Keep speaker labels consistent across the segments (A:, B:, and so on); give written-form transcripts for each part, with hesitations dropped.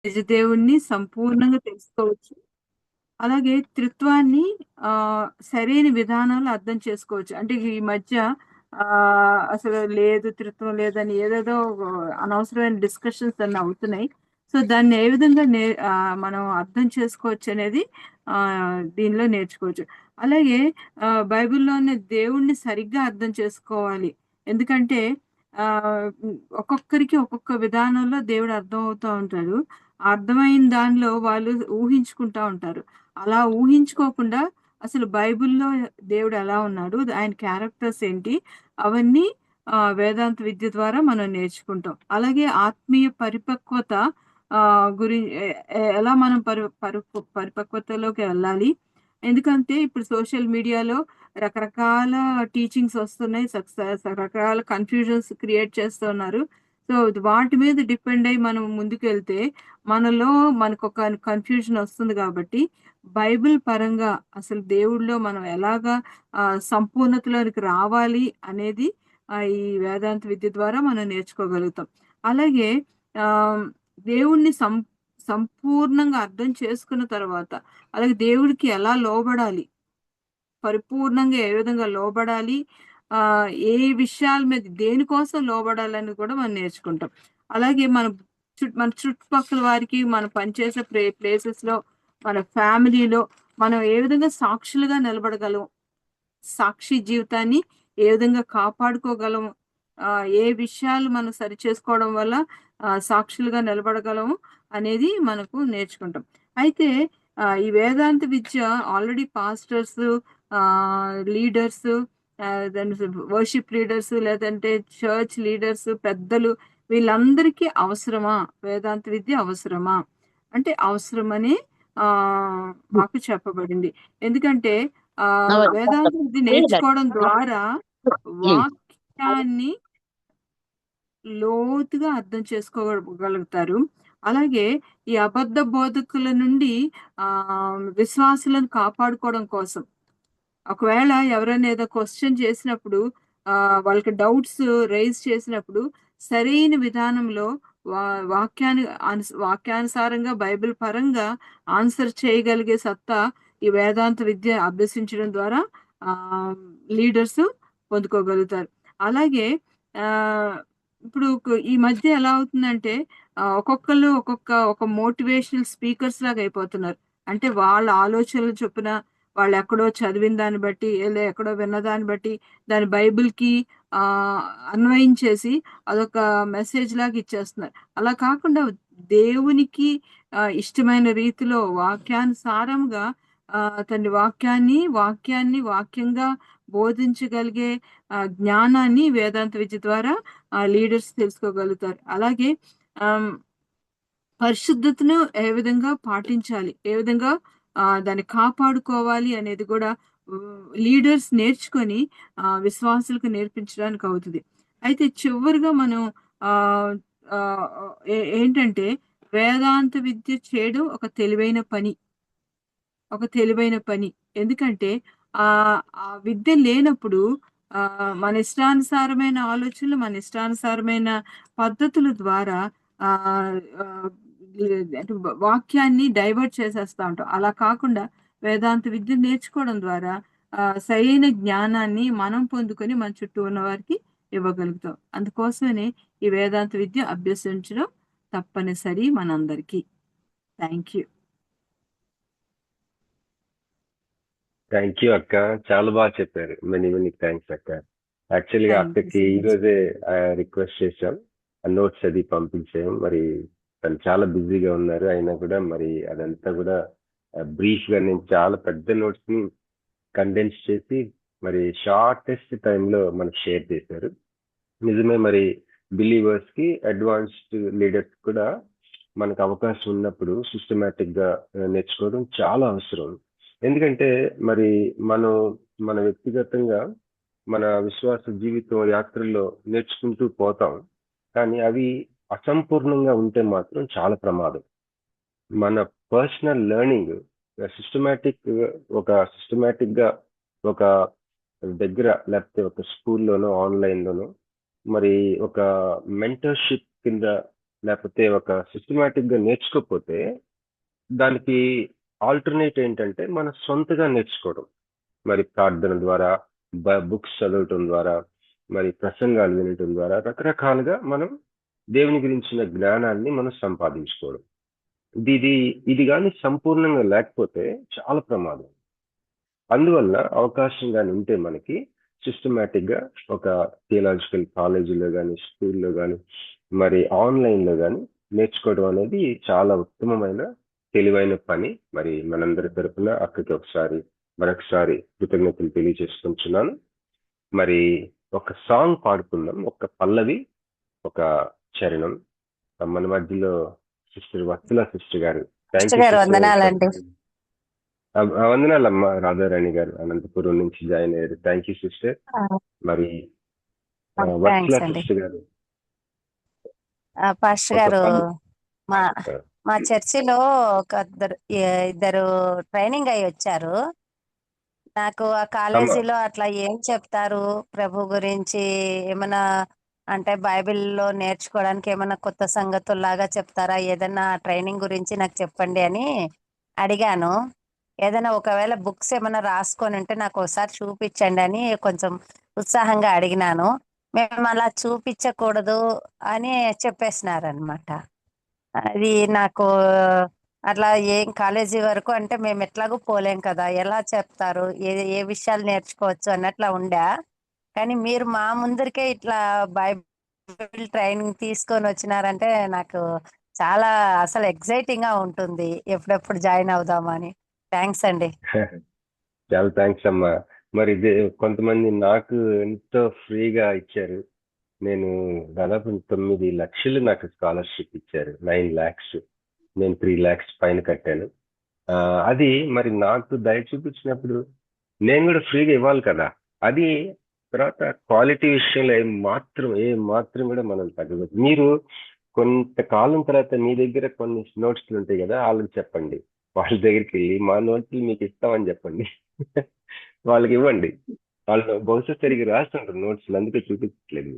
A: నిజదేవుడిని సంపూర్ణంగా తెలుసుకోవచ్చు. అలాగే త్రిత్వాన్ని సరైన విధానంలో అర్థం చేసుకోవచ్చు. అంటే ఈ మధ్య అసలు లేదు, త్రిత్వం లేదని ఏదేదో అనవసరమైన డిస్కషన్స్ అన్నీ అవుతున్నాయి. సో, దాన్ని ఏ విధంగా మనం అర్థం చేసుకోవచ్చనేది దీనిలో నేర్చుకోవచ్చు. అలాగే బైబిల్‌లోని దేవుడిని సరిగ్గా అర్థం చేసుకోవాలి. ఎందుకంటే ఒక్కొక్కరికి ఒక్కొక్క విధానంలో దేవుడు అర్థమవుతా ఉంటాడు. ఆ అర్థమైన దానిలో వాళ్ళు ఊహించుకుంటా ఉంటారు. అలా ఊహించుకోకుండా అసలు బైబిల్‌లో దేవుడు ఎలా ఉన్నాడు? ఆయన క్యారెక్టర్స్ ఏంటి? అవన్నీ వేదాంత విద్య ద్వారా మనం నేర్చుకుంటాం. అలాగే ఆత్మీయ పరిపక్వత గురి ఎ ఎ ఎలా మనం పరిపక్వతలోకి వెళ్ళాలి? ఎందుకంటే ఇప్పుడు సోషల్ మీడియాలో రకరకాల టీచింగ్స్ వస్తున్నాయి. రకరకాల కన్‌ఫ్యూజన్స్ క్రియేట్ చేస్తున్నారు. సో, వాటి మీద డిపెండ్ అయ్యి మనం ముందుకెళ్తే మనలో మనకొక కన్‌ఫ్యూజన్ వస్తుంది కాబట్టి బైబిల్ పరంగా అసలు దేవుడిలో మనం ఎలాగా సంపూర్ణతలోనికి రావాలి అనేది ఈ వేదాంత విద్య ద్వారా మనం నేర్చుకోగలుగుతాం. అలాగే ఆహ్, దేవుడిని సంపూర్ణంగా అర్థం చేసుకున్న తర్వాత, అలాగే దేవుడికి ఎలా లోబడాలి, పరిపూర్ణంగా ఏ విధంగా లోబడాలి, ఏ విషయాల మీద దేనికోసం లోబడాలని కూడా మనం నేర్చుకుంటాం. అలాగే మన చుట్టుపక్కల వారికి, మనం పనిచేసే ప్లేసెస్‌లో, మన ఫ్యామిలీలో మనం ఏ విధంగా సాక్షులుగా నిలబడగలం, సాక్షి జీవితాన్ని ఏ విధంగా కాపాడుకోగలం, ఏ విషయాలు మనం సరిచేసుకోవడం వల్ల సాక్షులుగా నిలబడగలము అనేది మనకు నేర్చుకుంటాం. అయితే ఈ వేదాంత విద్య already pastors, leaders, then worship leaders, లేదంటే చర్చ్ లీడర్స్, పెద్దలు వీళ్ళందరికీ అవసరమా? వేదాంత విద్య అవసరమా? అంటే అవసరమని మాకు చెప్పబడింది. ఎందుకంటే వేదాంత విద్య నేర్చుకోవడం ద్వారా వాక్యాన్ని లోతుగా అర్థం చేసుకోగలుగుతారు. అలాగే ఈ అబద్ధ బోధకుల నుండి విశ్వాసులను కాపాడుకోవడం కోసం, ఒకవేళ ఎవరైనా ఏదో క్వెషన్ చేసినప్పుడు, వాళ్ళకి డౌట్స్ రైజ్ చేసినప్పుడు సరైన విధానంలో వా వాక్యానుసారంగా బైబిల్ పరంగా ఆన్సర్ చేయగలిగే సత్తా ఈ వేదాంత విద్య అభ్యసించడం ద్వారా లీడర్స్ పొందుకోగలుగుతారు. అలాగే ఆహ్, ఇప్పుడు ఈ మధ్య ఎలా అవుతుందంటే ఒక్కొక్కళ్ళు ఒక మోటివేషనల్ స్పీకర్స్ లాగా అయిపోతున్నారు. అంటే వాళ్ళ ఆలోచనలు చొప్పున వాళ్ళెక్కడో చదివిన దాన్ని బట్టి, ఎక్కడో విన్న దాన్ని బట్టి, దాన్ని బైబిల్‌కి ఆహ్, అన్వయించేసి అదొక మెసేజ్‌లాగా ఇచ్చేస్తున్నారు. అలా కాకుండా దేవునికి ఇష్టమైన రీతిలో వాక్యానుసారంగా తన వాక్యాన్ని వాక్యంగా బోధించగలిగే జ్ఞానాన్ని వేదాంత విద్య ద్వారా లీడర్స్ తెలుసుకోగలుగుతారు. అలాగే ఆహ్ పరిశుద్ధతను ఏ విధంగా పాటించాలి? ఏ విధంగా దాన్ని కాపాడుకోవాలి అనేది గూడా లీడర్స్ నేర్చుకొని విశ్వాసులకు నేర్పించడానికి అవుతది. అయితే చివరగా మనం ఆహ్, ఆహ్, ఏంటంటే వేదాంత విద్య చేయడం ఒక తెలివైన పని. ఒక తెలివైన పని. ఎందుకంటే ఆ విద్య లేనప్పుడు మన ఇష్టానుసారమైన ఆలోచనలు, మన ఇష్టానుసారమైన పద్ధతుల ద్వారా ఆహ్, ఆహ్, అంటే వాక్యాన్ని డైవర్ట్ చేసేస్తా ఉంటాం. అలా కాకుండా వేదాంత విద్య నేర్చుకోవడం ద్వారా సరైన జ్ఞానాన్ని మనం పొందుకొని మన చుట్టూ ఉన్న వారికి ఇవ్వగలుగుతాం. అందుకోసమనే ఈ వేదాంత విద్య అభ్యసించడం తప్పనిసరి మనందరికీ. Thank you.
B: థ్యాంక్ యూ అక్క. చాలా బాగా చెప్పారు. మెనీ థ్యాంక్స్ అక్క. యాక్చువల్గా
A: థాంక్ యూ
B: అక్కకి
A: సో
B: ఈ
A: మచ్.
B: రోజే రిక్వెస్ట్ చేశాం. ఆ నోట్స్ అది పంపించాం. మరి తను చాలా బిజీగా ఉన్నారు. అయినా కూడా మరి అదంతా కూడా బ్రీఫ్ గా నేను చాలా పెద్ద నోట్స్ ని కండెన్స్ చేసి మరి షార్టెస్ట్ టైంలో మనకు షేర్ చేశారు. నిజమే, మరి బిలీవర్స్ కి అడ్వాన్స్డ్ లీడర్స్ కూడా మనకు అవకాశం ఉన్నప్పుడు సిస్టమేటిక్ గా నేర్చుకోవడం చాలా అవసరం. ఎందుకంటే మరి మనం మన వ్యక్తిగతంగా మన విశ్వాస జీవితం యాత్రల్లో నేర్చుకుంటూ పోతాం. కానీ అవి అసంపూర్ణంగా ఉంటే మాత్రం చాలా ప్రమాదం. మన పర్సనల్ లెర్నింగ్ సిస్టమేటిక్ సిస్టమేటిక్ గా ఒక దగ్గర, లేకపోతే ఒక స్కూల్లోనో ఆన్లైన్ లోనో మరి ఒక మెంటర్షిప్ కింద లేకపోతే ఒక సిస్టమేటిక్ గా నేర్చుకోకపోతే దానికి ఆల్టర్నేట్ ఏంటంటే మన సొంతగా నేర్చుకోవడం. మరి ప్రార్థన ద్వారా, బుక్స్ చదవటం ద్వారా, మరి ప్రసంగాలు వినటం ద్వారా రకరకాలుగా మనం దేవుని గురించిన జ్ఞానాన్ని మనం సంపాదించుకోవడం. ఇది ఇది కానీ సంపూర్ణంగా లేకపోతే చాలా ప్రమాదం. అందువల్ల అవకాశం కానీ ఉంటే మనకి సిస్టమేటిక్ గా ఒక థియలాజికల్ కాలేజీలో కానీ, స్కూల్లో కానీ, మరి ఆన్లైన్ లో కానీ నేర్చుకోవడం అనేది చాలా ఉత్తమమైన తెలివైన పని. మరి మనందరి తరపున అక్కడికి మరొకసారి కృతజ్ఞతలు తెలియజేసుకుంటున్నాను. మరి ఒక సాంగ్ పాడుకుందాం, ఒక పల్లవి, ఒక చరణం. మన మధ్యలో సిస్టర్ వత్సల సిస్టర్ గారు. థ్యాంక్
C: సిస్టర్
B: యూ
C: గారు
B: సిస్టర్.
C: వందనాలండి.
B: వందనాలమ్మ రాధారాణి గారు, అనంతపురం నుంచి జాయిన్ అయ్యారు. Thank you sister. మరి వత్సల
C: థ్యాంక్స్ అండి.
B: సిస్టర్ గారు
C: పాస్టర్
B: ఒక
C: గారు,
B: పల్లవి.
C: మా మా చర్చిలో ఇద్దరు ట్రైనింగ్ అయ్యి వచ్చారు. నాకు ఆ
B: అమ్మ
C: కాలేజీలో అట్లా ఏం చెప్తారు ప్రభు గురించి, ఏమన్నా అంటే బైబిల్లో నేర్చుకోవడానికి ఏమన్నా కొత్త సంగతుల్లాగా చెప్తారా, ఏదన్నా ట్రైనింగ్ గురించి నాకు చెప్పండి అని అడిగాను. ఏదైనా ఒకవేళ బుక్స్ ఏమైనా రాసుకొని ఉంటే నాకు ఒకసారి చూపించండి అని కొంచెం ఉత్సాహంగా అడిగినాను. మేము అలా చూపించకూడదు అని చెప్పేసినారనమాట. అది నాకు అట్లా ఏం కాలేజీ వరకు అంటే మేము ఎట్లాగూ పోలేం కదా, ఎలా చెప్తారు, ఏ ఏ విషయాలు నేర్చుకోవచ్చు అన్నట్లా ఉండా. కానీ మీరు మా ముందరికే ఇట్లా బైబిల్ ట్రైనింగ్ తీసుకొని వచ్చినారంటే నాకు చాలా అసలు ఎక్సైటింగ్ గా ఉంటుంది. ఎప్పుడెప్పుడు జాయిన్ అవుదామని. థ్యాంక్స్ అండి.
B: చాలా థ్యాంక్స్ అమ్మా. మరి కొంతమంది నాకు ఎంతో ఫ్రీగా ఇచ్చారు. నేను దాదాపు 9 లక్షలు నాకు స్కాలర్షిప్ ఇచ్చారు. 9 lakhs. నేను 3 lakhs పైన కట్టాను. అది మరి నాకు దయ చూపించినప్పుడు నేను కూడా ఫ్రీగా ఇవ్వాలి కదా. అది తర్వాత క్వాలిటీ విషయంలో ఏ మాత్రం కూడా మనం తగ్గదు. మీరు కొంతకాలం తర్వాత మీ దగ్గర కొన్ని నోట్స్లు ఉంటాయి కదా, వాళ్ళకి చెప్పండి. వాళ్ళ దగ్గరికి వెళ్ళి మా నోట్స్లు మీకు ఇస్తామని చెప్పండి. వాళ్ళకి ఇవ్వండి. వాళ్ళు బహుశా సరిగ్గా రాస్తుంటారు నోట్స్లు, అందుకే చూపించట్లేదు.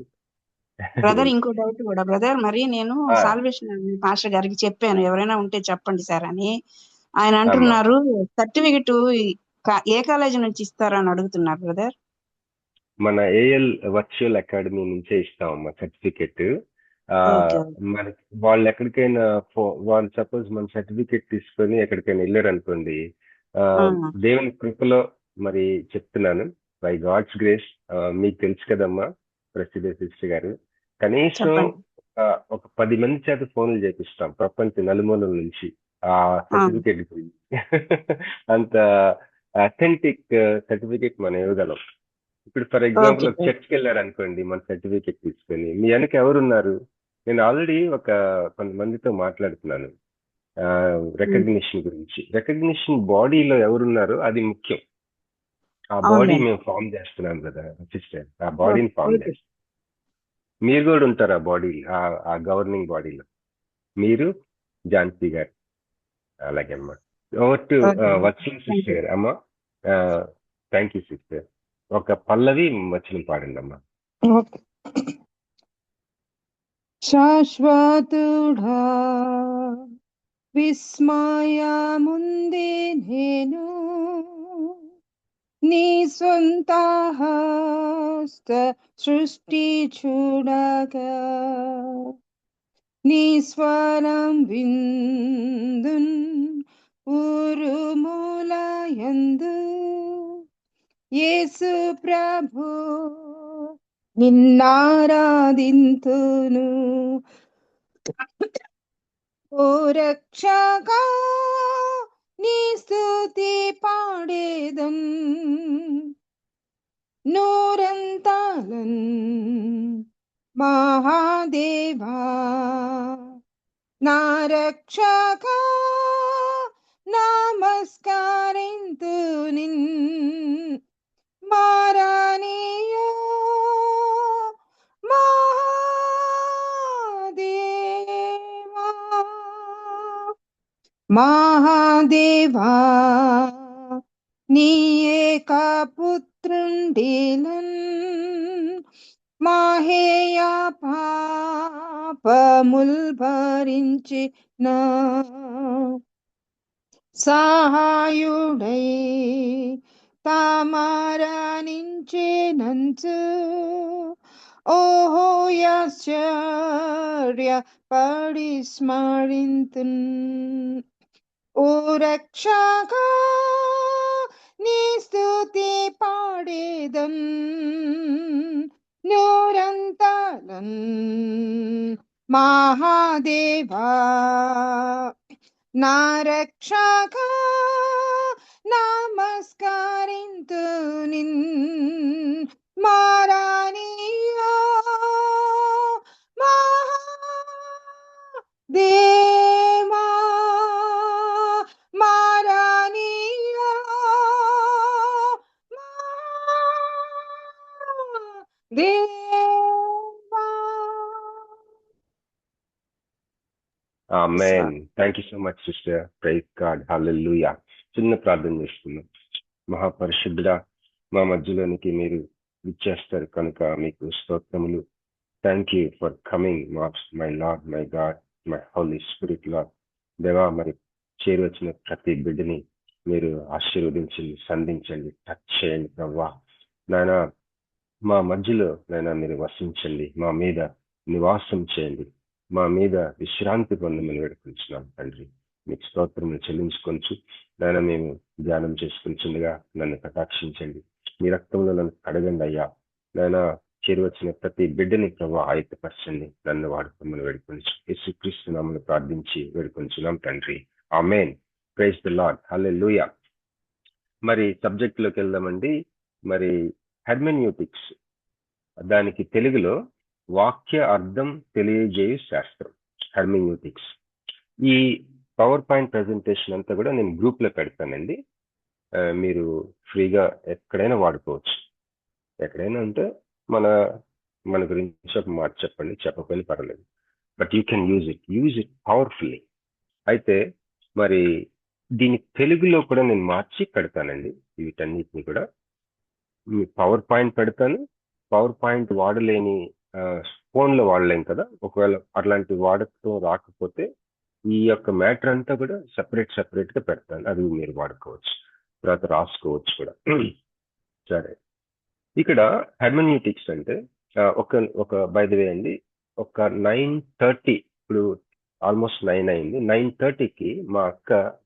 D: బ్రదర్ ఇంకో డౌట్ కూడా బ్రదర్, మరి నేను
B: ఆ,
D: సాల్వేషన్ పాస్టర్ గారికి చెప్పాను ఎవరైనా ఉంటే చెప్పండి సార్ అని. ఆయన
B: అమ్మా
D: అంటున్నారు సర్టిఫికెట్ ఏ కాలేజీ నుంచి ఇస్తారని అడుగుతున్నారు బ్రదర్.
B: మన ఏఎల్ వర్చువల్ అకాడమీ నుంచే ఇస్తామమ్మా సర్టిఫికెట్.
D: ఓకే
B: మనకి వాళ్ళు ఎక్కడికైనా వాళ్ళు సపోజ్ మన సర్టిఫికెట్ తీసుకొని ఎక్కడికైనా వెళ్ళారు అనుకోండి, ఆ, దేవుని కృపలో మరి చెప్తున్నాను, బై గాడ్స్ గ్రేస్, మీకు తెలుసు కదమ్మా ప్రసిద్ధ సిస్టర్ గారు, కనీసం
D: చెప్పండి.
B: ఒక 10 మంది చేత ఫోన్లు చేపిస్తాం ప్రపంచ నలుమూలల నుంచి ఆ సర్టిఫికేట్ గురించి. అంత అథెంటిక్ సర్టిఫికేట్ మనం ఇవ్వగలం. ఇప్పుడు ఫర్ ఎగ్జాంపుల్ ఒక చర్చ్కి వెళ్ళారు అనుకోండి, మన సర్టిఫికేట్ తీసుకొని మీ వెనక ఎవరున్నారు? నేను ఆల్రెడీ కొంతమందితో మాట్లాడుతున్నాను రికగ్నిషన్ గురించి. రికగ్నిషన్ బాడీలో ఎవరున్నారో అది ముఖ్యం. ఆ బాడీ మేము ఫామ్ చేస్తున్నాం కదా సిస్టర్, ఆ బాడీని ఫామ్ చేస్తాం. మీరు కూడా ఉంటారు ఆ బాడీ, ఆ గవర్నింగ్ బాడీలో, మీరు ఝాన్సీ గారు. అలాగే అమ్మా. ఓవర్ టు వత్సల సిస్టర్ గారు. అమ్మా థ్యాంక్ యూ సిస్టర్. ఒక పల్లవి వచనం పాడండి అమ్మా.
E: శాశ్వతుడా విస్మయముందే నేను నీ సొంత హస్త సృష్టి చూడగా నీ స్వరం విందున్ ఉరుములయందు యేసు ప్రభు నిన్నారాధింతును. ఓ రక్షకా నీ స్తుతి పాడేదన్ నూరంతాలన్ మహాదేవా నా రక్షకా నమస్కరింతు నిన్ మారానియో మహాదేవా మహాదేవా నీ ఏక పుత్రుండిలన్ మాహేయ పాపముల్ భరించిన సహాయుడై తమరణించెనంచు ఓహో ఆశ్చర్యపడి స్మరింతున్ ఓ రక్షకా నీ స్తుతి పాడేదన్ నోరంతలన్ మహాదేవా నా రక్షకా నమస్కరింతు నిన్ మారానియా మహాదేవా మారానియా దేవా.
B: Amen. Thank you so much sister. Praise God. Hallelujah. చిన్న ప్రార్థన చేసుకుందాం. మహాపరిశుద్ధుడా, మా మధ్యలోనికి మీరు ఇచ్చేస్తారు కనుక మీకు స్తోత్రములు. Thank you for coming my lord, my God, my Holi spirit lord. దేవా, మరి చేరువచ్చిన ప్రతి బిడ్డని మీరు ఆశీర్వదించండి, సంధించండి, టచ్ చేయండి ప్రవ్వా. నాయన మా మధ్యలో నాయన మీరు వసించండి, మా మీద నివాసం చేయండి, మా మీద విశ్రాంతి పొందమని వేడుకుంటున్నాం తండ్రి. మీకు స్తోత్రములు చెల్లించుకొంచు నాయన మేము ధ్యానం చేసుకుంటుండగా నన్ను కటాక్షించండి, మీ రక్తంలో నన్ను కడగండి అయ్యా. నాయన చేరువచ్చిన ప్రతి బిడ్డని ప్రభావ ఆయత్తపరచండి, నన్ను వాడుకోమని వేడుకొంచు. యేసుక్రీస్తు నామములో ప్రార్థించి వేడుకొంచున్నాం తండ్రి. ఆమేన్. Praise the Lord. హల్లెలూయా. మరి సబ్జెక్ట్ లోకి వెళ్దామండి. మరి హెర్మెన్యూటిక్స్, దానికి తెలుగులో వాక్య అర్థం తెలియజేయు శాస్త్రం, హెర్మెన్యూటిక్స్. ఈ పవర్ పాయింట్ ప్రెజెంటేషన్ అంతా కూడా నేను గ్రూప్ లో పెడతానండి. మీరు ఫ్రీగా ఎక్కడైనా వాడుకోవచ్చు. ఎక్కడైనా అంటే మన గురించి ఒక మాట చెప్పండి, చెప్పకపోయినా పర్వాలేదు, but you can use it powerfully. అయితే మరి దీని తెలుగులో కూడా నేను మార్చి పెడతానండి. వీటన్నిటిని కూడా పవర్ పాయింట్ పెడతాను. పవర్ పాయింట్ వాడలేని ఫోన్లో వాడలేం కదా, ఒకవేళ అట్లాంటి వాడకం రాకపోతే ఈ యొక్క మ్యాటర్ అంతా కూడా సెపరేట్ గా పెడతాను, అది మీరు వాడుకోవచ్చు, తర్వాత రాసుకోవచ్చు కూడా. సరే, ఇక్కడ హెర్మెన్యూటిక్స్ అంటే ఒక బై ద వే అండి, ఒక 9:30, ఇప్పుడు ఆల్మోస్ట్ 9 అయింది. 9:30కి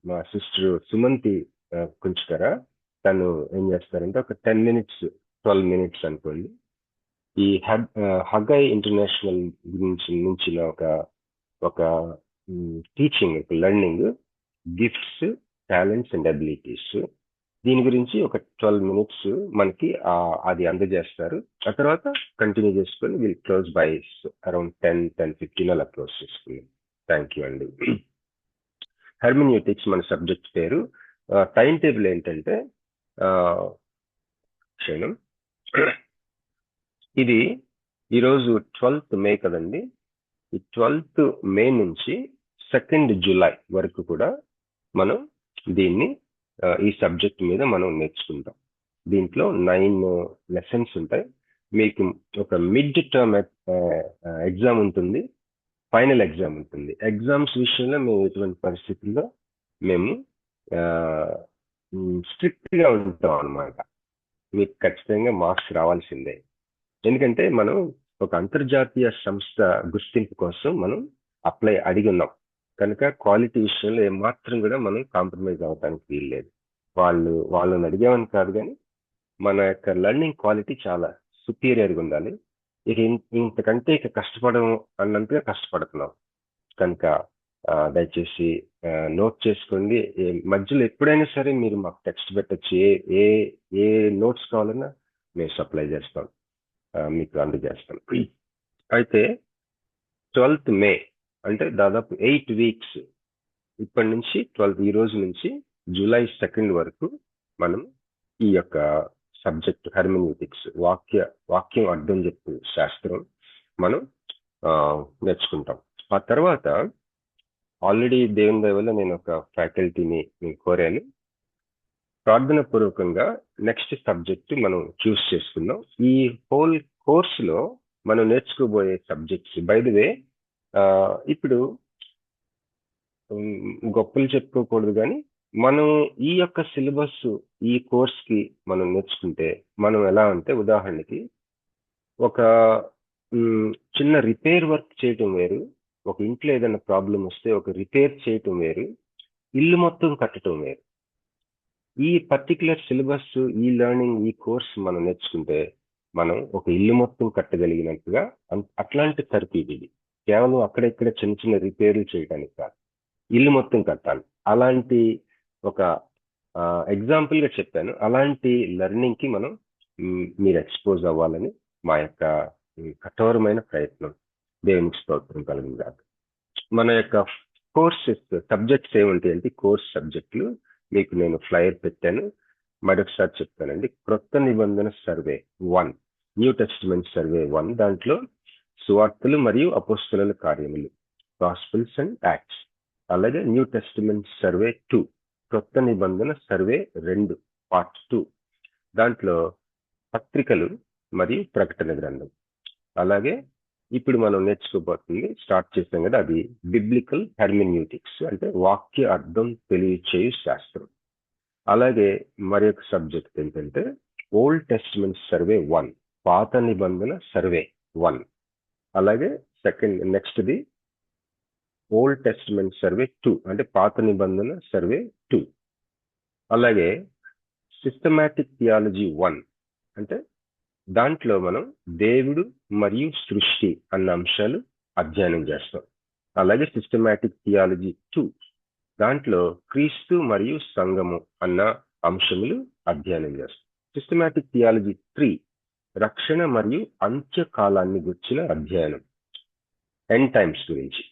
B: మా సిస్టర్ సుమంతి కుంచుకరా తను ఏం చేస్తారంటే ఒక 10 minutes 12 minutes అనుకోండి, ఈ హగై ఇంటర్నేషనల్ నుంచి ఒక teaching, learning, gifts, talents and abilities, దీని గురించి ఒక 12 minutes మనకి అది అందజేస్తారు. ఆ తర్వాత కంటిన్యూ చేసుకొని విల్ క్లోజ్ బై అరౌండ్ 10:15 అలా క్లోజ్ చేసుకున్నాం. థ్యాంక్ యూ అండి. హెర్మెన్యూటిక్స్ మన సబ్జెక్ట్ పేరు. టైం టేబుల్ ఏంటంటే ఇది ఈరోజు 12th మే కదండి. ఈ 12th మే నుంచి 2nd జూలై వరకు కూడా మనం దీన్ని ఈ సబ్జెక్ట్ మీద మనం నేర్చుకుంటాం. దీంట్లో 9 lessons ఉంటాయి. మీకు ఒక మిడ్ టర్మ్ ఎగ్జామ్ ఉంటుంది, ఫైనల్ ఎగ్జామ్ ఉంటుంది. ఎగ్జామ్స్ విషయంలో మేము ఎటువంటి పరిస్థితుల్లో మేము స్ట్రిక్ట్ గా ఉంటాం అన్నమాట. మీకు ఖచ్చితంగా మార్క్స్ రావాల్సిందే. ఎందుకంటే మనం ఒక అంతర్జాతీయ సంస్థ గుర్తింపు కోసం మనం అడిగి ఉన్నాం కనుక క్వాలిటీ విషయంలో ఏమాత్రం కూడా మనం కాంప్రమైజ్ అవ్వడానికి వీల్లేదు. వాళ్ళని అడిగామని కాదు, కానీ మన యొక్క లెర్నింగ్ క్వాలిటీ చాలా సుపీరియర్గా ఉండాలి. ఇక ఇంతకంటే ఇక కష్టపడడం అన్నంతగా కష్టపడుతున్నాం కనుక దయచేసి నోట్ చేసుకోండి. మధ్యలో ఎప్పుడైనా సరే మీరు మాకు టెక్స్ట్ పెట్టచ్చు. ఏ నోట్స్ కావాలన్నా మేము సప్లై చేస్తాం, మీకు అందజేస్తాం. అయితే 12th మే అంటే దాదాపు 8 weeks ఇప్పటి నుంచి ఈ రోజు నుంచి జూలై 2nd వరకు మనం ఈ యొక్క సబ్జెక్ట్ హెర్మెన్యూటిక్స్, వాక్యం అర్థం చెప్పు శాస్త్రం మనం నేర్చుకుంటాం. ఆ తర్వాత ఆల్రెడీ దేవుని దయ వల్ల నేను ఒక ఫ్యాకల్టీని కోరాను. ప్రార్థన పూర్వకంగా నెక్స్ట్ సబ్జెక్ట్ మనం చూస్ చేసుకుందాం. ఈ హోల్ కోర్సులో మనం నేర్చుకోబోయే సబ్జెక్ట్స్, బై ది వే ఇప్పుడు గొప్పలు చెప్పుకోకూడదు కానీ మనం ఈ యొక్క సిలబస్ ఈ కోర్స్ కి మనం నేర్చుకుంటే మనం ఎలా అంటే ఉదాహరణకి ఒక చిన్న రిపేర్ వర్క్ చేయటం వేరు, ఒక ఇంట్లో ఏదైనా ప్రాబ్లం వస్తే ఒక రిపేర్ చేయటం వేరు, ఇల్లు మొత్తం కట్టడం వేరు. ఈ పర్టికులర్ సిలబస్, ఈ లెర్నింగ్, ఈ కోర్స్ మనం నేర్చుకుంటే మనం ఒక ఇల్లు మొత్తం కట్టగలిగినట్టుగా అట్లాంటి తర్ఫీదు ఇది. కేవలం అక్కడెక్కడ చిన్న చిన్న రిపేర్లు చేయడానికి కాదు, ఇల్లు మొత్తం కట్టాలి. అలాంటి ఒక ఎగ్జాంపుల్ గా చెప్పాను. అలాంటి లెర్నింగ్ కి మనం మీరు ఎక్స్పోజ్ అవ్వాలని మా యొక్క కఠోరమైన ప్రయత్నం. దేవునికి స్తోత్రం కలుగుతుంది. మన యొక్క కోర్సెస్ సబ్జెక్ట్స్ ఏముంటాయి అంటే కోర్స్ సబ్జెక్టులు మీకు నేను ఫ్లైయర్ పెట్టాను. మరొకసారి చెప్తానండి. క్రొత్త నిబంధన సర్వే 1, న్యూ టెస్టిమెంట్ సర్వే 1, దాంట్లో సువార్తలు మరియు అపోస్తలుల కార్యములు, గాస్పెల్స్ అండ్ యాక్ట్స్. అలాగే న్యూ టెస్టిమెంట్ సర్వే 2, క్రొత్త నిబంధన సర్వే 2 పార్ట్ 2, దాంట్లో పత్రికలు మరియు ప్రకటన గ్రంథం. అలాగే ఇప్పుడు మనం నేర్చుకోబోతుంది, స్టార్ట్ చేసాం కదా, అది బిబ్లికల్ హెర్మెన్యూటిక్స్, అంటే వాక్య అర్థం తెలియచేయు శాస్త్రం. అలాగే మరి ఒక సబ్జెక్ట్ ఏంటంటే ఓల్డ్ టెస్టిమెంట్ సర్వే 1, పాత నిబంధన సర్వే 1. అలాగే నెక్స్ట్ది ఓల్డ్ టెస్టిమెంట్ సర్వే 2, అంటే పాత నిబంధన సర్వే 2. అలాగే సిస్టమాటిక్ థియాలజీ 1, అంటే దాంట్లో మనం దేవుడు మరియు సృష్టి అన్న అంశాలు అధ్యయనం చేస్తాం. అలాగే సిస్టమాటిక్ థియాలజీ 2, దాంట్లో క్రీస్తు మరియు సంఘము అన్న అంశములు అధ్యయనం చేస్తాం. సిస్టమాటిక్ థియాలజీ 3, రక్షణ మరియు అంత్యకాలాన్ని గురించిన అధ్యయనం, ఎండ్ టైమ్స్ గురించి.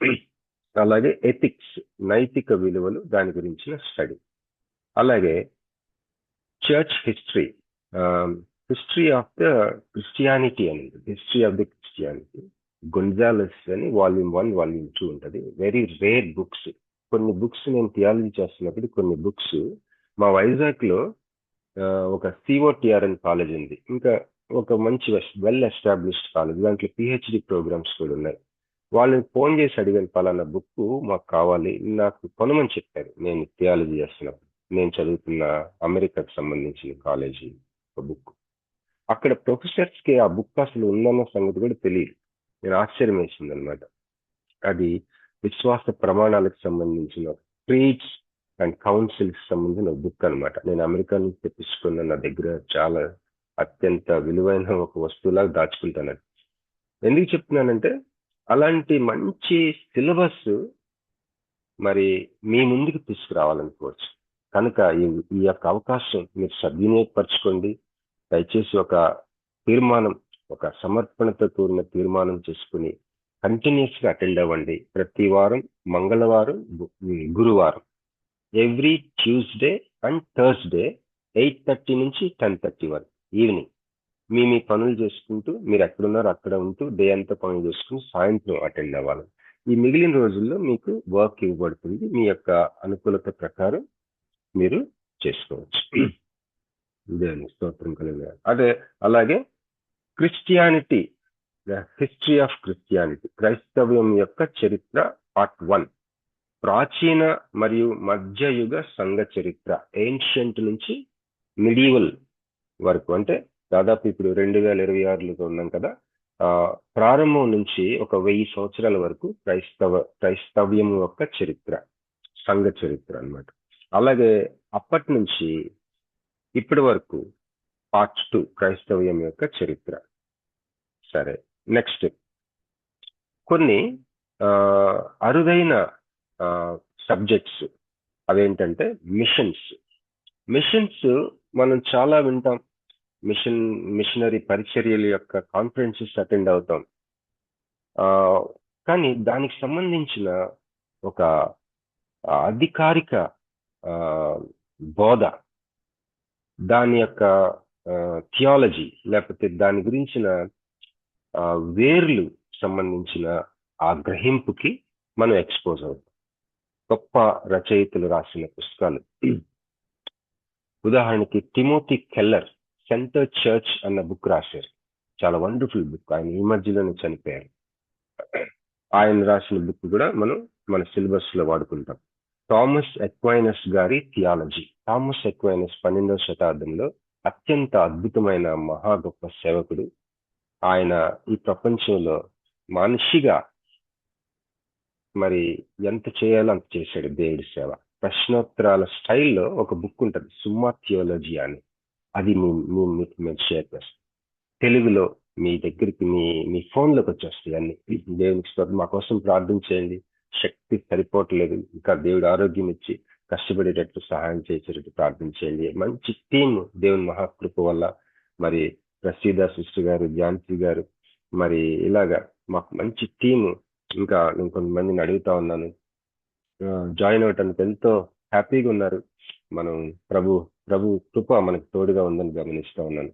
B: అలాగే ఎథిక్స్, నైతిక విలువలు, దాని గురించిన స్టడీ. అలాగే church history, history of the Christianity అని, హిస్టరీ ఆఫ్ ద క్రిస్టియానిటీ, గొన్జాలెస్ అని వాల్యూమ్ 1, వాల్యూమ్ 2 ఉంటుంది. Very rare books. కొన్ని బుక్స్ నేను థియాలజీ చేస్తున్నప్పుడు కొన్ని బుక్స్ మా వైజాగ్ లో ఒక సిఓటిఆర్ అని కాలేజ్ ఉంది, ఇంకా ఒక మంచి వెల్ ఎస్టాబ్లిష్డ్ కాలేజ్, దాంట్లో పిహెచ్డి ప్రోగ్రామ్స్ కూడా ఉన్నాయి. వాళ్ళని ఫోన్ చేసి అడిగాను, పలానా బుక్ మాకు కావాలి, నాకు కొనమని చెప్పారు. నేను థియాలజీ చేస్తున్నప్పుడు నేను చదువుతున్న అమెరికాకు సంబంధించిన కాలేజీ ఒక బుక్. అక్కడ ప్రొఫెసర్స్ కి ఆ బుక్ అసలు ఉందన్న సంగతి కూడా తెలియదు. నేను ఆశ్చర్యం వేసింది అనమాట. అది విశ్వాస ప్రమాణాలకు సంబంధించిన క్రీడ్స్ అండ్ కౌన్సిల్స్ సంబంధించిన బుక్ అనమాట. నేను అమెరికా నుంచి తెప్పించుకున్న, నా దగ్గర చాలా అత్యంత విలువైన ఒక వస్తువులాగా దాచుకుంటాను. ఎందుకు చెప్తున్నానంటే అలాంటి మంచి సిలబస్ మరి మీ ముందుకు తీసుకురావాలనుకోవచ్చు. కనుక ఈ యొక్క అవకాశం మీరు సద్వినియోగపరచుకోండి. దయచేసి ఒక తీర్మానం, ఒక సమర్పణతో కూడిన తీర్మానం చేసుకుని కంటిన్యూస్ గా అటెండ్ అవ్వండి. ప్రతి వారం మంగళవారం, గురువారం, ఎవ్రీ ట్యూస్డే అండ్ థర్స్డే 8:30 నుంచి 10:30 వరకు ఈవినింగ్ మీ పనులు చేసుకుంటూ, మీరు ఎక్కడున్నారో అక్కడ ఉంటూ డే అంతా పనులు చేసుకుని సాయంత్రం అటెండ్ అవ్వాలి. ఈ మిగిలిన రోజుల్లో మీకు వర్క్ ఇవ్వబడుతుంది. మీ యొక్క అనుకూలత ప్రకారం మీరు చేసుకోవచ్చు. దేవుని స్తోత్రం కలుగుతుంది. అలాగే Christianity, the history of Christianity, క్రైస్తవ్యం యొక్క చరిత్ర పార్ట్ 1, ప్రాచీన మరియు మధ్యయుగ సంఘ చరిత్ర, ఏన్షియంట్ నుంచి మిడివల్ వరకు. అంటే దాదాపు ఇప్పుడు 2026లో ఉన్నాం కదా, ప్రారంభం నుంచి ఒక 1000 సంవత్సరాల వరకు క్రైస్తవ్యం యొక్క చరిత్ర, సంఘ చరిత్ర అన్నమాట. అలాగే అప్పటి నుంచి ఇప్పటి వరకు పార్ట్ 2, క్రైస్తవ్యం యొక్క చరిత్ర. సరే, నెక్స్ట్ కొన్ని అరుదైన సబ్జెక్ట్స్ అవేంటంటే మిషన్స్ మనం చాలా వింటాం. మిషనరీ పరిచర్యల యొక్క కాన్ఫరెన్సెస్ అటెండ్ అవుతాం. కానీ దానికి సంబంధించిన ఒక అధికారిక బోధ, దాని యొక్క థియాలజీ, లేకపోతే దాని గురించిన వేర్లు సంబంధించిన ఆ గ్రహింపుకి మనం ఎక్స్పోజ్ అవుతాం. గొప్ప రచయితలు రాసిన పుస్తకాలు, ఉదాహరణకి తిమోతి కెల్లర్ సెంటర్ చర్చ్ అన్న బుక్ రాశారు. చాలా వండర్ఫుల్ బుక్. ఆయన ఈ మధ్యలోనే చనిపోయారు. ఆయన రాసిన బుక్ కూడా మనం మన సిలబస్ లో వాడుకుంటాం. థామస్ ఎక్వైనస్ గారి థియాలజీ. థామస్ ఎక్వైనస్ 12వ శతాబ్దంలో అత్యంత అద్భుతమైన మహా గొప్ప సేవకుడు. ఆయన ఈ ప్రపంచంలో మనిషిగా మరి ఎంత చేయాలో అంత చేశాడు దేవుడి సేవ. ప్రశ్నోత్తరాల స్టైల్లో ఒక బుక్ ఉంటుంది, సుమ్మా థియాలజీ అని. అది మీకు మేము షేర్ చేస్తాం. తెలుగులో మీ దగ్గరికి మీ ఫోన్లోకి వచ్చేస్తాయి అన్ని. దేవునికి స్తోత్రం. మా కోసం ప్రార్థన చేయండి. శక్తి సరిపోవట్లేదు, ఇంకా దేవుడు ఆరోగ్యం ఇచ్చి కష్టపడేటట్టు సహాయం చేసేటట్టు ప్రార్థన చేయండి. మంచి టీం దేవుని మహాకృప వల్ల మరి ప్రసీద సిస్టర్ గారు, ఝాన్సీ గారు, మరి ఇలాగా మాకు మంచి టీము. ఇంకా నేను కొంతమందిని అడుగుతా ఉన్నాను జాయిన్ అవటానికి, ఎంతో హ్యాపీగా ఉన్నారు. మనం ప్రభు కృప మనకు తోడుగా ఉందని గమనిస్తా ఉన్నాను.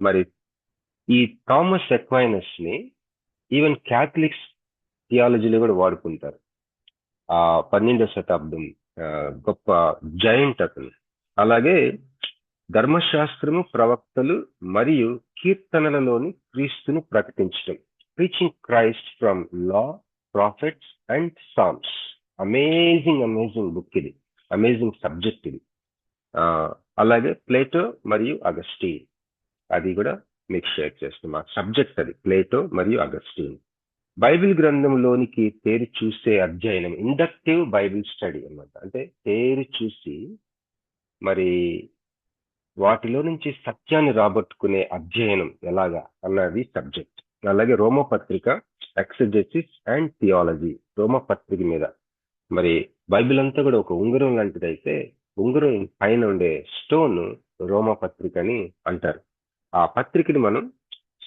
B: మరి ఈ థామస్ ఎక్వైనస్ ని ఈవెన్ క్యాథలిక్స్ థియాలజీలో కూడా వాడుకుంటారు. 12వ శతాబ్దం గొప్ప జైంట్ అతను. అలాగే ధర్మశాస్త్రము, ప్రవక్తలు మరియు కీర్తనలలోని క్రీస్తును ప్రకటించడం, preaching Christ from law, prophets and psalms. Amazing book ఇది, అమేజింగ్ సబ్జెక్ట్ ఇది. అలాగే ప్లేటో మరియు అగస్టీన్, అది కూడా మీకు షేర్ చేస్తాం. ఆ సబ్జెక్ట్ అది, ప్లేటో మరియు అగస్టీన్. బైబిల్ గ్రంథంలోనికి తేరి చూసే అధ్యయనం, ఇండక్టివ్ బైబిల్ స్టడీ అన్నమాట. అంటే తేరి చూసి మరి వాటిలో నుంచి సత్యాన్ని రాబట్టుకునే అధ్యయనం ఎలాగా అన్నది సబ్జెక్ట్. అలాగే రోమపత్రిక, ఎక్సజెసిస్ అండ్ థియాలజీ. రోమపత్రిక మీద మరి బైబిల్ అంతా కూడా ఒక ఉంగరం లాంటిది అయితే, ఉంగరం పైన ఉండే స్టోన్ రోమపత్రిక అని అంటారు. ఆ పత్రికని మనం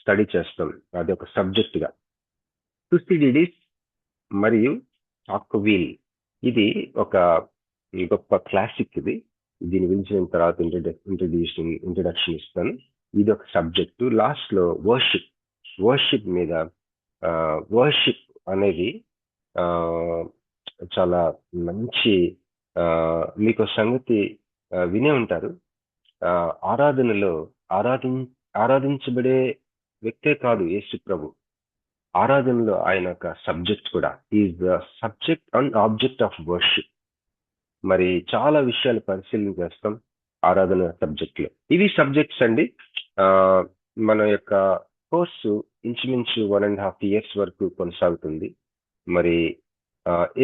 B: స్టడీ చేస్తాం, అది ఒక సబ్జెక్ట్ గా. తుసిడిడిస్ మరియు టాక్విల్, ఇది ఒక గొప్ప క్లాసిక్. దీని గురించి నేను తర్వాత ఇంట్రడక్షన్ ఇస్తాను. ఇది ఒక సబ్జెక్టు. లాస్ట్ లో వర్షిప్ మీద, వర్షిప్ అనేది చాలా మంచి, మీకు సంగతి వినే ఉంటారు. ఆరాధనలో ఆరాధించబడే వ్యక్తే కాదు యేసు ప్రభు, ఆరాధనలో ఆయన ఒక సబ్జెక్ట్ కూడా. Is the subject and object of worship. మరి చాలా విషయాలు పరిశీలన చేస్తాం ఆరాధన సబ్జెక్ట్ లో. ఇవి సబ్జెక్ట్స్ అండి. మన యొక్క కోర్సు ఇంచుమించు 1.5 years వరకు కొనసాగుతుంది. మరి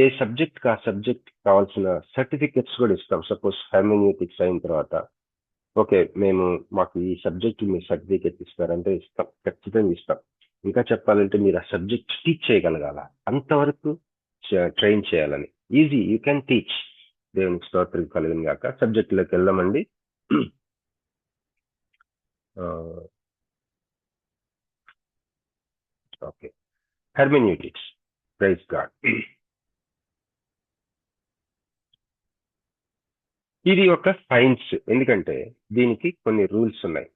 B: ఏ సబ్జెక్ట్ ఆ సబ్జెక్ట్ కావాల్సిన సర్టిఫికెట్స్ కూడా ఇస్తాం. సపోజ్ హెర్మెన్యూటిక్స్ అయిన తర్వాత, ఓకే మాకు ఈ సబ్జెక్ట్ మీరు సర్టిఫికెట్ ఇస్తారంటే ఇస్తాం, ఖచ్చితంగా ఇస్తాం. ఇంకా చెప్పాలంటే మీరు ఆ సబ్జెక్ట్ టీచ్ చేయగలగాల, అంతవరకు ట్రైన్ చేయాలని. Easy, you can teach. దేవునికి స్తోత్రం కలిగిన గాక. సబ్జెక్టులోకి వెళ్దామండి. Okay, hermeneutics. Praise God. ఇది ఒక సైన్స్, ఎందుకంటే దీనికి కొన్ని రూల్స్ ఉన్నాయి.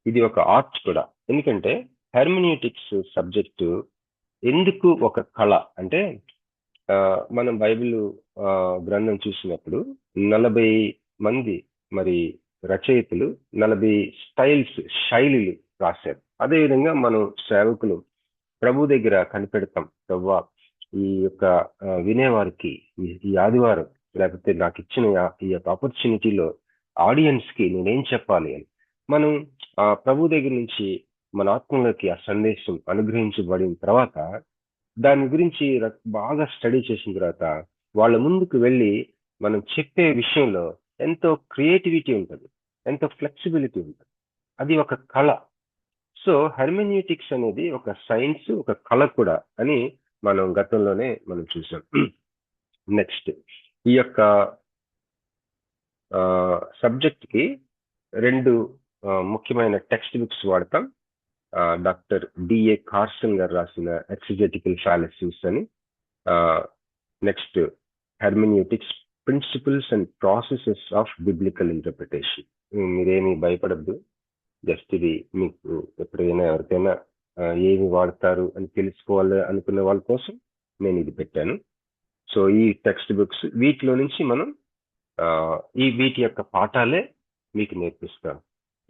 B: ఇది ఒక ఆర్ట్ కూడా, ఎందుకంటే హెర్మెన్యూటిక్స్ సబ్జెక్టు ఎందుకు ఒక కళ అంటే, మనం బైబిల్ గ్రంథం చూసినప్పుడు 40 మంది మరి రచయితలు 40 శైలులు రాశారు. అదేవిధంగా మనం సేవకులు ప్రభు దగ్గర కనిపెడతాం, ప్రభువా ఈ యొక్క వినేవారికి ఈ ఆదివారం, లేకపోతే నాకు ఇచ్చిన ఈ యొక్క ఆపర్చునిటీలో ఆడియన్స్ కి నేనేం చెప్పాలి అని మనం ప్రభు దగ్గర నుంచి మన ఆత్మలోకి ఆ సందేశం అనుగ్రహించబడిన తర్వాత, దాని గురించి బాగా స్టడీ చేసిన తర్వాత వాళ్ళ ముందుకు వెళ్ళి మనం చెప్పే విషయంలో ఎంతో క్రియేటివిటీ ఉంటుంది, ఎంతో ఫ్లెక్సిబిలిటీ ఉంటుంది. అది ఒక కళ. సో హెర్మెన్యూటిక్స్ అనేది ఒక సైన్స్, ఒక కళ కూడా అని మనం గతంలోనే మనం చూసాం. నెక్స్ట్, ఈ యొక్క సబ్జెక్ట్ కి 2 ముఖ్యమైన టెక్స్ట్ బుక్స్ వాడతాం. డాక్టర్ డిఏ కార్సన్ గారు రాసిన ఎక్సిజెటికల్ ఫాలసీస్ అని, next hermeneutics principles and processes of biblical interpretation. మీరేమి భయపడద్దు, జస్ట్ ఇది మీకు ఎప్పుడైనా ఎవరికైనా ఏమి వాడతారు అని తెలుసుకోవాలి అనుకునే వాళ్ళ కోసం నేను ఇది పెట్టాను. సో ఈ టెక్స్ట్ బుక్స్, వీటిలో నుంచి మనం వీటి యొక్క పాఠాలే మీకు నేర్పిస్తాం.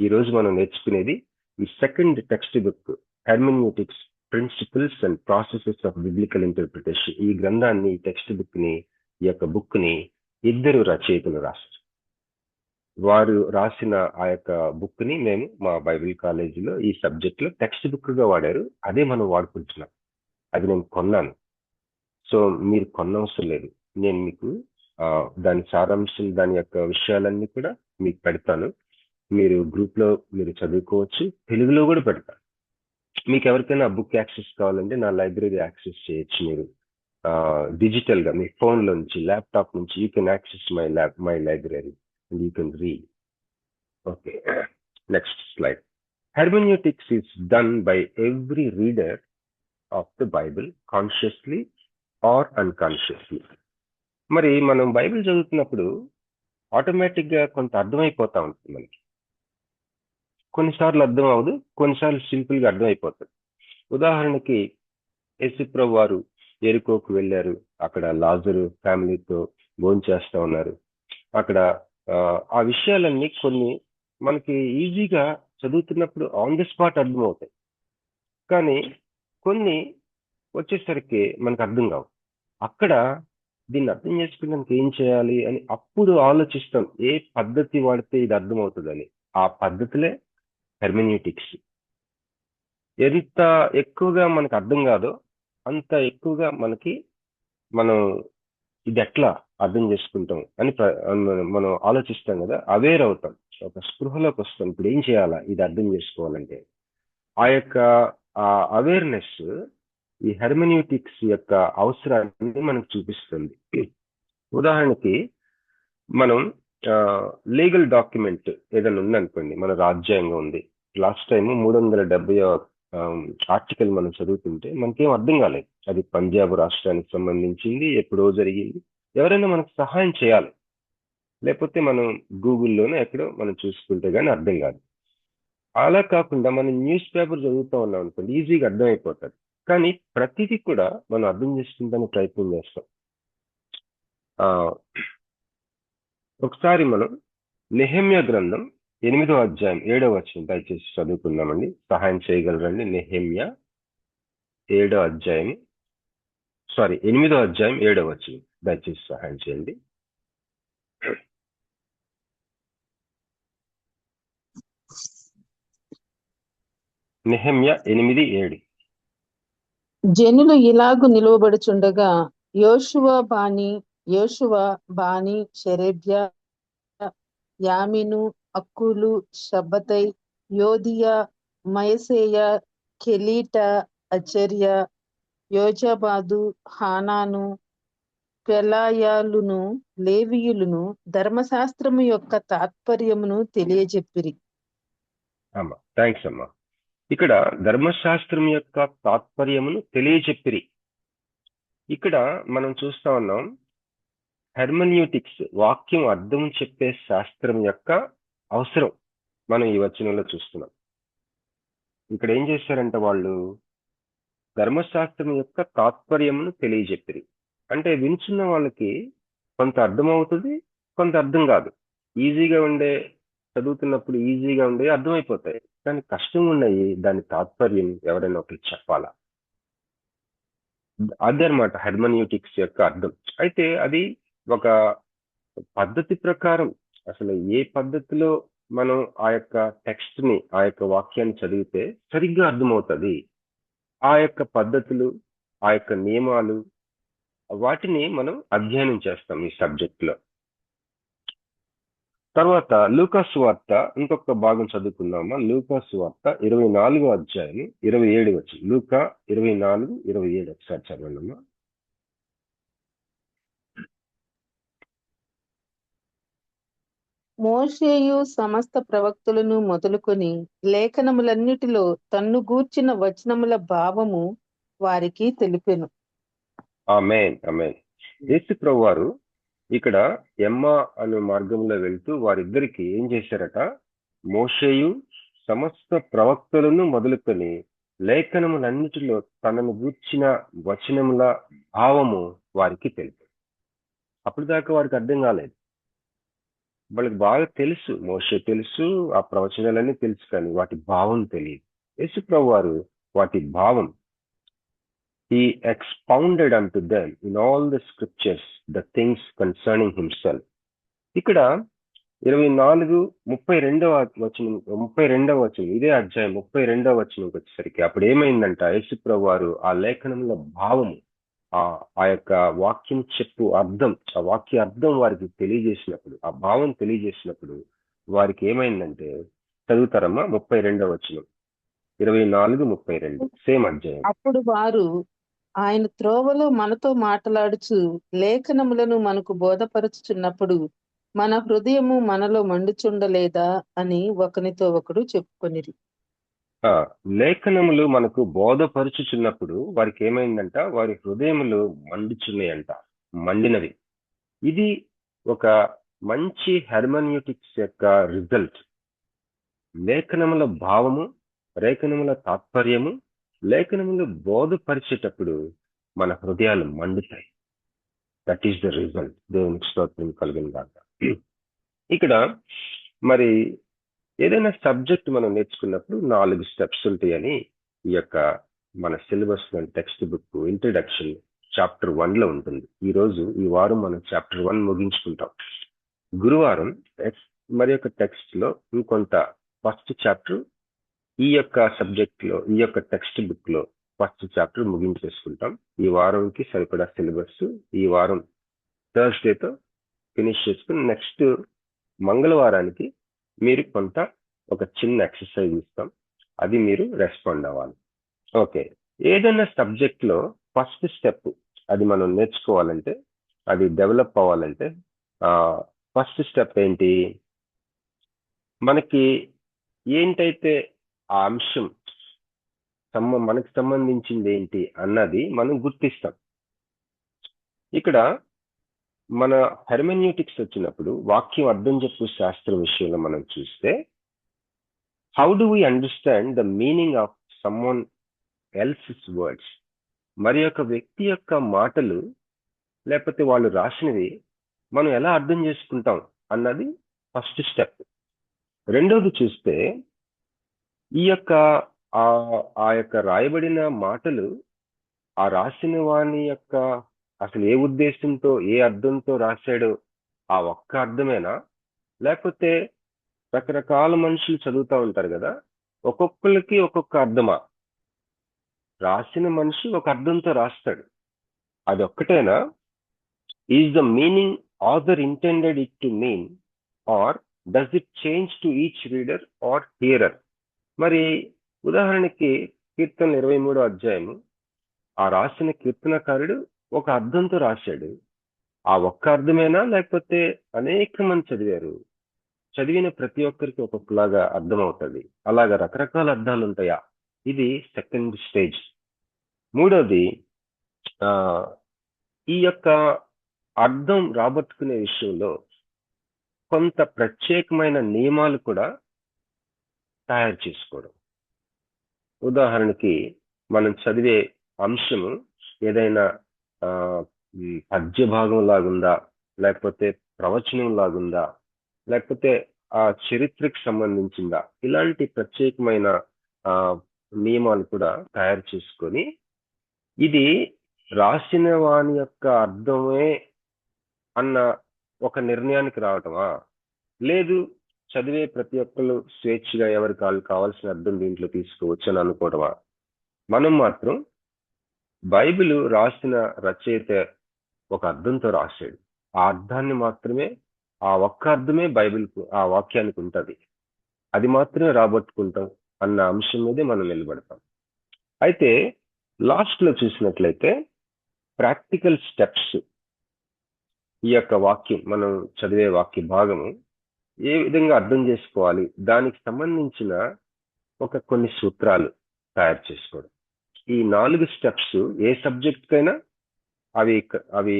B: ఈరోజు మనం నేర్చుకునేది ఈ second text book, hermeneutics principles and processes of biblical interpretation. ఈ గ్రంథాన్ని, ఈ టెక్స్ట్ బుక్ ని, ఈ యొక్క బుక్ ని 2 రచయితలు రాశారు. వారు రాసిన ఆ యొక్క బుక్ ని మేము మా బైబిల్ కాలేజీలో ఈ సబ్జెక్ట్ లో టెక్స్ట్ బుక్ గా వాడారు. అదే మనం వాడుకుంటున్నాం. అది నేను కొన్నాను. సో మీరు కొనవసరం లేదు. నేను మీకు దాని సారాంశం, దాని యొక్క విషయాలన్నీ కూడా మీకు పెడతాను. మీరు గ్రూప్ లో మీరు చదువుకోవచ్చు. తెలుగులో కూడా పెడతాను. మీకు ఎవరికైనా బుక్ యాక్సెస్ కావాలంటే నా లైబ్రరీ యాక్సెస్ చేయొచ్చు. మీరు డిజిటల్ గా మీ ఫోన్ నుంచి, ల్యాప్టాప్ నుంచి you can access my library and you can read. Okay, next slide. Hermeneutics is done by every reader of the Bible consciously or unconsciously. మరి మనం బైబిల్ చదువుతున్నప్పుడు ఆటోమేటిక్ గా కొంత అర్థమైపోతా ఉంటుంది మనకి. కొన్నిసార్లు అర్థం అవ్వదు, కొన్నిసార్లు సింపుల్ గా అర్థమైపోతుంది. ఉదాహరణకి యేసుప్రభు వారు ఎరికోకు వెళ్ళారు. అక్కడ లాజరు ఫ్యామిలీతో భోంచేస్తా ఉన్నారు. అక్కడ ఆ విషయాలన్నీ కొన్ని మనకి ఈజీగా చదువుతున్నప్పుడు ఆన్ ది స్పాట్ అర్థం అవుతాయి. కానీ కొన్ని వచ్చేసరికి మనకు అర్థం కావు. అక్కడ దీన్ని అర్థం చేసుకోవడానికి ఏం చేయాలి అని అప్పుడు ఆలోచిస్తాం, ఏ పద్ధతి వాడితే ఇది అర్థం అవుతుందని. ఆ పద్ధతులే హెర్మెన్యూటిక్స్. ఎంత ఎక్కువగా మనకు అర్థం కాదో అంత ఎక్కువగా మనం ఇది ఎట్లా అర్థం చేసుకుంటాం అని మనం ఆలోచిస్తాం కదా, అవేర్ అవుతాం, ఒక స్పృహలోకి వస్తాం. ఇప్పుడు ఏం చేయాలా ఇది అర్థం చేసుకోవాలంటే? ఆ యొక్క అవేర్నెస్ ఈ హెర్మెన్యూటిక్స్ యొక్క అవసరాన్ని మనకు చూపిస్తుంది. ఉదాహరణకి మనం లీగల్ డాక్యుమెంట్ ఏదైనా ఉందనుకోండి, మన రాజ్యాంగం ఉంది. లాస్ట్ టైం 370 ఆర్టికల్ మనం చదువుతుంటే మనకేం అర్థం కాలేదు. అది పంజాబ్ రాష్ట్రానికి సంబంధించింది, ఎప్పుడో జరిగింది. ఎవరైనా మనకు సహాయం చేయాలి, లేకపోతే మనం గూగుల్లోనే ఎక్కడో మనం చూసుకుంటే కానీ అర్థం కాదు. అలా కాకుండా మనం న్యూస్ పేపర్ చదువుతూ ఉన్నాం అనుకోండి, ఈజీగా అర్థమైపోతుంది. కానీ ప్రతిదీ కూడా మనం అర్థం చేసుకుంటానికి ప్రయత్నం చేస్తాం. ఒకసారి మనం నెహెమ్యా గ్రంథం 8వ అధ్యాయం 7వ వచనం దయచేసి చదువుకుందామండి. సహాయం చేయగలరండి? నెహెమ్యా 8వ అధ్యాయం 7వ వచనం దయచేసి సహాయం చేయండి. నెహెమ్యా 8:7.
F: జనులు ఇలాగు నిలువబడుచుండగా యోషువ బాని షెరేబ్యా, యామిను, అక్కులు, షబ్బతై, యోదియా, మయసేయ, కెలీట, అచర్య, యోజాబాదు, హానాను, పెలాయాలును, లేవీయులను ధర్మశాస్త్రము యొక్క తాత్పర్యమును తెలియజెప్పిరి.
B: అమ్మా, థ్యాంక్స్ అమ్మా. ఇక్కడ ధర్మశాస్త్రం యొక్క తాత్పర్యమును తెలియజెప్పిరి. ఇక్కడ మనం చూస్తా ఉన్నాం హెర్మెన్యూటిక్స్, వాక్యం అర్థం చెప్పే శాస్త్రం యొక్క అవసరం మనం ఈ వచనంలో చూస్తున్నాం. ఇక్కడ ఏం చేశారంటే వాళ్ళు ధర్మశాస్త్రం యొక్క తాత్పర్యమును తెలియజెప్పిరి. అంటే వినుచున్న వాళ్ళకి కొంత అర్థం అవుతుంది, కొంత అర్థం కాదు. ఈజీగా ఉండే చదువుతున్నప్పుడు ఈజీగా ఉండే అర్థమైపోతాయి, కానీ కష్టంగా ఉన్నాయి దాని తాత్పర్యం ఎవరైనా ఒకరికి చెప్పాలా. అదనమాట హెర్మెన్యూటిక్స్ యొక్క అర్థం. అయితే అది ఒక పద్ధతి ప్రకారం, అసలు ఏ పద్ధతిలో మనం ఆ యొక్క టెక్స్ట్ ని, ఆ యొక్క వాక్యాన్ని చదివితే సరిగ్గా అర్థమవుతుంది, ఆ యొక్క పద్ధతులు, ఆ యొక్క నియమాలు, వాటిని మనం అధ్యయనం చేస్తాం ఈ సబ్జెక్ట్ లో. తర్వాత లూకా సువార్త ఇంకొక భాగం చదువుకుందామా. లూకా సువార్త 24వ అధ్యాయం 27 వచనం. లూకా 24:27 ఒకసారి చదవండి.
F: మోషేయు సమస్త ప్రవక్తలను మొదలుకొని లేఖనములన్నిటిలో తన్ను గూర్చిన వచనముల భావము వారికి తెలిపెను.
B: ఆమేన్, ఆమేన్. యేసు ప్రభువు వారు ఇక్కడ ఎమ్మా అనే మార్గంలో వెళ్తూ వారిద్దరికి ఏం చేశారట? మోషేయు సమస్త ప్రవక్తలను మొదలుకొని లేఖనములన్నిటిలో తనను గూర్చిన వచనముల భావము వారికి తెలుసు. అప్పుడు దాకా వారికి అర్థం కాలేదు. వాళ్ళకి బాగా తెలుసు, మోషే తెలుసు, ఆ ప్రవచనాలన్నీ తెలుసు, కానీ వాటి భావం తెలియదు. యేసు ప్రభువు వారు వాటి భావం, he expounded unto them in all the scriptures the things concerning himself. ఇక్కడ 32వ వచనం ఇదే అధ్యాయం 32వ వచనంకి వచ్చేసరికి అప్పుడు ఏమైందంట, యేసుప్రభు వారు ఆ లేఖనంలో భావము, ఆ యొక్క వాక్యం అర్థం, ఆ వాక్య అర్థం వారికి తెలియజేసినప్పుడు, ఆ భావం తెలియజేసినప్పుడు వారికి ఏమైందంటే, చదువుతారమ్మా 32వ వచనం, 24-32 సేమ్ అధ్యాయం.
F: అప్పుడు వారు ఆయన త్రోవలో మనతో మాట్లాడుచు లేఖనములను మనకు బోధపరచుచున్నప్పుడు మన హృదయము మనలో మండుచుండలేదా అని ఒకనితో ఒకడు చెప్పుకొనిరి.
B: లేఖనములు మనకు బోధపరుచుచున్నప్పుడు వారికి ఏమైందంట, వారి హృదయములు మండుచున్నాయంట, మండినవి. ఇది ఒక మంచి హెర్మన్యూటిక్స్ యొక్క రిజల్ట్. లేఖనముల భావము, లేఖనముల తాత్పర్యము, లేఖనములు బోధపరిచేటప్పుడు మన హృదయాలు మండుతాయి. That is the result. దేవునికి స్తోత్రం కలుగును గాక. ఇక్కడ మరి ఏదైనా సబ్జెక్ట్ మనం నేర్చుకున్నప్పుడు 4 స్టెప్స్ ఉంటాయని ఈ యొక్క మన syllabus text book introduction chapter 1 లో ఉంటుంది. ఈ వారం మనం చాప్టర్ 1 ముగించుకుంటాం. గురువారం మరి యొక్క టెక్స్ట్ లో ఇంకొంత ఫస్ట్ చాప్టర్ ఈ యొక్క సబ్జెక్ట్ లో, ఈ యొక్క టెక్స్ట్ బుక్ లో ఫస్ట్ చాప్టర్ ముగించేసుకుంటాం. ఈ వారంకి సరిపడా సిలబస్ ఈ వారం థర్స్డేతో ఫినిష్ చేసుకుని నెక్స్ట్ మంగళవారానికి మీరు కొంత ఒక చిన్న ఎక్సర్సైజ్ ఇస్తాం, అది మీరు రెస్పాండ్ అవ్వాలి. ఓకే, ఏదైనా సబ్జెక్ట్ లో ఫస్ట్ స్టెప్ అది మనం నేర్చుకోవాలంటే, అది డెవలప్ అవ్వాలంటే ఫస్ట్ స్టెప్ ఏంటి, మనకి ఏంటైతే ఆ అంశం మనకి సంబంధించింది ఏంటి అన్నది మనం గుర్తిస్తాం. ఇక్కడ మన హెర్మెన్యూటిక్స్ వచ్చినప్పుడు వాక్యం అర్థం చెప్పు శాస్త్రం విషయంలో మనం చూస్తే, how do we understand the meaning of someone else's words, మరి యొక్క వ్యక్తి యొక్క మాటలు లేకపోతే వాళ్ళు రాసినవి మనం ఎలా అర్థం చేసుకుంటాం అన్నది ఫస్ట్ స్టెప్. రెండోది చూస్తే, ఈ యొక్క ఆ యొక్క రాయబడిన మాటలు ఆ రాసిన వాని యొక్క అసలు ఏ ఉద్దేశంతో, ఏ అర్థంతో రాశాడో ఆ ఒక్క అర్థమేనా, లేకపోతే రకరకాల మనుషులు చదువుతూ ఉంటారు కదా, ఒక్కొక్కరికి ఒక్కొక్క అర్థమా? రాసిన మనిషి ఒక అర్థంతో రాస్తాడు, అది ఒక్కటేనా? Is the meaning author intended it to mean, or does it change to each reader or hearer? మరి ఉదాహరణకి కీర్తన 23వ అధ్యాయము, ఆ రాసిన కీర్తనకారుడు ఒక అర్థంతో రాశాడు, ఆ ఒక్క అర్థమేనా, లేకపోతే అనేక మంది చదివారు, చదివిన ప్రతి ఒక్కరికి ఒక్కొక్కలాగా అర్థం అవుతుంది, అలాగా రకరకాల అర్థాలు ఉంటాయా? ఇది సెకండ్ స్టేజ్. మూడోది, ఈ యొక్క అర్థం రాబట్టుకునే విషయంలో కొంత ప్రత్యేకమైన నియమాలు కూడా తయారు చేసుకోవడం. ఉదాహరణకి మనం చదివే అంశము ఏదైనా పద్య భాగం లాగుందా, లేకపోతే ప్రవచనం లాగుందా, లేకపోతే ఆ చరిత్రకు సంబంధించిందా, ఇలాంటి ప్రత్యేకమైన నియమాలు కూడా తయారు చేసుకొని, ఇది రాసిన వాని యొక్క అర్థమే అన్న ఒక నిర్ణయానికి రావటమా, లేదు చదివే ప్రతి ఒక్కరు స్వేచ్ఛగా ఎవరికి కావాల్సిన అర్థం దీంట్లో తీసుకోవచ్చు అని అనుకోవటమా? మనం మాత్రం బైబిల్ రాసిన రచయిత ఒక అర్థంతో రాశాడు, ఆ అర్థాన్ని మాత్రమే, ఆ ఒక్క అర్థమే బైబిల్కు, ఆ వాక్యానికి ఉంటుంది, అది మాత్రమే రాబట్టుకుంటాం అన్న అంశం మీదే మనం నిలబడతాం. అయితే లాస్ట్ లో చూసినట్లయితే ప్రాక్టికల్ స్టెప్స్, ఈ యొక్క వాక్యం మనం చదివే వాక్య భాగము ఏ విధంగా అర్థం చేసుకోవాలి, దానికి సంబంధించిన కొన్ని సూత్రాలు తయారు చేసుకోవడం. ఈ 4 స్టెప్స్ ఏ సబ్జెక్ట్ కైనా అవి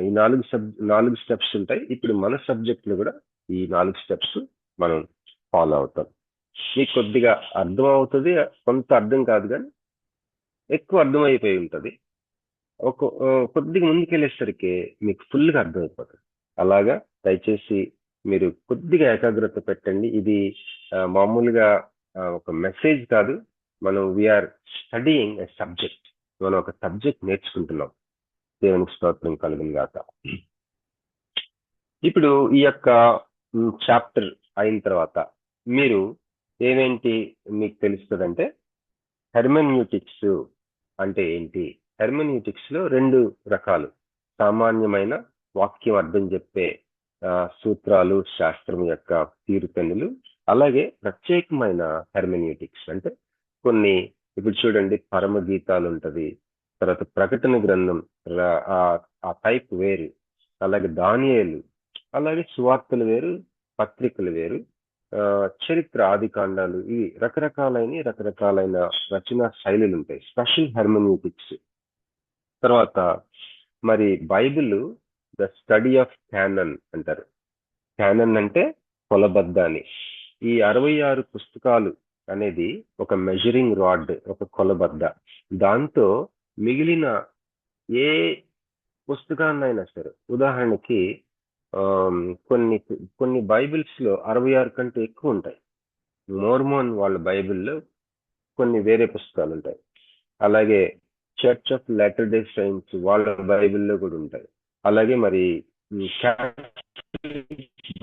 B: ఈ 4 స్టెప్స్ ఉంటాయి. ఇప్పుడు మన సబ్జెక్ట్ లో కూడా ఈ 4 స్టెప్స్ మనం ఫాలో అవుతాం. మీకు కొద్దిగా అర్థం అవుతుంది, కొంత అర్థం కాదు కానీ ఎక్కువ అర్థమైపోయి ఉంటుంది. కొద్దిగా ముందుకెళ్ళేసరికి మీకు ఫుల్గా అర్థమైపోతుంది. అలాగా దయచేసి మీరు కొద్దిగా ఏకాగ్రత పెట్టండి. ఇది మామూలుగా ఒక మెసేజ్ కాదు, మనం వీఆర్ స్టడీయింగ్ ఎ సబ్జెక్ట్. మనం ఒక సబ్జెక్ట్ నేర్చుకుంటున్నాం. దేవునికి స్తోత్రం కలుగును గాక. ఇప్పుడు ఈ యొక్క చాప్టర్ అయిన తర్వాత మీరు ఏమేంటి మీకు తెలుస్తుందంటే హెర్మెన్యూటిక్స్ అంటే ఏంటి. హెర్మెన్యూటిక్స్ లో 2 రకాలు. సామాన్యమైన వాక్యం అర్థం చెప్పే సూత్రాలు, శాస్త్రం యొక్క తీరుతెన్నులు, అలాగే ప్రత్యేకమైన హెర్మెన్యూటిక్స్ అంటే కొన్ని, ఇప్పుడు చూడండి పరమ గీతాలు ఉంటది, తర్వాత ప్రకటన గ్రంథం ఆ టైప్ వేరు, అలాగే దానియేలు, అలాగే సువార్తలు వేరు, పత్రికలు వేరు, చరిత్ర, ఆది కాండాలు, ఇవి రకరకాలైన రచనా శైలులు ఉంటాయి, స్పెషల్ హెర్మెన్యూటిక్స్. తర్వాత మరి Bible the study of canon అంటారు. క్యానన్ అంటే కొలబద్ద అని. ఈ 66 పుస్తకాలు అనేది ఒక మెజరింగ్ రాడ్, ఒక కొలబద్ద. దాంతో మిగిలిన ఏ పుస్తకాన్నైనా సరే, ఉదాహరణకి కొన్ని బైబిల్స్ లో 66 కంటే ఎక్కువ ఉంటాయి. మోర్మోన్ వాళ్ళ బైబిల్లో కొన్ని వేరే పుస్తకాలు ఉంటాయి. అలాగే church of latter day saints వాళ్ళ బైబిల్లో కూడా ఉంటాయి. అలాగే మరి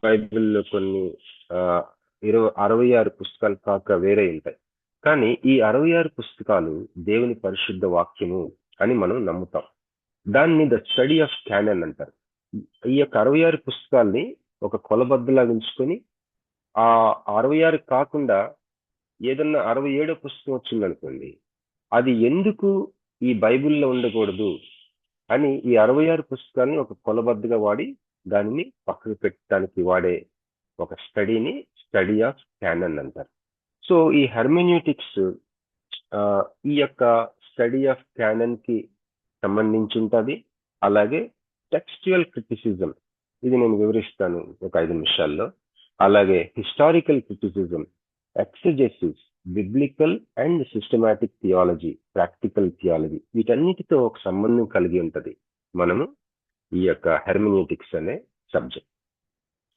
B: బైబిల్లో కొన్ని 66 పుస్తకాలు కాక వేరే ఉంటాయి. కానీ ఈ 66 పుస్తకాలు దేవుని పరిశుద్ధ వాక్యము అని మనం నమ్ముతాం. దాన్ని ద స్టడీ ఆఫ్ క్యానన్ అంటారు. ఈ యొక్క 66 పుస్తకాల్ని ఒక కొలబద్దలాగా ఉంచుకొని, ఆ 66 కాకుండా ఏదన్నా 67 పుస్తకం వచ్చిందనుకోండి, అది ఎందుకు ఈ బైబిల్లో ఉండకూడదు అని ఈ 66 పుస్తకాలని ఒక కొలబద్దగా వాడి దానిని పక్కకు పెట్టడానికి వాడే ఒక స్టడీని స్టడీ ఆఫ్ క్యానన్ అంటారు. సో ఈ హెర్మెన్యూటిక్స్ ఈ యొక్క స్టడీ ఆఫ్ క్యానన్ కి సంబంధించి ఉంటుంది. అలాగే టెక్స్చువల్ క్రిటిసిజం, ఇది నేను వివరిస్తాను ఒక 5 నిమిషాల్లో. అలాగే historical criticism, exegesis, biblical and systematic theology, practical theology, వీటన్నిటితో ఒక సంబంధం కలిగి ఉంటది మనము ఈ యొక్క హెర్మెన్యూటిక్స్ అనే సబ్జెక్ట్.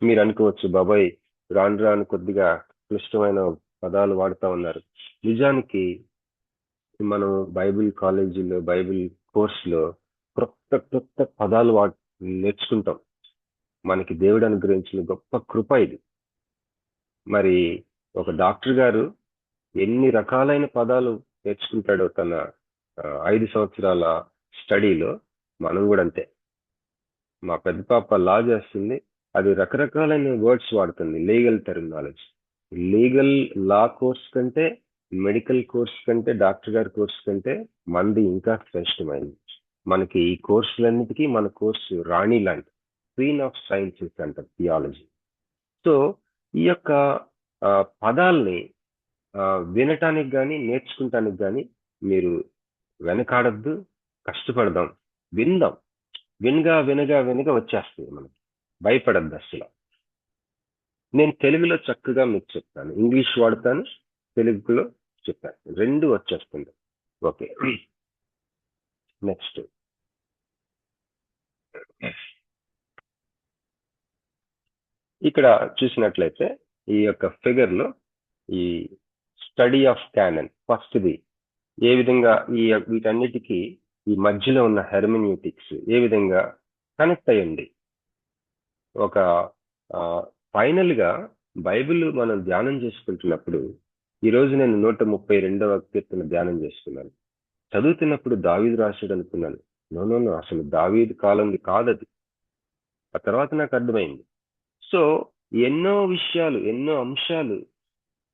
B: మీరు అనుకోవచ్చు, బాబాయ్ రాను కొద్దిగా క్లిష్టమైన పదాలు వాడుతూ ఉన్నారు. నిజానికి మనం బైబిల్ కాలేజీలో, బైబిల్ కోర్సులో కొత్త పదాలు నేర్చుకుంటాం. మనకి దేవుడు అనుగ్రహించిన గొప్ప కృప ఇది. మరి ఒక డాక్టర్ గారు ఎన్ని రకాలైన పదాలు నేర్చుకుంటాడో తన 5 సంవత్సరాల స్టడీలో, మనం కూడా అంతే. మా పెద్ద పాప లా చేస్తుంది, అది రకరకాలైన వర్డ్స్ వాడుతుంది. లీగల్ టెర్మినాలజీ, లీగల్ లా కోర్స్ కంటే, మెడికల్ కోర్స్ కంటే, డాక్టర్ గారి కోర్స్ కంటే మంది ఇంకా శ్రేష్టమైంది. మనకి ఈ కోర్సులన్నిటికీ మన కోర్సు రాణి లాంటి, క్వీన్ ఆఫ్ సైన్సెస్ అంటారు థియాలజీ. సో ఈ యొక్క పదాల్ని వినటానికి కానీ నేర్చుకుంటానికి కానీ మీరు వెనకాడద్దు, కష్టపడదాం, విందాం. వినగా వచ్చేస్తుంది మనకి, భయపడద్దు అసలు. నేను తెలుగులో చక్కగా మీకు చెప్తాను, ఇంగ్లీష్ వాడతాను, తెలుగులో చెప్తాను, 2 వచ్చేస్తుంది. Okay, next. ఇక్కడ చూసినట్లయితే ఈ యొక్క ఫిగర్ లో ఈ స్టడీ ఆఫ్ క్యానన్ ఫస్ట్ది ఏ విధంగా వీటన్నిటికీ ఈ మధ్యలో ఉన్న హెర్మెన్యూటిక్స్ ఏ విధంగా కనెక్ట్ అయ్యండి. ఒక ఫైనల్ గా బైబిల్ మనం ధ్యానం చేసుకుంటున్నప్పుడు, ఈరోజు నేను 132వ కీర్తన ధ్యానం చేసుకున్నాను. చదువుతున్నప్పుడు దావీదు రాశాడు అనుకున్నాను. నో, అసలు దావీదు కాలంది కాదది. ఆ తర్వాత నాకు అర్థమైంది. సో ఎన్నో విషయాలు, ఎన్నో అంశాలు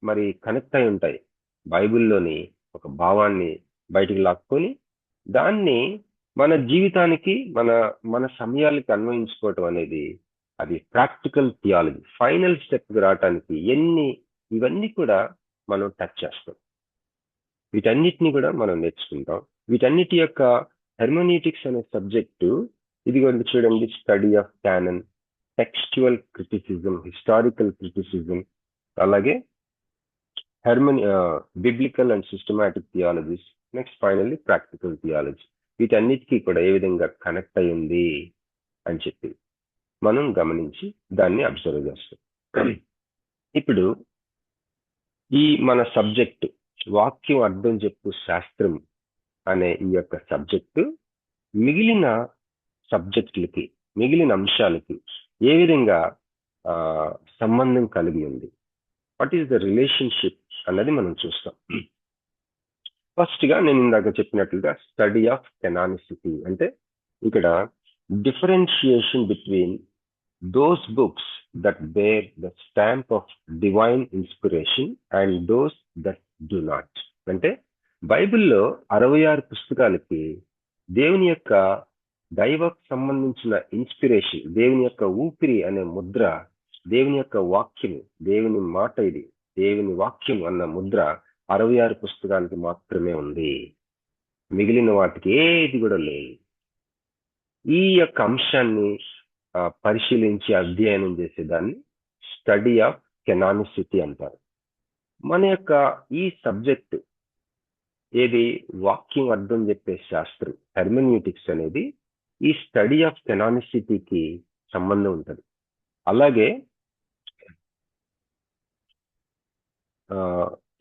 B: మరి కనెక్ట్ అయి ఉంటాయి. బైబిల్లోని ఒక భావాన్ని బయటికి లాక్కొని దాన్ని మన జీవితానికి, మన సమయాలకి అన్వయించుకోవటం అనేది అది ప్రాక్టికల్ థియాలజీ. ఫైనల్ స్టెప్ రావటానికి ఇవన్నీ కూడా మనం టచ్ చేస్తాం. వీటన్నిటిని కూడా మనం నేర్చుకుంటాం. వీటన్నిటి యొక్క హెర్మెన్యూటిక్స్ అనే సబ్జెక్టు ఇది చూడండి, study of canon, textual criticism, historical criticism, అలాగే biblical and systematic theologies, next finally practical theology. వీటన్నిటికీ కూడా ఏ విధంగా కనెక్ట్ అయి ఉంది అని చెప్పి మనం గమనించి దాన్ని అబ్జర్వ్ చేస్తాం. ఇప్పుడు ఈ మన సబ్జెక్టు వాక్యం అర్థం చెప్పు శాస్త్రం అనే ఈ యొక్క సబ్జెక్టు మిగిలిన సబ్జెక్టులకి, మిగిలిన అంశాలకి ఏ విధంగా సంబంధం కలిగి ఉంది, వాట్ ఈస్ ద రిలేషన్షిప్ అన్నది మనం చూస్తాం. ఫస్ట్ గా నేను ఇందాక చెప్పినట్లుగా స్టడీ ఆఫ్ కెనానిసిటీ అంటే ఇక్కడ differentiation between those books that bear the stamp of divine inspiration and those that do not. అంటే బైబిల్లో 66 పుస్తకాలకి దేవుని యొక్క దైవకు సంబంధించిన ఇన్స్పిరేషన్, దేవుని యొక్క ఊపిరి అనే ముద్ర, దేవుని యొక్క వాక్యం, దేవుని మాట, ఇది దేవుని వాక్యం అన్న ముద్ర 66 పుస్తకాలకి మాత్రమే ఉంది. మిగిలిన వాటికి ఏది కూడా లేదు. ఈ యొక్క అంశాన్ని పరిశీలించి అధ్యయనం చేసేదాన్ని స్టడీ ఆఫ్ కెనానిసిటీ అంటారు. మన యొక్క ఈ సబ్జెక్ట్ ఏది, వాక్యం అర్థం చెప్పే శాస్త్రం, హెర్మెన్యూటిక్స్ అనేది ఈ స్టడీ ఆఫ్ కెనానిసిటీకి సంబంధం ఉంటుంది. అలాగే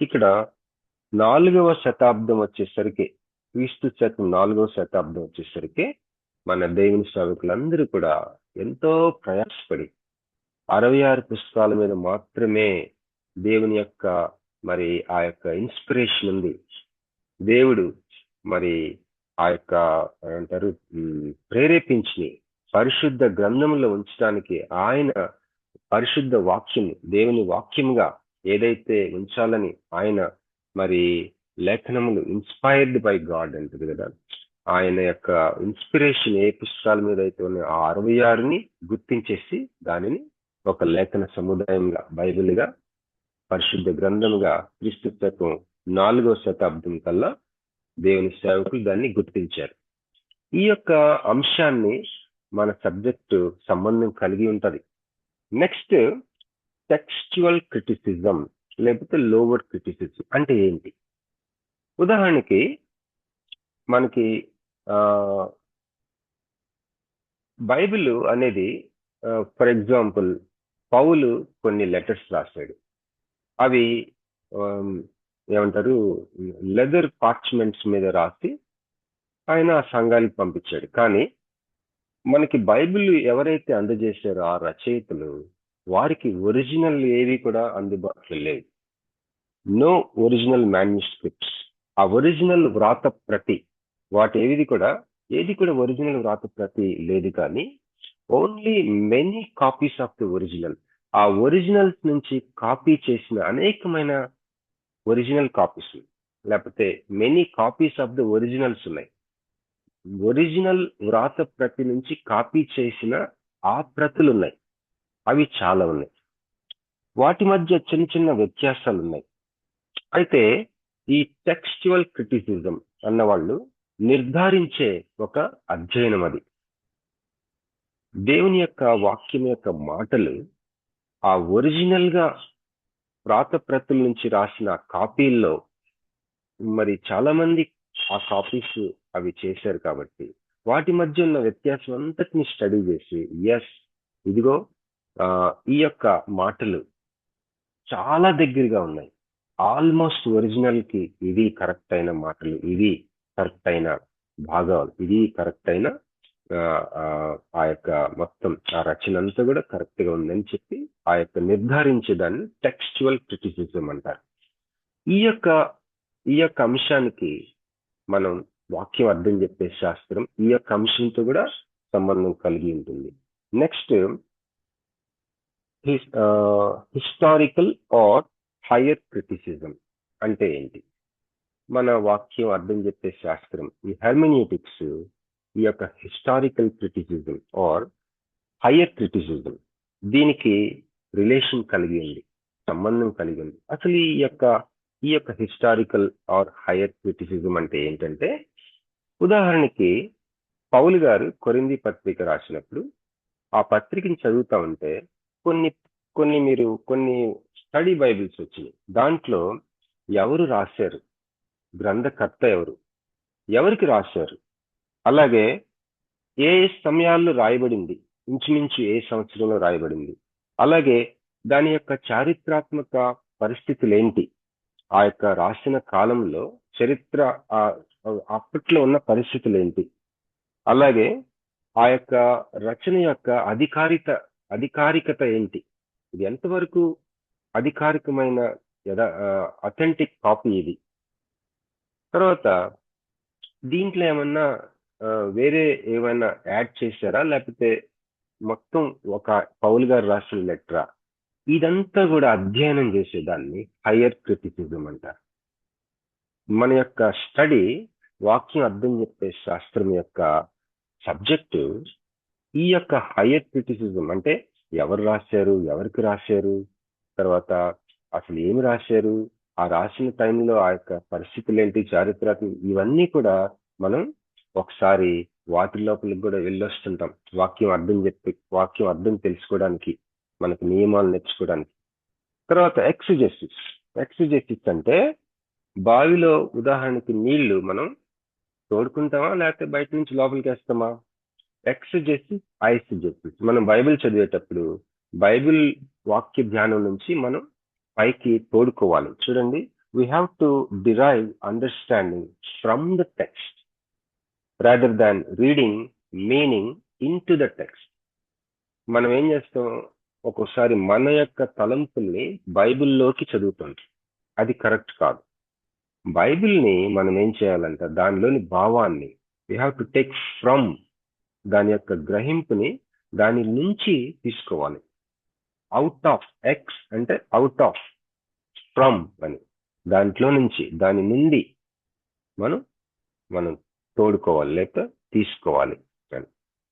B: ఇక్కడ 4వ శతాబ్దం వచ్చేసరికి, క్రీస్తు శకం 4వ శతాబ్దం వచ్చేసరికి మన దేవుని సేవకులందరూ కూడా ఎంతో ప్రయాసపడి 66 పుస్తకాల మీద మాత్రమే దేవుని యొక్క మరి ఆ యొక్క ఇన్స్పిరేషన్ ఉంది. దేవుడు మరి ఆ యొక్క అంటారు ప్రేరేపించి పరిశుద్ధ గ్రంథంలో ఉంచడానికి ఆయన పరిశుద్ధ వాక్యం, దేవుని వాక్యంగా ఏదైతే ఉంచాలని ఆయన మరి లేఖనములు ఇన్స్పైర్డ్ బై గాడ్ అంటుంది కదా, ఆయన యొక్క ఇన్స్పిరేషన్ ఏ పుస్తకాల మీద అయితే ఉన్నాయో ఆ 66ని గుర్తించేసి దానిని ఒక లేఖన సముదాయంగా, బైబిల్గా, పరిశుద్ధ గ్రంథంగా క్రీస్తు శకం 4వ శతాబ్దం కల్లా దేవుని సేవకులు దాన్ని గుర్తించారు. ఈ యొక్క అంశాన్ని మన సబ్జెక్టు సంబంధం కలిగి ఉంటది. నెక్స్ట్ టెక్స్చువల్ క్రిటిసిజం లేకపోతే లోవర్ క్రిటిసిజం అంటే ఏంటి? ఉదాహరణకి మనకి బైబిల్ అనేది ఫర్ ఎగ్జాంపుల్ పౌలు కొన్ని లెటర్స్ రాశాడు. అవి ఏమంటారు లెదర్ పార్చ్మెంట్స్ మీద రాసి ఆయన ఆ సంఘానికి పంపించాడు. కానీ మనకి బైబిల్ ఎవరైతే అందజేశారో ఆ రచయితలు, వారికి ఒరిజినల్ ఏవి కూడా అందుబాటులో లేవు. No original manuscripts. ఆ ఒరిజినల్ వ్రాత ప్రతి వాటి ఏది కూడా ఒరిజినల్ వ్రాత ప్రతి లేదు. కానీ only many copies of the original, ఆ ఒరిజినల్స్ నుంచి కాపీ చేసిన అనేకమైన ఒరిజినల్ కాపీస్, లేకపోతే many copies of the originals ఉన్నాయి. ఒరిజినల్ వ్రాత ప్రతి నుంచి కాపీ చేసిన ఆ ప్రతులు ఉన్నాయి. అవి చాలా ఉన్నాయి. వాటి మధ్య చిన్న చిన్న వ్యత్యాసాలు ఉన్నాయి. అయితే ఈ టెక్స్చువల్ క్రిటిసిజం అన్నవాళ్ళు నిర్ధారించే ఒక అధ్యయనం. అది దేవుని యొక్క వాక్యం యొక్క మాటలు ఆ ఒరిజినల్ గా వ్రాత ప్రతుల నుంచి రాసిన కాపీల్లో మరి చాలా మంది ఆ కాపీస్ అవి చేశారు. కాబట్టి వాటి మధ్య ఉన్న వ్యత్యాసం అంతటిని స్టడీ చేసి ఇదిగో ఈ యొక్క మాటలు చాలా దగ్గరగా ఉన్నాయి, ఆల్మోస్ట్ ఒరిజినల్ కి ఇది కరెక్ట్ అయిన మాటలు, ఇది కరెక్ట్ అయిన భాగాలు, ఇది కరెక్ట్ అయిన ఆ యొక్క మొత్తం ఆ రచన అంతా కూడా కరెక్ట్ గా ఉందని చెప్పి ఆ యొక్క నిర్ధారించేదాన్ని టెక్స్చువల్ క్రిటిసిజం అంటారు. ఈ యొక్క అంశానికి మనం వాక్యం అర్థం చెప్పే శాస్త్రం ఈ యొక్క అంశంతో కూడా సంబంధం కలిగి ఉంటుంది. Next historical or higher criticism అంటే ఏంటి? మన వాక్యం అర్థం చెప్పే శాస్త్రం ఈ హెర్మెన్యూటిక్స్ ఈ యొక్క historical criticism are higher criticism దీనికి రిలేషన్ కలిగి ఉంది, సంబంధం కలిగి ఉంది. అసలు ఈ యొక్క హిస్టారికల్ ఆర్ హైయర్ క్రిటిసిజం అంటే ఏంటంటే, ఉదాహరణకి పౌలు గారు కొరింథీ పత్రిక రాసినప్పుడు ఆ పత్రికని చదువుతా ఉంటే కొన్ని స్టడీ బైబిల్స్ వచ్చినాయి. దాంట్లో ఎవరు రాశారు, గ్రంథకర్త ఎవరికి రాశారు, అలాగే ఏ సమయాల్లో రాయబడింది, ఇంచుమించు ఏ సంవత్సరంలో రాయబడింది, అలాగే దాని యొక్క చారిత్రాత్మక పరిస్థితులు ఏంటి, ఆ యొక్క రాసిన కాలంలో చరిత్ర అప్పట్లో ఉన్న పరిస్థితులు ఏంటి, అలాగే ఆ యొక్క రచన యొక్క అధికారికత ఏంటి, ఇది ఎంతవరకు అధికారికమైన అథెంటిక్ కాపీ ఇది. తర్వాత దీంట్లో ఏమన్నా వేరే ఏమైనా యాడ్ చేశారా, లేకపోతే మొత్తం ఒక పౌలు గారు రాసిన లెటరా, ఇదంతా కూడా అధ్యయనం చేసేదాన్ని హయ్యర్ క్రిటిసిజం అంటారు. మన యొక్క స్టడీ, వాక్యం అర్థం చెప్పే శాస్త్రం యొక్క సబ్జెక్టు ఈ యొక్క హయ్యర్ క్రిటిసిజం అంటే ఎవరు రాశారు, ఎవరికి రాశారు, తర్వాత అసలు ఏమి రాశారు, ఆ రాసిన టైంలో ఆ యొక్క పరిస్థితులు ఏంటి, చారిత్రాత్మక, ఇవన్నీ కూడా మనం ఒకసారి వాటి లోపలికి కూడా వెళ్ళొస్తుంటాం వాక్యం అర్థం తెలుసుకోవడానికి, మనకు నియమాలు నేర్చుకోవడానికి. తర్వాత ఎక్సిజెసిస్ అంటే బావిలో ఉదాహరణకి నీళ్లు మనం తోడుకుంటామా లేకపోతే బయట నుంచి లోపలికి వేస్తామా? ఎక్సిజెసిస్, ఐసిజెసిస్. మనం బైబిల్ చదివేటప్పుడు బైబిల్ వాక్య ధ్యానం నుంచి మనం పైకి తోడుకోవాలి. చూడండి, we have to derive understanding from the text rather than reading meaning in to the text. మనం ఏం చేస్తాం, ఒక్కోసారి మన యొక్క తలంపుల్ని బైబిల్లోకి చదువుతుంటాం, అది కరెక్ట్ కాదు. బైబిల్ని మనం ఏం చేయాలంటే దానిలోని భావాన్ని we have to take from, దాని యొక్క గ్రహింపుని దాని నుంచి తీసుకోవాలి. అవుట్ ఆఫ్, ఎక్స్ అంటే అవుట్ ఆఫ్, ఫ్రమ్ అని, దాంట్లో నుంచి, దాని నుండి మనం తోడుకోవాలి లేక తీసుకోవాలి.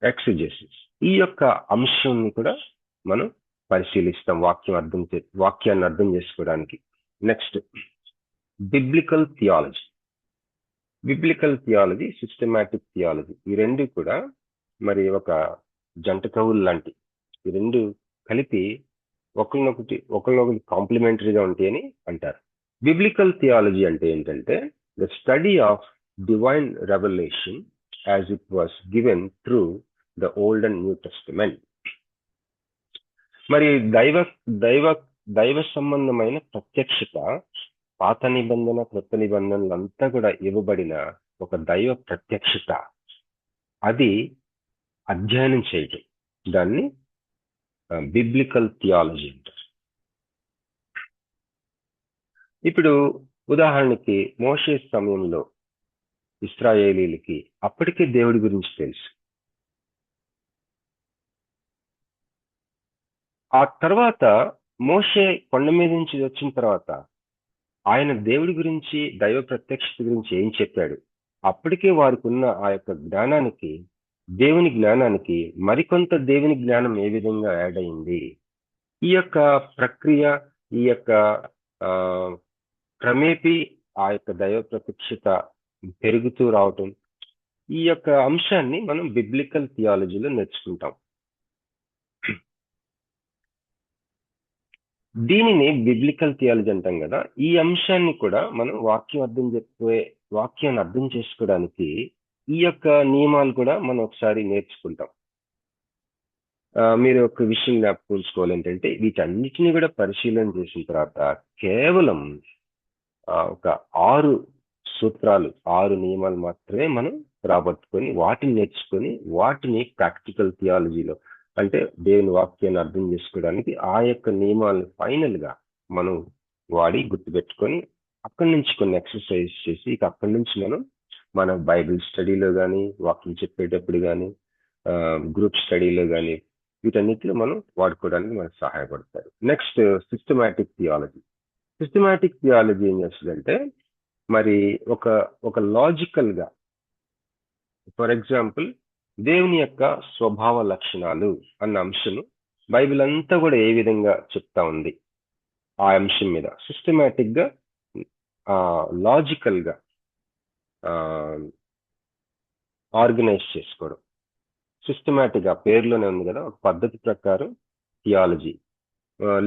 B: ఎక్సిజెసిస్, ఈ యొక్క అంశాన్ని కూడా మనం పరిశీలిస్తాం వాక్యాన్ని అర్థం చేసుకోవడానికి. Next, biblical theology, systematic theology. ఈ రెండు కూడా మరి ఒక జంట కవులు లాంటి, ఈ రెండు కలిపి ఒకరినొకటి కాంప్లిమెంటరీగా ఉంటాయని అంటారు. బిబ్లికల్ థియాలజీ అంటే ఏంటంటే the study of divine revolution as it was given through the old and new testament. మరి దైవ సంబంధమైన ప్రత్యక్షత, పాత నిబంధన కొత్త నిబంధనలంతా కూడా ఇవ్వబడిన ఒక దైవ ప్రత్యక్షత, అది అధ్యయనం చేయటం, దాన్ని బిబ్లికల్ థియాలజీ అంటారు. ఇప్పుడు ఉదాహరణకి మోషే సమయంలో ఇశ్రాయేలీలకి అప్పటికే దేవుడి గురించి తెలుసు. ఆ తర్వాత మోషే కొండ మీద నుంచి వచ్చిన తర్వాత ఆయన దేవుడి గురించి, దైవ ప్రత్యక్షత గురించి ఏం చెప్పాడు, అప్పటికే వారికి ఉన్న ఆ యొక్క జ్ఞానానికి, దేవుని జ్ఞానానికి మరికొంత దేవుని జ్ఞానం ఏ విధంగా యాడ్ అయింది, ఈ యొక్క ప్రక్రియ, ఈ యొక్క క్రమేపీ ఆ యొక్క దైవ ప్రత్యక్షత పెరుగుతూ రావటం, ఈ యొక్క అంశాన్ని మనం బిబ్లికల్ థియాలజీలో నేర్చుకుంటాం. దీనిని బిబ్లికల్ థియాలజీ అంటాం కదా. ఈ అంశాన్ని కూడా మనం వాక్యాన్ని అర్థం చేసుకోవడానికి ఈ యొక్క నియమాలు కూడా మనం ఒకసారి నేర్చుకుంటాం. మీరు ఒక విషయం జ్ఞాపకం ఏంటంటే వీటన్నిటిని కూడా పరిశీలన చేసిన తర్వాత కేవలం ఒక 6 సూత్రాలు, 6 నియమాలు మాత్రమే మనం రాబట్టుకొని వాటిని నేర్చుకొని వాటిని ప్రాక్టికల్ థియాలజీలో, అంటే దేవుని వాక్యాన్ని అర్థం చేసుకోవడానికి ఆ యొక్క నియమాలను ఫైనల్ గా మనం వాడి గుర్తుపెట్టుకొని అక్కడి నుంచి కొన్ని ఎక్సర్సైజ్ చేసి ఇక అక్కడి నుంచి మన బైబిల్ స్టడీలో కానీ, వాక్యం చెప్పేటప్పుడు కానీ, గ్రూప్ స్టడీలో కానీ, వీటన్నిటిలో మనం వాడుకోవడానికి మనకు సహాయపడతారు. నెక్స్ట్, సిస్టమాటిక్ థియాలజీ ఏం చేస్తుందంటే మరి ఒక లాజికల్ గా, ఫర్ ఎగ్జాంపుల్ దేవుని యొక్క స్వభావ లక్షణాలు అన్న అంశం బైబిల్ అంతా కూడా ఏ విధంగా చెప్తా ఉంది, ఆ అంశం మీద సిస్టమాటిక్ గా, లాజికల్ గా ఆర్గనైజ్ చేసుకోవడం. సిస్టమాటిక్ గా పేరులోనే ఉంది కదా, ఒక పద్ధతి ప్రకారం థియాలజీ.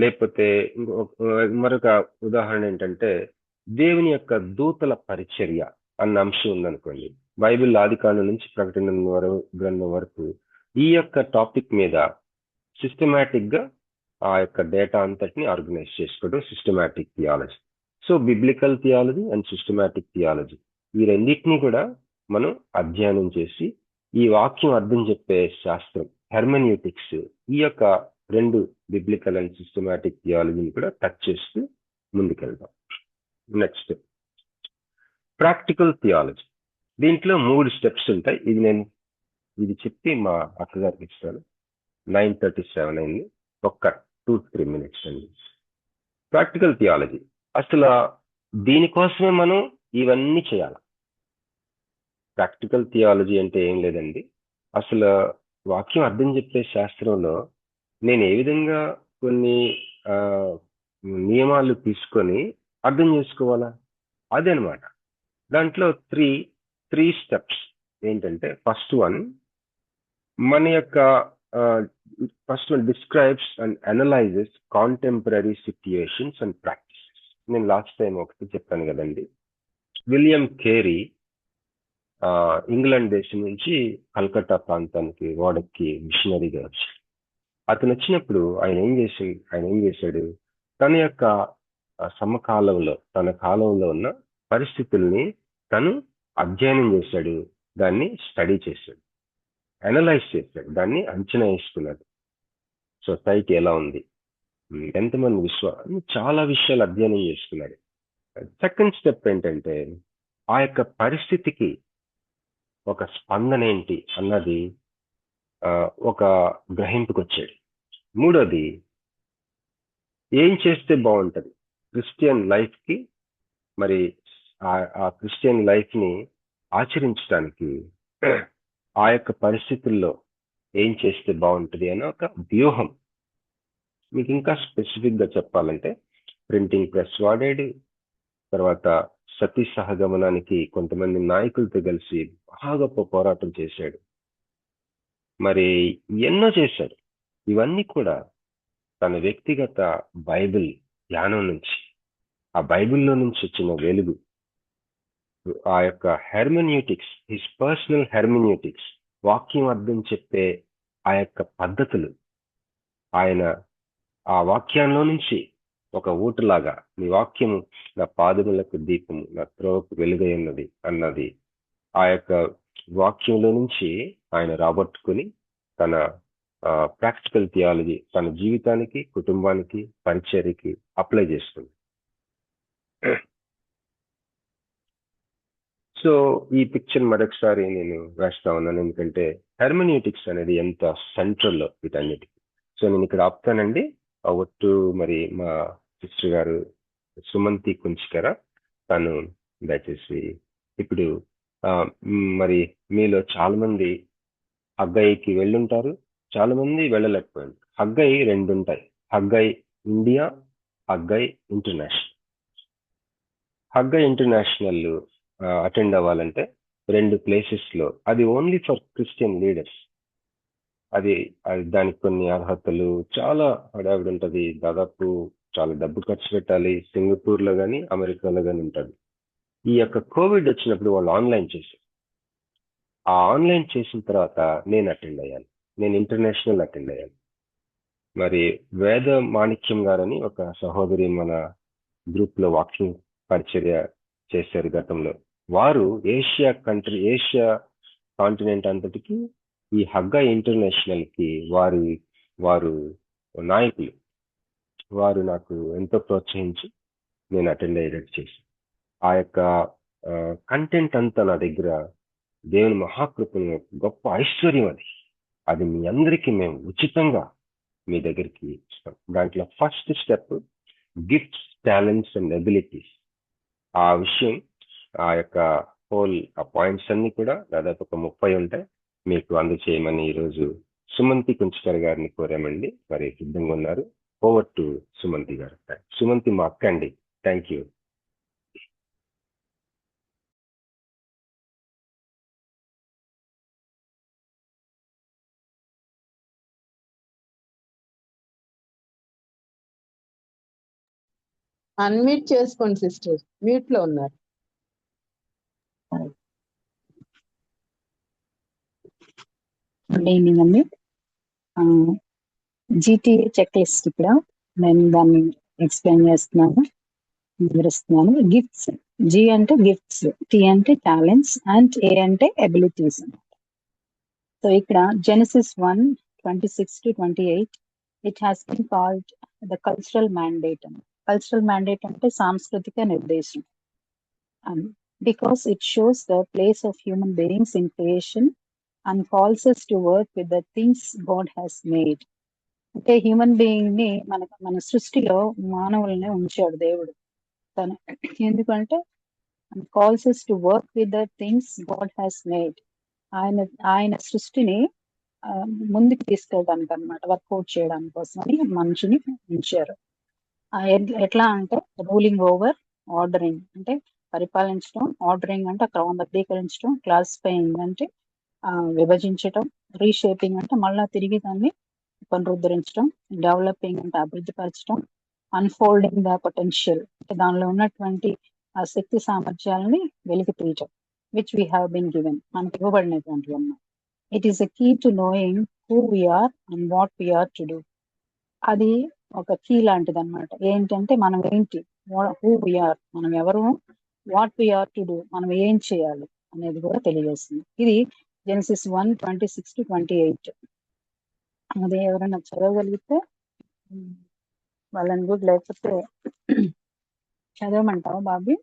B: లేకపోతే మరొక ఉదాహరణ ఏంటంటే దేవుని యొక్క దూతల పరిచర్య అన్న అంశం ఉందనుకోండి. బైబిల్ ఆదికాండం నుంచి ప్రకటన గ్రంథం వరకు ఈ యొక్క టాపిక్ మీద సిస్టమాటిక్ గా ఆ యొక్క డేటా అంతటిని ఆర్గనైజ్ చేసుకోవడం systematic theology. So biblical theology and systematic theology ఈ రెండింటినీ కూడా మనం అధ్యయనం చేసి ఈ వాక్యం అర్థం చెప్పే శాస్త్రం హెర్మెన్యూటిక్స్, ఈ యొక్క 2 బిబ్లికల్ అండ్ సిస్టమాటిక్ థియాలజీని కూడా టచ్ చేస్తూ ముందుకెళ్దాం. Next practical theology. దీంట్లో 3 స్టెప్స్ ఉంటాయి. ఇది చెప్పి మా అక్కగారికి ఇస్తాను. 9:37 అయింది. ఒక్క 2-3 మినిట్స్ అండి. ప్రాక్టికల్ థియాలజీ, అసలు దీనికోసమే మనం ఇవన్నీ చేయాలి. ప్రాక్టికల్ థియాలజీ అంటే ఏం లేదండి, అసలు వాక్యం అర్థం చెప్పే శాస్త్రంలో నేను ఏ విధంగా కొన్ని నియమాలు తీసుకొని అర్థం చేసుకోవాలా, అదనమాట. దాంట్లో త్రీ స్టెప్స్ ఏంటంటే, first one describes and analyses contemporary situations and practices. నేను లాస్ట్ టైం ఒకటి చెప్పాను కదండి, విలియం కేరీ ఇంగ్లాండ్ దేశం నుంచి కల్కట్టా ప్రాంతానికి ఓడకి మిషనరీగా వచ్చాడు. అతను వచ్చినప్పుడు ఆయన ఏం చేశాడు, తన యొక్క సమకాలంలో తన కాలంలో ఉన్న పరిస్థితుల్ని తను అధ్యయనం చేశాడు, దాన్ని స్టడీ చేశాడు, అనలైజ్ చేశాడు, దాన్ని అంచనా వేసుకున్నాడు. సొసైటీ ఎలా ఉంది, ఎంతమంది చాలా విషయాలు అధ్యయనం చేసుకున్నాడు. సెకండ్ స్టెప్ ఏంటంటే, ఆ యొక్క పరిస్థితికి ఒక స్పందన ఏంటి అన్నది ఒక గ్రహింపుకి వచ్చాడు. మూడోది, ఏం చేస్తే బాగుంటది క్రిస్టియన్ లైఫ్ కి, మరి ఆ క్రిస్టియన్ లైఫ్ ని ఆచరించడానికి ఆ యొక్క పరిస్థితుల్లో ఏం చేస్తే బాగుంటది అనే ఒక వ్యూహం. మీకు ఇంకా స్పెసిఫిక్ గా చెప్పాలంటే, ప్రింటింగ్ ప్రెస్ వాడాడు, తర్వాత సతీ సహగమనానికి కొంతమంది నాయకులతో కలిసి బాగా గొప్ప పోరాటం చేశాడు, మరి ఎన్నో చేశాడు. ఇవన్నీ కూడా తన వ్యక్తిగత బైబిల్ ధ్యానం నుంచి, ఆ బైబిల్లో నుంచి వచ్చిన వెలుగు, ఆ యొక్క హెర్మెన్యూటిక్స్, హిస్ పర్సనల్ హెర్మెన్యూటిక్స్, వాక్యం అర్థం చెప్పే ఆ యొక్క పద్ధతులు, ఆయన ఆ వాక్యంలో నుంచి ఒక ఊటులాగా, నీ వాక్యము నా పాదములకు దీపము, నా త్రోవకు వెలుగై ఉన్నది అన్నది, ఆ యొక్క వాక్యంలో నుంచి ఆయన రాబట్టుకుని తన ప్రాక్టికల్ థియాలజీ తన జీవితానికి, కుటుంబానికి, పరిచర్యకి అప్లై చేస్తుంది. సో ఈ పిక్చర్ మరొకసారి నేను వేస్తా ఉన్నాను, ఎందుకంటే హెర్మెన్యూటిక్స్ అనేది ఎంత సెంట్రల్ వీటన్నిటికి. సో నేను ఇక్కడ ఆపుతానండి. ఒట్టు మరి మా సిస్టర్ గారు సుమంతి కుంచికర, తను దయచేసి ఇప్పుడు మరి మీలో చాలా మంది హగ్గైకి వెళ్ళుంటారు, చాలా మంది వెళ్ళలేకపోయారు. హగ్గై 2 ఉంటాయి, Haggai India, Haggai international. Haggai international attend అవ్వాలంటే 2 places లో, అది ఓన్లీ ఫర్ క్రిస్టియన్ లీడర్స్. అది దానికి కొన్ని అర్హతలు, చాలా హడావిడి ఉంటుంది, దాదాపు చాలా డబ్బు ఖర్చు పెట్టాలి. సింగపూర్ లో కానీ అమెరికాలో కానీ ఉంటుంది. ఈ యొక్క కోవిడ్ వచ్చినప్పుడు వాళ్ళు ఆన్లైన్ చేశారు. ఆ ఆన్లైన్ చేసిన తర్వాత నేను అటెండ్ అయ్యాను, నేను ఇంటర్నేషనల్ అటెండ్ అయ్యాను. మరి వేద మాణిక్యం గారని ఒక సహోదరి మన గ్రూప్ లో వాకింగ్ పరిచర్య చేశారు గతంలో. వారు ఏషియా కాంటినెంట్ అంతటికి ఈ హగ్గై ఇంటర్నేషనల్ కి వారు నాయకులు, వారు నాకు ఎంతో ప్రోత్సహించి నేను అటెండ్ అయ్యేటట్టు చేసి, ఆ యొక్క కంటెంట్ అంతా నా దగ్గర దేవుని మహాకృపను, గొప్ప ఐశ్వర్యం అది మీ అందరికీ మేము ఉచితంగా మీ దగ్గరికి ఇస్తాం. దాంట్లో first step gifts, talents and abilities. ఆ విషయం, ఆ యొక్క ఆ పాయింట్స్ అన్ని కూడా దాదాపు ఒక 30 ఉంటాయి, మీకు అందచేయమని ఈరోజు సుమంతి కుంచికర్ గారిని కోరామండి. మరి సిద్ధంగా ఉన్నారు. ఓవర్ టు సుమంతి గారు. సుమంతి మా అక్క అండి. Thank you.
F: అన్మ్యూట్ చేసుకోండి సిస్టర్, మ్యూట్ లో ఉన్నారు.
G: గుడ్ ఈవినింగ్ అండి. జీటీఏ చెక్ లిస్ట్ ఇక్కడ నేను దాన్ని ఎక్స్ప్లెయిన్ చేస్తున్నాను, వివరిస్తున్నాను. గిఫ్ట్స్ G అంటే గిఫ్ట్స్, T అంటే టాలెంట్స్ అండ్ A అంటే ఎబిలిటీస్. సో ఇక్కడ Genesis 1:26-28 it has been called the cultural mandate అని. కల్చరల్ మ్యాండేట్ అంటే సాంస్కృతిక నిర్దేశం. And because it shows the place of human beings in creation and calls us to work with the things God has made. అంటే human being ని మన సృష్టిలో మానవుల్ని ఉంచాడు దేవుడు తను. ఎందుకంటే calls us to work with the things God has made. ఆయన సృష్టిని ముందుకు తీసుకెళ్ళడానికి అనమాట, వర్కౌట్ చేయడానికి కోసమని మనిషిని ఉంచారు. ఎట్లా అంటే రూలింగ్ ఓవర్, ఆర్డరింగ్ అంటే పరిపాలించడం, ఆర్డరింగ్ అంటే క్రమబద్ధీకరించడం, క్లాసిఫైయింగ్ అంటే విభజించటం, రీషేపింగ్ అంటే మళ్ళా తిరిగి దాన్ని పునరుద్ధరించడం, డెవలపింగ్ అంటే అభివృద్ధి పరచడం, అన్ఫోల్డింగ్ ద పొటెన్షియల్ అంటే దానిలో ఉన్నటువంటి ఆ శక్తి సామర్థ్యాలని వెలికి తీయటం, which we have been given, మనకి ఇవ్వబడినటువంటి అన్నమాట. It is a key to knowing who we are and what we are to do. అది ఒక కీ లాంటిది అనమాట. ఏంటంటే మనం ఏంటి, హూ వీఆర్ మనం ఎవరు, వాట్ వీఆర్ టు డూ మనం ఏం చేయాలి అనేది కూడా తెలియజేస్తుంది. ఇది జెనసిస్ 1:26-28. అది ఎవరైనా చదవగలిగితే వాళ్ళని కూడా, లేకపోతే చదవమంటావా బాబీ?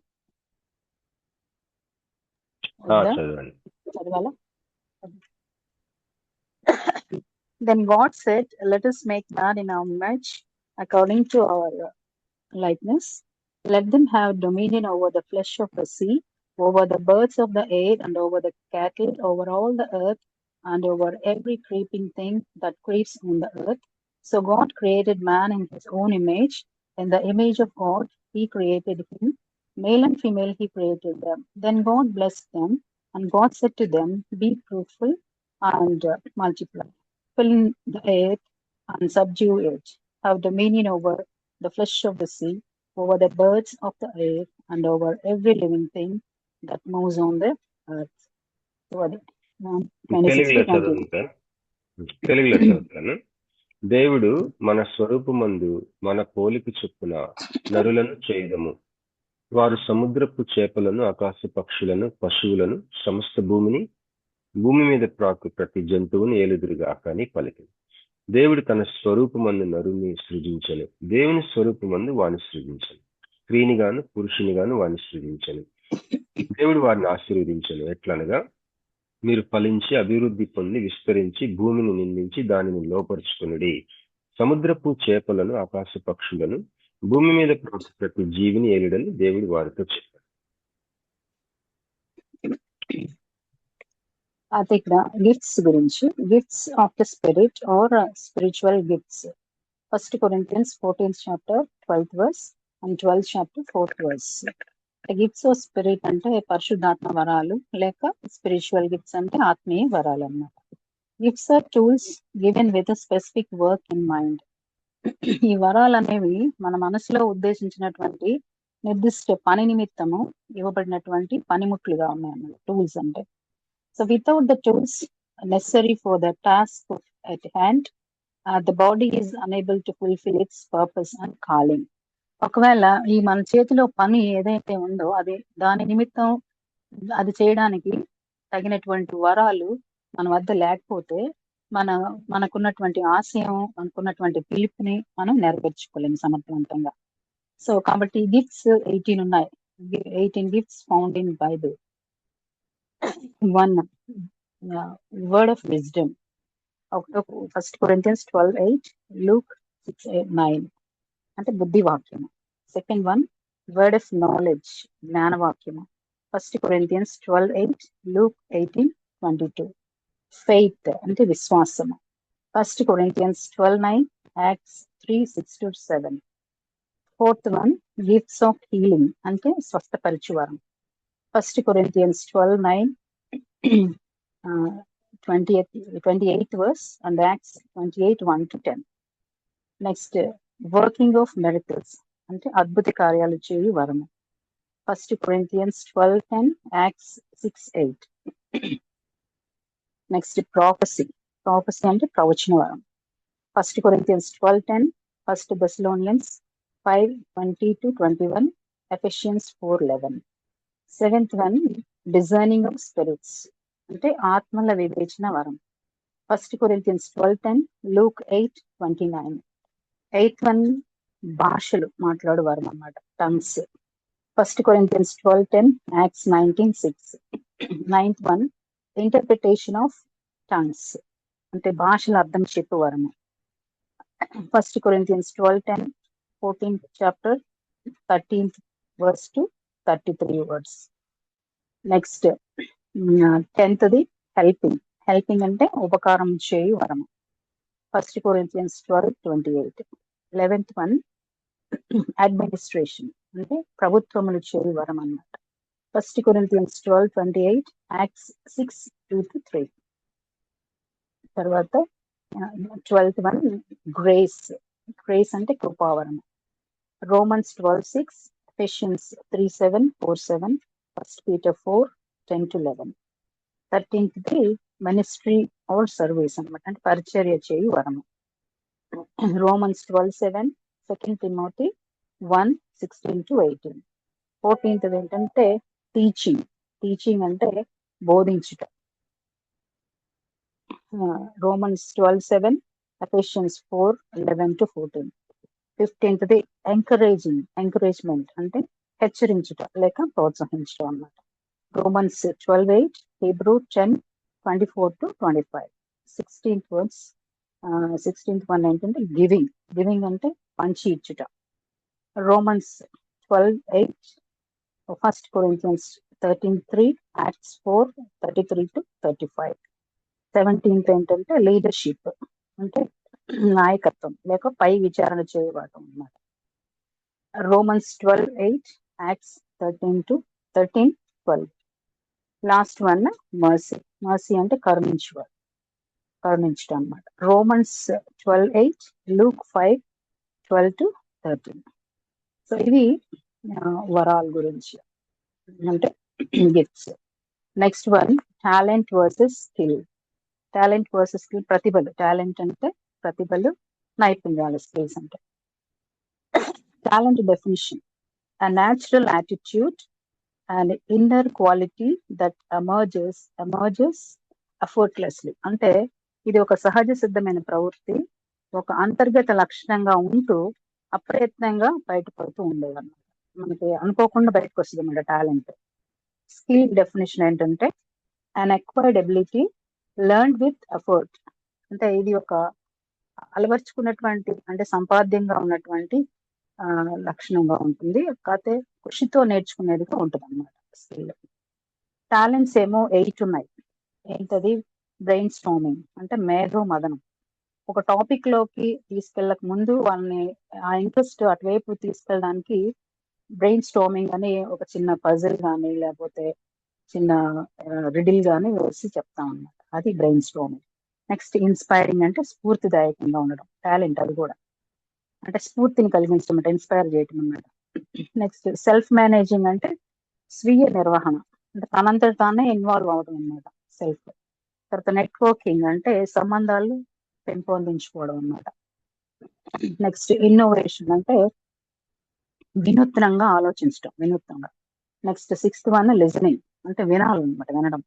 B: చదవండి.
G: చదవాలా? Then God said, let us make man in our image according to our likeness. Let them have dominion over the flesh of the sea, over the birds of the air, and over the cattle, over all the earth, and over every creeping thing that creeps on the earth. So God created man in his own image. In the image of God, he created him. Male and female, he created them. Then God blessed them, and God said to them, be fruitful and multiply. Fill the earth and subdue it. Have dominion over the flesh of the sea, over the birds of the air, and over every living thing that moves on the earth. So,
B: తెలుగులో చదువుతాను. దేవుడు మన స్వరూపమందు మన పోలిక చొప్పున నరులను చేయదము. వారు సముద్రపు చేపలను, ఆకాశ పక్షులను, పశువులను, సమస్త భూమి మీద ప్రాకు ప్రతి జంతువుని ఏలుదురుగాక అని పలికింది. దేవుడు తన స్వరూపమందు నరుని సృజించను. దేవుని స్వరూపమందు వాని సృజించను. స్త్రీని గాను పురుషుని గాను వాని సృజించను. దేవుడు వారిని ఆశీర్వదించను. ఎట్లనగా, మీరు ఫలించి అభివృద్ధి పొంది విస్తరించి భూమిని నిందించి దానిని లోపరుచుకునుడి. సముద్రపు చేపలను, ఆకాశ పక్షులను, భూమి మీద ప్రతి జీవిని ఏలుడని దేవుడు వారితో చెప్పాడు.
G: అయితే ఇక్కడ గిఫ్ట్స్ గురించి, gifts of the spirit or spiritual gifts. 1 Corinthians 14th chapter 12th verse and 12th chapter 4th verse. Gifts of spirit అంటే పరిశుద్ధాత్మ వరాలు, లేక స్పిరిచువల్ గిఫ్ట్స్ అంటే ఆత్మీయ వరాలు అన్నమాట. Gifts are tools given with a specific work in mind. ఈ వరాలు అనేవి మన మనసులో ఉద్దేశించినటువంటి నిర్దిష్ట పని నిమిత్తము ఇవ్వబడినటువంటి పనిముట్లుగా ఉన్నాయన్నమాట టూల్స్ అంటే. So without the tools necessary for the task at hand, the body is unable to fulfill its purpose and calling. ఒకవేళ ఈ మన చేతిలో పని ఏదైతే ఉందో దాని నిమిత్తం అది చేయడానికి తగినటువంటి వరాలు మన వద్ద లేకపోతే మనకున్నటువంటి ఆశయం, మనకున్నటువంటి పిలుపుని మనం నెరవేర్చుకోలేము సమర్థవంతంగా. సో కాబట్టి గిఫ్ట్స్ 18 ఉన్నాయి. 18 gifts found in Bible. 1 word of wisdom. 1 Corinthians 12:8, Luke 6:9 అంటే బుద్ధి వాక్యము. Second one word of knowledge, జ్ఞానవాక్యము. 1 Corinthians 12:8, Luke 18:22. ఫెయిత్ అంటే విశ్వాసము. 1 Corinthians 12:9, Acts 3:6-7. Fourth one gifts of healing అంటే స్వస్థపరచువారం. 1 Corinthians 12:9, 28th verse and Acts 28:1-10. Next working of miracles అంటే అద్భుత కార్యాలు చేయు వరము. 1 Corinthians 12:10, Acts 6:8. నెక్స్ట్ ప్రాఫెసీ అంటే ప్రవచన వరం. 1 Corinthians 12:10, 1 Thessalonians 5:20-21, Ephesians 4:11. Seventh one designing of spirits, అంటే ఆత్మల వివేచన వరం. 1 Corinthians 12:10, Luke 8:29. ఎయిత్ వన్ భాషలు మాట్లాడు వరం అన్నమాట, tongues. 1 Corinthians 12:10, Acts 19:6. Ninth one interpretation of tongues, అంటే భాషల అర్థం చెప్పు వరము. 1 Corinthians 12:10, 14th chapter, 13th verse to 33 words. Next 10th helping. Helping అంటే ఉపకారం చేయు వరము. 1 Corinthians 12:28. 11th వన్ అడ్మినిస్ట్రేషన్, అంటే ప్రభుత్వములు చేయు వరం అన్నమాట. 1 Corinthians 12:28, Acts 6:2-3. తర్వాత 12th వన్ గ్రేస్. గ్రేస్ అంటే కృపావరము. Romans 12:6, Ephesians 3:7, 4:7, 1 Peter 4:10-11. 13th ministry or service అన్నమాట, అంటే పరిచర్య చేయు వరము. Romans 12:7, 2 Timothy 1:16-18. 14th ఏంటంటే టీచింగ్. టీచింగ్ అంటే బోధించుట. Romans 12:7, Ephesians 4:11-14. 15th ఎంకరేజ్మెంట్, అంటే హెచ్చరించుట లేక ప్రోత్సహించుట అన్నమాట. Romans 12:8, Hebrew 10:24-25. 16th వన్ ఏంటంటే గివింగ్. గివింగ్ అంటే పంచి ఇచ్చుట. Romans 12:8, 1 Corinthians 13:3, Acts 4:33-35. 17th ఏంటంటే లీడర్షిప్, అంటే నాయకత్వం లేక పై విచారణ చేయబడటం అన్నమాట. Romans 12:8, Acts 13:12. Last one mercy. Mercy అంటే కరుణించటం అన్నమాట. Romans 12:8, Luke 5:12-13. సో ఇవి వరాల గురించి, అంటే gifts. Next one talent versus skill. Talent versus skill, ప్రతిభలు. టాలెంట్ అంటే ప్రతిభలు, నైపుణ్యాలు స్కిల్స్ అంటే. Talent definition: a natural attitude and inner quality that emerges effortlessly. అంటే ఇది ఒక సహజ సిద్ధమైన ప్రవృత్తి, ఒక అంతర్గత లక్షణంగా ఉంటూ అప్రయత్నంగా బయటపడుతూ ఉండేవన్నమాట. మనకి అనుకోకుండా బయటకు వస్తుంది అన్నమాట టాలెంట్. స్కిల్ డెఫినేషన్ ఏంటంటే an acquired ability learned with effort, అంటే ఇది ఒక అలవర్చుకున్నటువంటి, అంటే సంపాద్యంగా ఉన్నటువంటి లక్షణంగా ఉంటుంది, కాకపోతే కృషితో నేర్చుకునేదిగా ఉంటుంది అన్నమాట స్కిల్. టాలెంట్స్ ఏమో 8 ఉన్నాయి. ఏంటది? బ్రెయిన్ స్టార్మింగ్, అంటే మేధో మదనం. ఒక టాపిక్ లోకి తీసుకెళ్ళక ముందు వాళ్ళని ఆ ఇంట్రెస్ట్ అటువైపు తీసుకెళ్ళడానికి బ్రెయిన్ స్టార్మింగ్ అని ఒక చిన్న పజిల్ కానీ లేకపోతే చిన్న రిడిల్ కానీ వేసి చెప్తాం అన్నమాట, అది బ్రెయిన్ స్టార్మింగ్. నెక్స్ట్ ఇన్స్పైరింగ్, అంటే స్ఫూర్తిదాయకంగా ఉండడం, టాలెంట్ అది కూడా, అంటే స్ఫూర్తిని కలిగించడం, అంటే ఇన్స్పైర్ చేయటం అన్నమాట. నెక్స్ట్ సెల్ఫ్ మేనేజింగ్, అంటే స్వీయ నిర్వహణ, అంటే తనంతట తానే ఇన్వాల్వ్ అవడం అన్నమాట, సెల్ఫ్. తర్వాత నెట్వర్కింగ్, అంటే సంబంధాలు పెంపొందించుకోవడం అన్నమాట. నెక్స్ట్ ఇన్నోవేషన్, అంటే వినూత్నంగా ఆలోచించడం, వినూత్నంగా. నెక్స్ట్ 6th వన్ లిజనింగ్, అంటే వినాలన్నమాట, వినడం.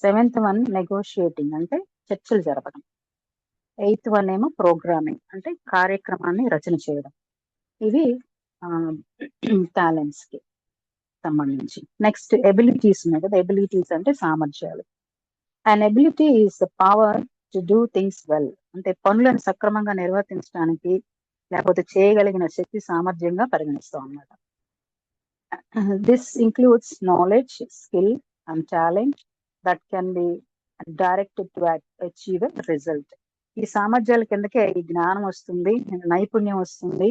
G: 7th వన్ నెగోషియేటింగ్, అంటే చర్చలు జరపడం. 8th వన్ ఏమో ప్రోగ్రామింగ్, అంటే కార్యక్రమాన్ని రచన చేయడం. ఇవి టాలెంట్స్ కి సంబంధించి. నెక్స్ట్ ఎబిలిటీస్ ఉన్నాయి కదా, ఎబిలిటీస్ అంటే సామర్థ్యాలు. And ability is the power to do things well, అంటే పనులను సక్రమంగా నిర్వర్తించడానికి లేకపోతే చేయగలిగిన శక్తి సామర్థ్యంగా పరిగణిస్తాం అన్నమాట. This includes knowledge, skill and talent that can be directed to achieve a result. ఈ సామర్థ్యాల కిందకే ఈ జ్ఞానం వస్తుంది, నైపుణ్యం వస్తుంది,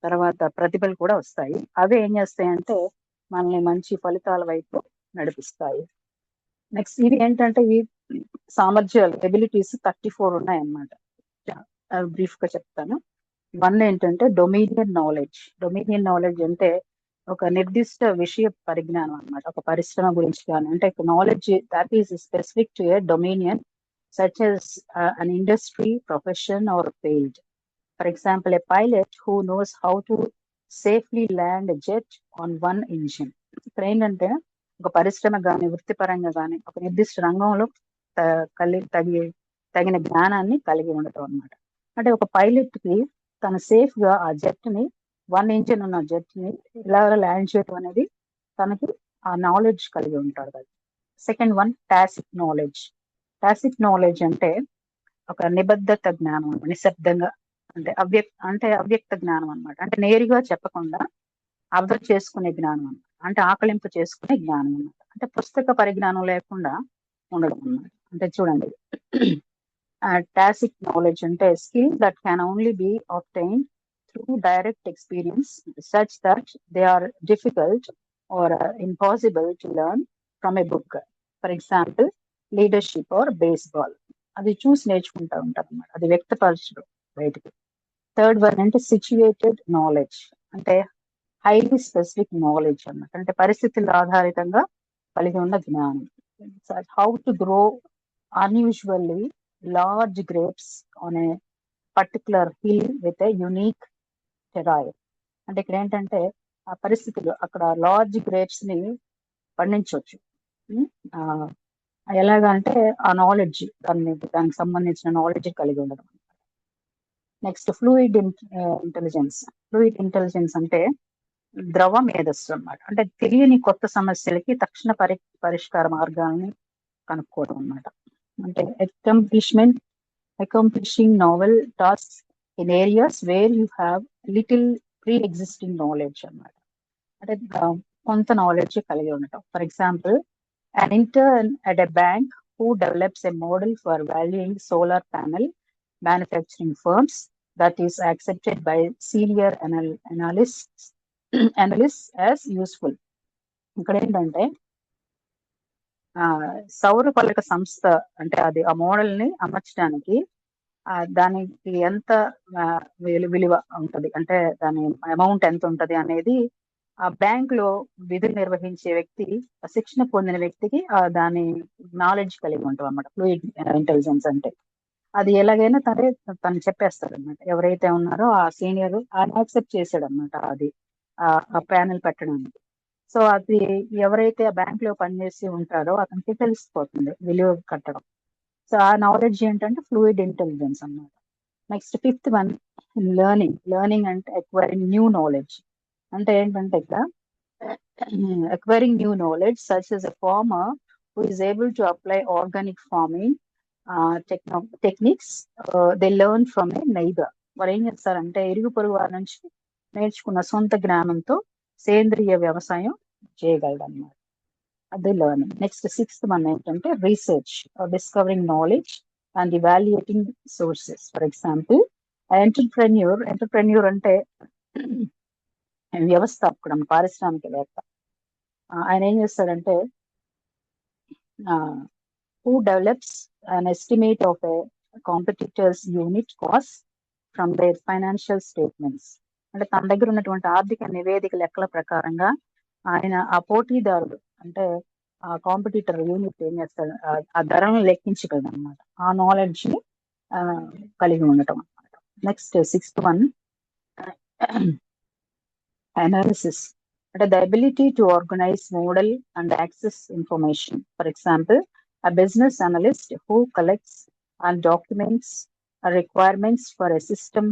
G: తర్వాత ప్రతిభలు కూడా వస్తాయి. అవి ఏం చేస్తాయంటే మనల్ని మంచి ఫలితాల వైపు నడిపిస్తాయి. నెక్స్ట్ ఇవి ఏంటంటే ఈ సామర్థ్యాలు, ఎబిలిటీస్ 34 ఉన్నాయన్నమాట. బ్రీఫ్ గా చెప్తాను. 1 ఏంటంటే డొమినియన్ నాలెడ్జ్. డొమినియన్ నాలెడ్జ్ అంటే ఒక నిర్దిష్ట విషయ పరిజ్ఞానం అన్నమాట, ఒక పరిశ్రమ గురించి కానీ, అంటే knowledge that is specific to A dominion such as an industry, profession or field. For example, a pilot who knows how to safely land a jet on one engine. ఇక్కడ ఏంటంటే ఒక పరిశ్రమ కానీ వృత్తిపరంగా కానీ ఒక నిర్దిష్ట రంగంలో తగిన జ్ఞానాన్ని కలిగి ఉండటం అన్నమాట. అంటే ఒక పైలట్ కి తను సేఫ్ గా ఆ జెట్ ని 1 ఇంజిన్ ఉన్న జెట్ ని ఇలా ల్యాండ్ చేయడం అనేది తనకి ఆ నాలెడ్జ్ కలిగి ఉంటాడు కదా. Second one tacit knowledge. Tacit knowledge అంటే ఒక నిబద్ధత జ్ఞానం, నిశ్శబ్దంగా అంటే అవ్యక్త జ్ఞానం అన్నమాట. అంటే నేరుగా చెప్పకుండా అర్థం చేసుకునే జ్ఞానం అన్నమాట. అంటే ఆకలింపు చేసుకునే జ్ఞానం అన్నమాట. అంటే పుస్తక పరిజ్ఞానం లేకుండా ఉండడం అన్నమాట. అంటే చూడండి, టాసిక్ నాలెడ్జ్ అంటే skill that can only be obtained through direct experience such that they are difficult or impossible to learn from a book. For example leadership or baseball, అది చూసి నేర్చుకుంటా ఉంటారు అన్నమాట. అది వ్యక్తపరచడం బయటికి. థర్డ్ వన్ అంటే సిచ్యుయేటెడ్ నాలెడ్జ్, అంటే హైలీ స్పెసిఫిక్ నాలెడ్జ్ అన్నమాట. అంటే పరిస్థితుల ఆధారితంగా కలిగి ఉన్న జ్ఞానం. How to grow unusually large grapes on a particular hill with a unique టెరాయిల్. అంటే ఇక్కడ ఏంటంటే ఆ పరిస్థితులు అక్కడ లార్జ్ గ్రేప్స్ ని పండించవచ్చు. ఎలాగా అంటే ఆ నాలెడ్జ్, దానికి సంబంధించిన నాలెడ్జ్ కలిగి ఉండడం. Next fluid intelligence. Fluid intelligence అంటే ద్రవ మేధస్సు అన్నమాట. అంటే తెలియని కొత్త సమస్యలకి తక్షణ పరిష్కార మార్గాలని కనుక్కోవడం అన్నమాట. అంటే accomplishing novel tasks in areas where you have little pre existing knowledge అన్నమాట. అంటే కొంత నాలెడ్జ్ కలిగి ఉండటం. For example an intern at a bank who develops a model for valuing solar panel manufacturing firms that is accepted by senior analysts as useful. ఇక్కడ ఏంటంటే సౌర పలక సంస్థ అంటే అది ఆ మోడల్ ని అమర్చడానికి దానికి ఎంత విలువ ఉంటది, అంటే దాని అమౌంట్ ఎంత ఉంటది అనేది ఆ బ్యాంక్ లో విధులు నిర్వహించే వ్యక్తి, శిక్షణ పొందిన వ్యక్తికి దాని నాలెడ్జ్ కలిగి ఉంటాం అన్నమాట. ఫ్లూయిడ్ ఇంటెలిజెన్స్ అంటే అది ఎలాగైనా తను చెప్పేస్తాడు అనమాట. ఎవరైతే ఉన్నారో ఆ సీనియర్ యాక్సెప్ట్ చేశాడు అనమాట అది ఆ ప్యానెల్ పెట్టడానికి. సో అది ఎవరైతే ఆ బ్యాంక్ లో పనిచేసి ఉంటారో అతనికి తెలిసిపోతుంది విలువ కట్టడం. సో ఆ నాలెడ్జ్ ఏంటంటే ఫ్లూయిడ్ ఇంటెలిజెన్స్ అన్నమాట. నెక్స్ట్ ఫిఫ్త్ వన్ లెర్నింగ్ అంటే అక్వైరింగ్ న్యూ నాలెడ్జ్. అంటే ఏంటంటే ఇక్కడ acquiring new knowledge such as a farmer who is able to apply organic farming techniques they learn from a neighbor. వారు ఏం చేస్తారంటే ఇరుగు పొరుగు వారి నుంచి నేర్చుకున్న సొంత జ్ఞానంతో సేంద్రియ వ్యవసాయం చేయగలరు అన్నమాట. అదే లెర్నింగ్. నెక్స్ట్ సిక్స్త్ వన్ ఏంటంటే research, discovering knowledge and evaluating sources. For example entrepreneur అంటే వ్యవస్థాపకుడు, పారిశ్రామికవేత్త. ఆయన ఏం చేస్తాడంటే who develops an estimate of a competitor's unit cost from their financial statements. అంటే తన దగ్గర ఉన్నటువంటి ఆర్థిక నివేదిక లెక్కల ప్రకారంగా ఆయన ఆ పోటీదారుడు అంటే ఆ కాంపిటీటర్ యూనిట్ ఏం చేస్తాడు, ఆ ధరను లెక్కించగలడు అనమాట. ఆ నాలెడ్జ్ ని కలిగి ఉండటం అనమాట. Next sixth one analysis, the ability to organize, model and access information. For example, a business analyst who collects and documents requirements for a system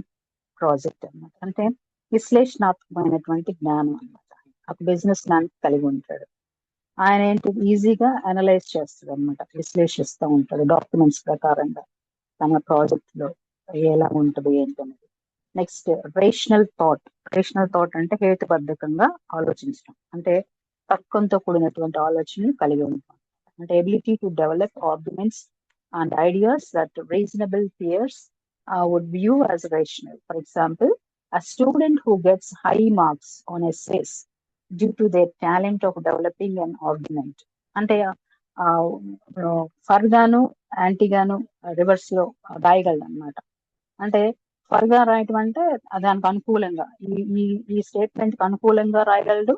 G: project. అంటే విశ్లేషణాత్మకమైనటువంటి జ్ఞానం అన్నమాట. ఒక బిజినెస్ మ్యాన్ కలిగి ఉంటాడు. ఆయన ఏంటి ఈజీగా అనలైజ్ చేస్తాడు అనమాట, విశ్లేషిస్తూ ఉంటాడు డాక్యుమెంట్స్ ప్రకారంగా తన ప్రాజెక్ట్ లో ఎలా ఉంటుంది ఏంటనేది. నెక్స్ట్ రేషనల్ థాట్ అంటే హేతుబద్ధకంగా ఆలోచించడం, అంటే తర్కంతో కూడినటువంటి ఆలోచనలు కలిగి ఉంటాం. అంటే ability to develop arguments and ideas that reasonable peers would view as rational. For example, a student who gets high marks on essays due to their talent of developing an argument. అంటే for గాను anti గాను reverse లో రాయగలడు అనమాట. అంటే for గా రాయటం అంటే దానికి అనుకూలంగా ఈ స్టేట్మెంట్ కి అనుకూలంగా రాయగలడు,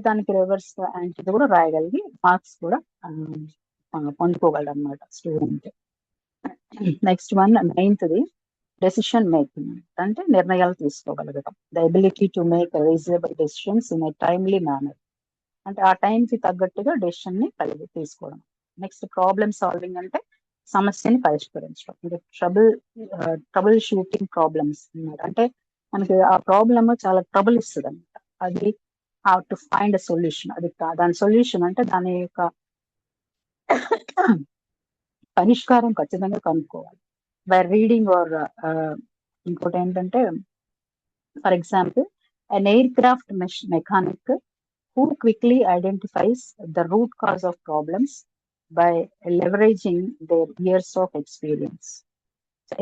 G: దానికి రివర్స్ యాంటీ కూడా రాయగలిగి మార్క్స్ కూడా పొందుకోగలడు అనమాట student. Next one ninth the decision making, అంటే నిర్ణయాలు తీసుకోగలగటం. The ability to make reasonable decisions in a timely manner. అంటే ఆ టైంకి తగ్గట్టుగా డెసిషన్ ని తీసుకోవడం. నెక్స్ట్ ప్రాబ్లమ్ సాల్వింగ్ అంటే సమస్యని పరిష్కరించడం. అంటే ట్రబుల్ షూటింగ్ ప్రాబ్లమ్స్ అన్నమాట. అంటే మనకి ఆ ప్రాబ్లమ్ చాలా ట్రబుల్ ఇస్తుంది అనమాట. అది how to find a solution. అది దాని సొల్యూషన్ అంటే దాని యొక్క పరిష్కారం ఖచ్చితంగా కనుక్కోవాలి. బై రీడింగ్ ఆర్ ఇంకోటి ఏంటంటే, for example an aircraft mechanic who quickly identifies the root cause of problems by leveraging their years of experience.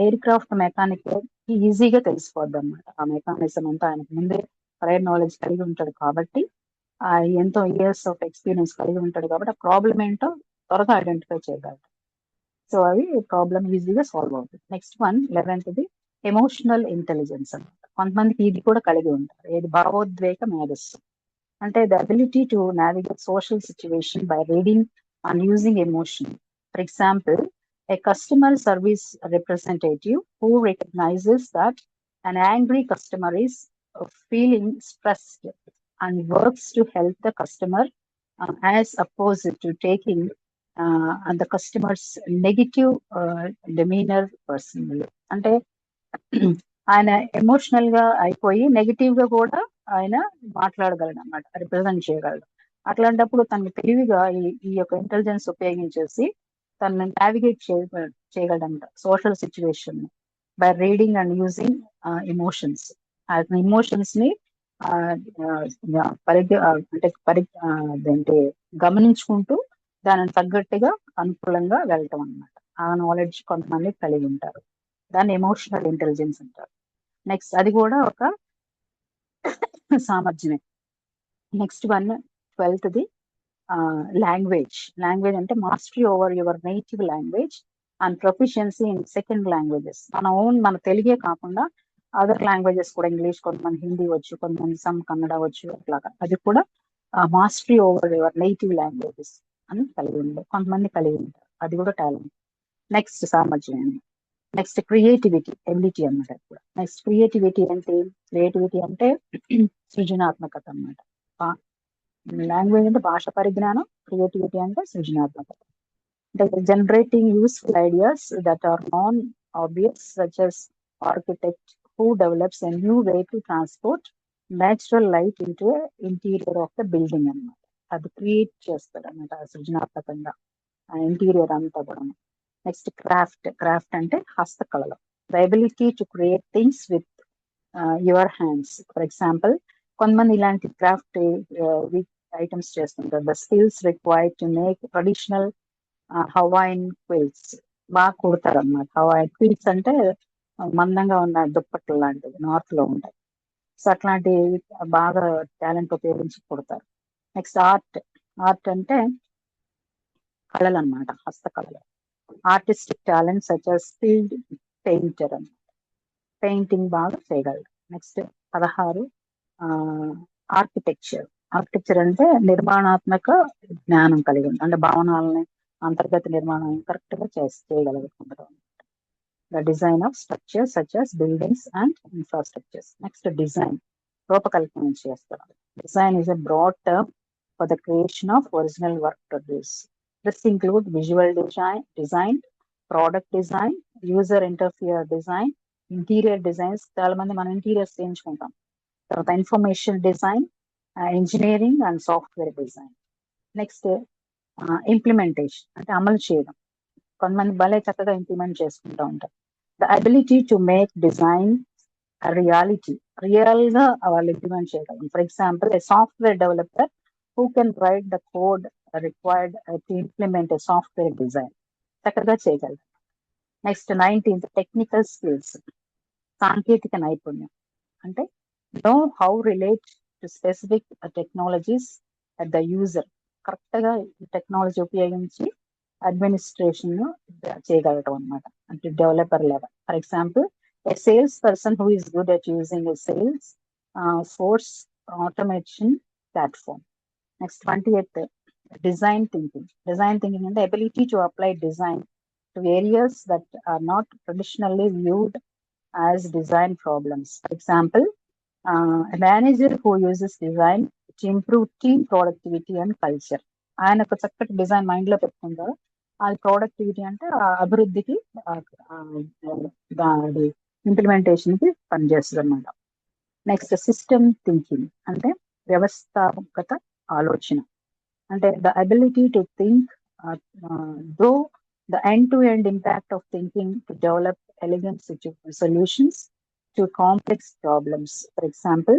G: Air craft mechanic ఈజీగా తెలిసిపోద్ది అనమాట. ఆ మెకానిజం అంతా ఆయనకు ముందే ప్రయర్ నాలెడ్జ్ కలిగి ఉంటాడు కాబట్టి, ఆ ఎంతో ఇయర్స్ ఆఫ్ ఎక్స్పీరియన్స్ కలిగి ఉంటాడు కాబట్టి ఆ ప్రాబ్లం ఏంటో త్వరగా ఐడెంటిఫై చేయగలడు. సో అది ప్రాబ్లం ఈజీగా సాల్వ్ అవుతుంది. Next one 11th emotional intelligence అనమాట. కొంతమందికి ఇది కూడా కలిగి ఉంటారు. ఏది భావోద్వేగ మేధస్సు. అంటే the ability to navigate social situation by reading and using emotion. For example, a customer service representative who recognizes that an angry customer is feeling stressed and works to help the customer as opposed to taking the customer's negative demeanor personally. అంటే ఆయన emotional గా అయిపోయి negative గా కూడా ఆయన మాట్లాడగలడు అన్నమాట, represent చేయగలడు. అట్లాంటప్పుడు తనకు తెలివిగా ఈ యొక్క ఇంటెలిజెన్స్ ఉపయోగించేసి తనని నావిగేట్ చేయగలడంట social situation by reading and using emotions. Emotions ని గమనించుకుంటూ దానిని తగ్గట్టుగా అనుకూలంగా వెళ్ళటం అన్నమాట. ఆ నాలెడ్జ్ కొంతమంది కలిగి ఉంటారు. దాన్ని ఎమోషనల్ ఇంటెలిజెన్స్ అంటారు. నెక్స్ట్ అది కూడా ఒక సామర్థ్యమే. Next one 12th language. Language అంటే mastery over your native language and proficiency in second languages. మన తెలుగే కాకుండా అదర్ లాంగ్వేజెస్ కూడా, ఇంగ్లీష్, కొంతమంది హిందీ వచ్చు, కొంతమంది కన్నడ వచ్చు, అట్లాగా. అది కూడా mastery over your native languages అని కలిగి ఉంటారు, కొంతమంది కలిగి ఉంటారు. అది కూడా టాలెంట్. నెక్స్ట్ సామర్థ్యం. నెక్స్ట్ క్రియేటివిటీ, ఎబిలిటీ అన్నమాట. కూడా నెక్స్ట్ క్రియేటివిటీ అంటే, క్రియేటివిటీ అంటే సృజనాత్మకత అన్నమాట. లాంగ్వేజ్ అంటే భాష పరిజ్ఞానం, క్రియేటివిటీ అంటే సృజనాత్మకత. అంటే generating useful ideas that are non obvious, such as architect who develops a new way to transport natural light into interior of the building అన్నమాట. అది క్రియేట్ చేస్తాడు అన్నమాట సృజనాత్మకంగా ఇంటీరియర్ అంతా కూడా. నెక్స్ట్ క్రాఫ్ట్ అంటే హస్తకళలు. The ability to create things with your hands. For example, కొంతమంది ఇలాంటి క్రాఫ్ట్ ఐటమ్స్ చేస్తుంటారు. The skills required to make traditional Hawaiian quilts. బాగా కుడతారు అన్నమాట. హవాయిన్ క్విల్ట్స్ అంటే మందంగా ఉన్న దుప్పట్లు లాంటివి, నార్త్ లో ఉంటాయి. సో అట్లాంటి బాగా టాలెంట్ ఉపయోగించి కుడతారు. నెక్స్ట్ ఆర్ట్ అంటే కళలు అన్నమాట, హస్తకళలు. Artistic talent such as skilled painter అన్నమాట, పెయింటింగ్ బాగా చేయగలరు. నెక్స్ట్ 16 ఆర్కిటెక్చర్ అంటే నిర్మాణాత్మక జ్ఞానం కలిగి ఉంది. అంటే భవనాలని అంతర్గత నిర్మాణం కరెక్ట్ గా చేయగలుగుతుంటారు. The design of structures such as buildings and infrastructures. Next design, రూపకల్పన చేస్తారు. Design is a broad term for the creation of original work produced. This include visual design, product design, user interface design, interior designs. చాలా మంది మనం interiors చేయించుకుంటాం. తర్వాత information design, engineering and software design. Next implementation అంటే అమలు చేయడం. కొంతమంది భలే చక్కగా ఇంప్లిమెంట్ చేసుకుంటూ ఉంటారు. The ability to make design reality, real గా వాళ్ళు ఇంప్లిమెంట్ చేయగలం. For example, A software developer who can write the code required to implement a software design. చక్కగా చేయగలరు. నెక్స్ట్ 19th టెక్నికల్ స్కిల్స్, సాంకేతిక నైపుణ్యం. అంటే know how relate to specific technologies at the user. Correct గా technology ఉపయోగించి administration చేయగలగడం అనమాట, అంటే developer level. For example, a salesperson who is good at using a sales force automation platform. Next 28th design thinking. Design thinking and the ability to apply design to areas that are not traditionally viewed as design problems. For example, a manager who uses design to improve team productivity and culture. ఆయన ఒక చక్కటి design mind లో పెట్టుకుంటారు. అది productivity అంటే ఆ అభివృద్ధికి దాని ఇంప్లిమెంటేషన్ కి పనిచేస్తుంది అనమాట. నెక్స్ట్ సిస్టమ్ థింకింగ్ అంటే వ్యవస్థాపకత ఆలోచన. అంటే the ability to think though the end to end impact of thinking to develop elegant solutions to complex problems. For example,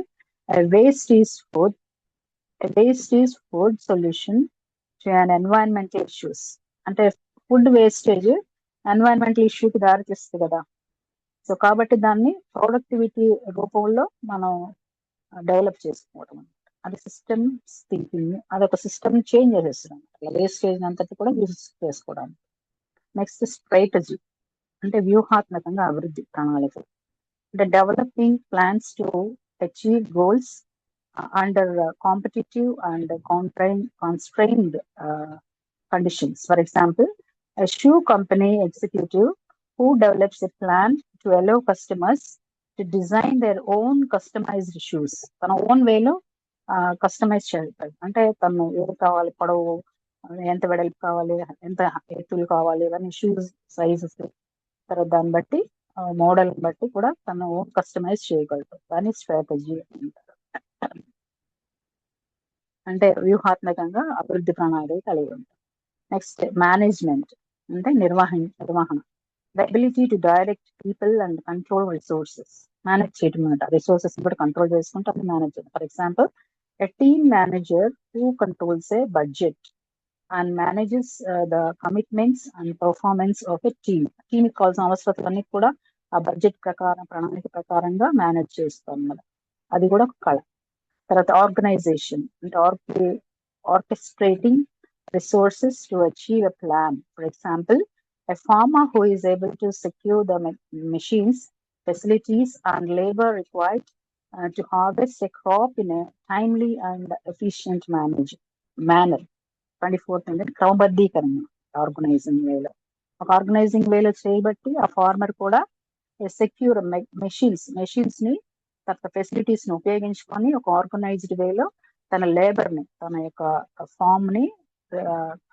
G: waste is food solution to an environmental issues. అంటే food wastage environmental ఇష్యూకి దారితీస్తుంది కదా. So కాబట్టి దాన్ని productivity రూపంలో మనం develop చేసుకోవడం అనమాట. అది సిస్టమ్ థింకింగ్. అదొక సిస్టమ్ చేంజ్ చేసేస్తున్నాం వేస్టేజ్ అంతటి కూడా యూజ్ చేసుకోవడానికి. నెక్స్ట్ స్ట్రాటజీ అంటే వ్యూహాత్మకంగా అభివృద్ధి ప్రణాళిక. అంటే developing plans to achieve goals under competitive and constrained conditions. For example, a shoe company executive who develops a plan to allow customers to design their own customized shoes. తన own వేలో customise చేస్తారు. అంటే తను ఏది కావాలి, పొడవు ఎంత వెడల్పు కావాలి, ఎంత ఎత్తులు కావాలి, ఇవన్నీ షూస్ సైజెస్ తర్వాత దాన్ని బట్టి మోడల్ బట్టి కూడా తను ఓన్ కస్టమైజ్ చేయగలుగుతారు. దాన్ని స్ట్రాటజీ అంటారు. అంటే వ్యూహాత్మకంగా అభివృద్ధి ప్రణాళిక కలిగి ఉంటారు. నెక్స్ట్ మేనేజ్మెంట్ అంటే నిర్వహణ. The ability to direct people and control resources. Manage చేయడం అనమాట. రిసోర్సెస్ కూడా కంట్రోల్ చేసుకుంటే అది మేనేజ్ చేయడం. For example, a team manager who controls A budget and manages the commitments and performance of a team. టీమ్కి కావాల్సిన అవసరాలన్నీ కూడా ఆ బడ్జెట్ ప్రకారం, ప్రణాళిక ప్రకారంగా మేనేజ్ చేస్తాం అన్నమాట. అది కూడా ఒక కళ. తర్వాత ఆర్గనైజేషన్ అంటే orchestrating resources to achieve a plan. For example, a farmer who is able to secure the machines, facilities, and labor required to harvest a crop in a timely and efficient manner. 24th అంటే క్రమబద్ధీకరణ organising వేలో. ఒక organising వేలో చేయబట్టి ఆ farmer కూడా secure machines ని తర్వాత facilities ని ఉపయోగించుకొని ఒక ఆర్గనైజ్డ్ వేలో తన లేబర్ ని, తన యొక్క ఫామ్ ని,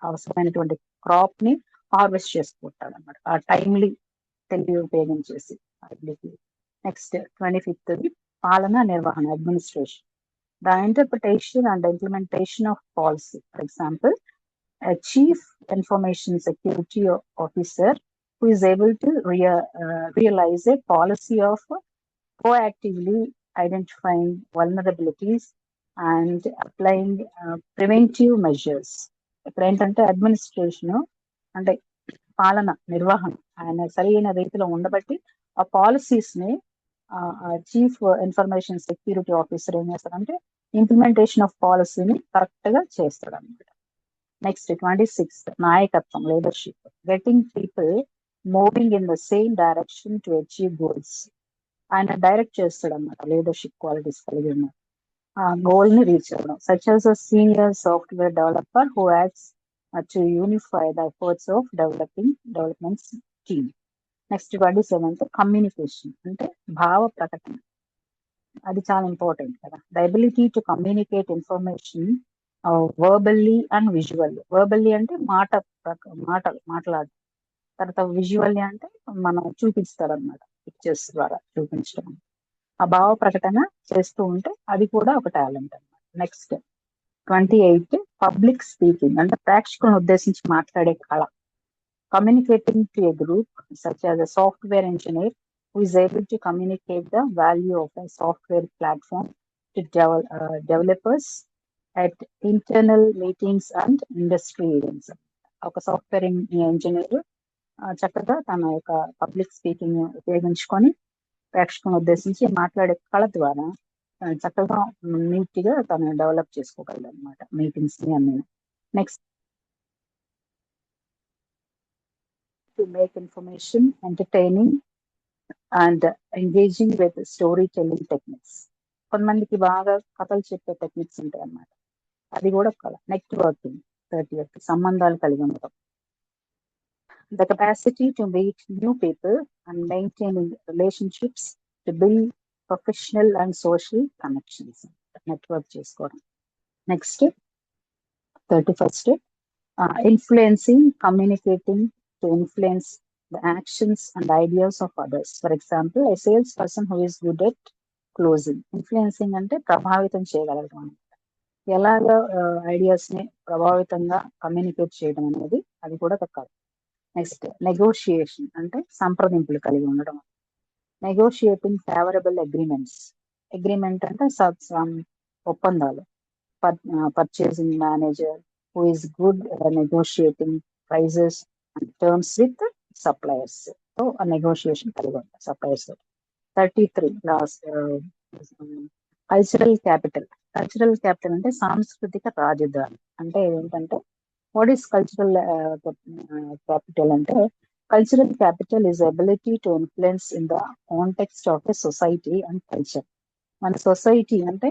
G: అవసరమైనటువంటి క్రాప్ ని హార్వెస్ట్ చేసుకుంటాడు అనమాట. ఆ టైమ్లీ తెలివి ఉపయోగించేసి. నెక్స్ట్ 25th పాలన నిర్వహణ administration. The interpretation and implementation of policy. For example, chief information security officer who is able to realize a policy of proactively identifying vulnerabilities and applying preventive measures. ఇప్పుడు ఏంటంటే administration అంటే పాలన నిర్వహణ ఆయన సరైన రీతిలో ఉండబట్టి ఆ పాలసీస్ ని చీఫ్ ఇన్ఫర్మేషన్ సెక్యూరిటీ ఆఫీసర్ ఏం చేస్తారంటే ఇంప్లిమెంటేషన్ ఆఫ్ పాలసీని కరెక్ట్ గా చేస్తాడు అనమాట. నెక్స్ట్ 26th నాయకత్వం leadership. Getting people moving in the same direction to achieve goals. ఆయన డైరెక్ట్ చేస్తాడు అనమాట. లీడర్షిప్ క్వాలిటీస్ కలిగి ఉన్నారు. ఆ గోల్ ని రీచ్ అవ్వడం. Such as a senior software developer who acts to unify the efforts of development team. Next 27th communication అంటే భావ ప్రకటన. అది చాలా ఇంపార్టెంట్ కదా. The ability to communicate information verbally and visually. Verbally అంటే మాట్లాడడం. తర్వాత విజువల్లీ అంటే మనం చూపిస్తారనమాట, పిక్చర్స్ ద్వారా చూపించడం. ఆ భావ ప్రకటన చేస్తూ ఉంటే అది కూడా ఒక టాలెంట్ అన్నమాట. నెక్స్ట్ 28 పబ్లిక్ స్పీకింగ్ అంటే ప్రేక్షకులను ఉద్దేశించి మాట్లాడే కళ. Communicating to a group such as a software engineer who is able to communicate the value of a software platform to developers at internal meetings and industry events. ఒక software engineer చక్కగా తన యొక్క public speaking ఉపయోగించుకొని ప్రేక్షకులను ఉద్దేశించి మాట్లాడే కళ ద్వారా చక్కగా నీట్ గా తను డెవలప్ చేసుకోగలడు అనమాట మీటింగ్స్ ని అన్ని. Next to make information entertaining and engaging with story telling techniques. కొంతమందికి బాగా కథలు చెప్పే టెక్నిక్స్ ఉంటాయి అన్నమాట. అది కూడా కళ. నెట్వర్కింగ్ 30th సంబంధాలు కలిగి ఉండటం. The capacity to meet new people and maintaining relationships to build professional and social connections. Network చేసుకోవడం. నెక్స్ట్ 31st, influencing, communicating to influence the actions and ideas of others. For example, a salesperson who is good at closing. Influencing అంటే ప్రభావితం చేయగలగడం. ఎలాగ ideas ని ప్రభావితంగా communicate చేయడం అనేది అది కూడా కాదు. నెక్స్ట్ నెగోషియేషన్ అంటే సంప్రదింపులు కలిగి ఉండడం. Negotiating favourable agreements. అగ్రిమెంట్ అంటే ఒప్పందాలు. Purchasing manager who is good at negotiating prices and terms with suppliers. So a negotiation కలిగి ఉంటారు suppliers. 33 last, cultural capital. Cultural capital అంటే సాంస్కృతిక రాజధాని. అంటే ఏంటంటే వాట్ ఈస్ కల్చరల్ క్యాపిటల్ అంటే cultural capital is ability to influence in the context of a society and culture. మన society అంటే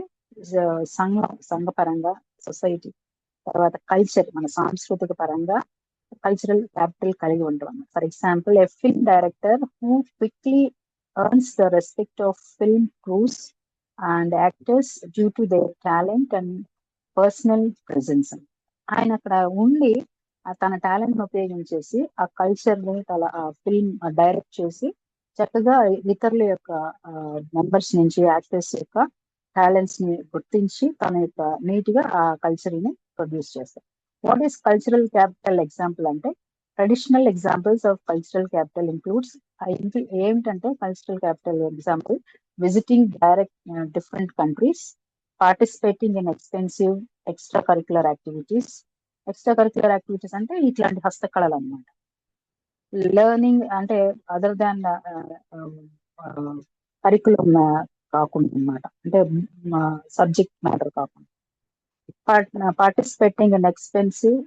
G: సంఘపరంగా సొసైటీ, తర్వాత కల్చర్ మన సాంస్కృతిక పరంగా కల్చరల్ క్యాపిటల్ కలిగి ఉంటాం. For example, a film director who quickly earns the respect of film crews and actors due to their talent and personal presence. ఆయన అక్కడ ఉండి తన టాలెంట్ ని ఉపయోగించేసి ఆ కల్చర్ ని ఫిల్మ్ డైరెక్ట్ చేసి చక్కగా ఇతరుల యొక్క మెంబర్స్ నుంచి యాక్టర్స్ యొక్క టాలెంట్స్ ని గుర్తించి తన యొక్క నీట్ గా ఆ కల్చర్ ని ప్రొడ్యూస్ చేస్తారు. What is cultural capital example అంటే traditional examples of cultural capital includes ఏంటంటే cultural capital example visiting different countries, participating in expensive extra curricular activities. Extra curricular activities అంటే ఇట్లాంటి హస్తకళలు అన్నమాట. లెర్నింగ్ అంటే అదర్ దాన్ కరికులం కాకుండా అన్నమాట, అంటే సబ్జెక్ట్ మ్యాటర్ కాకుండా. Participating in expensive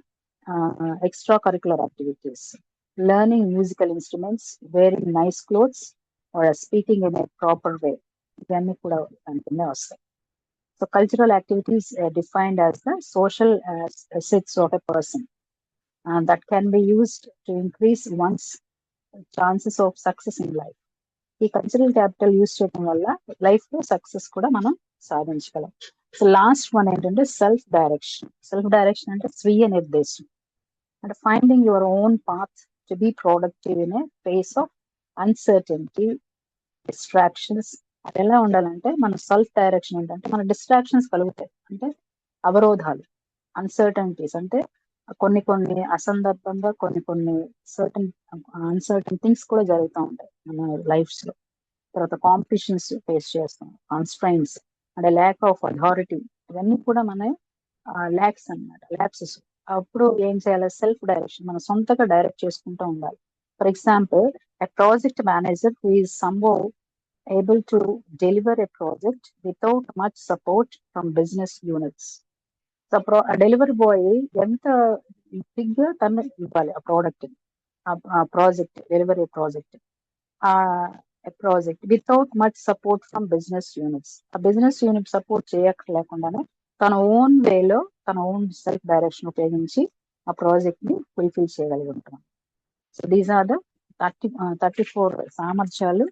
G: extra curricular activities, learning musical instruments, wearing nice clothes, or speaking in a proper way. ఇవన్నీ కూడా దాంట్లోనే వస్తాయి. So cultural activities defined as the social assets of a person that can be used to increase one's chances of success in life. ఈ cultural capital use చేయడం వల్ల life లో success కూడా మనం సాధించగలం. సో లాస్ట్ వన్ ఏంటంటే self direction. Self direction అంటే స్వీయ నిర్దేశం, అంటే finding your own path to be productive in a face of uncertainty, distractions. అది ఎలా ఉండాలంటే మన సెల్ఫ్ డైరెక్షన్ ఏంటంటే మన డిస్ట్రాక్షన్స్ కలుగుతాయి, అంటే అవరోధాలు, అన్సర్టనిటీస్ అంటే కొన్ని అసందర్భంగా కొన్ని అన్సర్టన్ థింగ్స్ కూడా జరుగుతూ ఉంటాయి మన లైఫ్స్ లో. తర్వాత కాంపిటీషన్స్ ఫేస్ చేస్తాం, కాన్స్ట్రైన్స్ అంటే ల్యాక్ ఆఫ్ అథారిటీ, ఇవన్నీ కూడా మన ల్యాప్సెస్. అప్పుడు ఏం చేయాలి? సెల్ఫ్ డైరెక్షన్, మన సొంతగా డైరెక్ట్ చేసుకుంటూ ఉండాలి. For example, a project manager who is somehow able to deliver a project without much support from business units. So delivery boy ఎంత బిగ్ గా తను ఇవ్వాలి ఆ ప్రోడక్ట్, ఆ project delivery project without much support from business units. ఆ business unit support చేయలేకుండానే తన own వేలో తన ఓన్ సెల్ఫ్ డైరెక్షన్ ఉపయోగించి ఆ ప్రాజెక్ట్ ని ఫుల్ఫిల్ చేయగలిగి ఉంటాం. సో దీస్ ఆర్ ద 34 సామర్థ్యాలు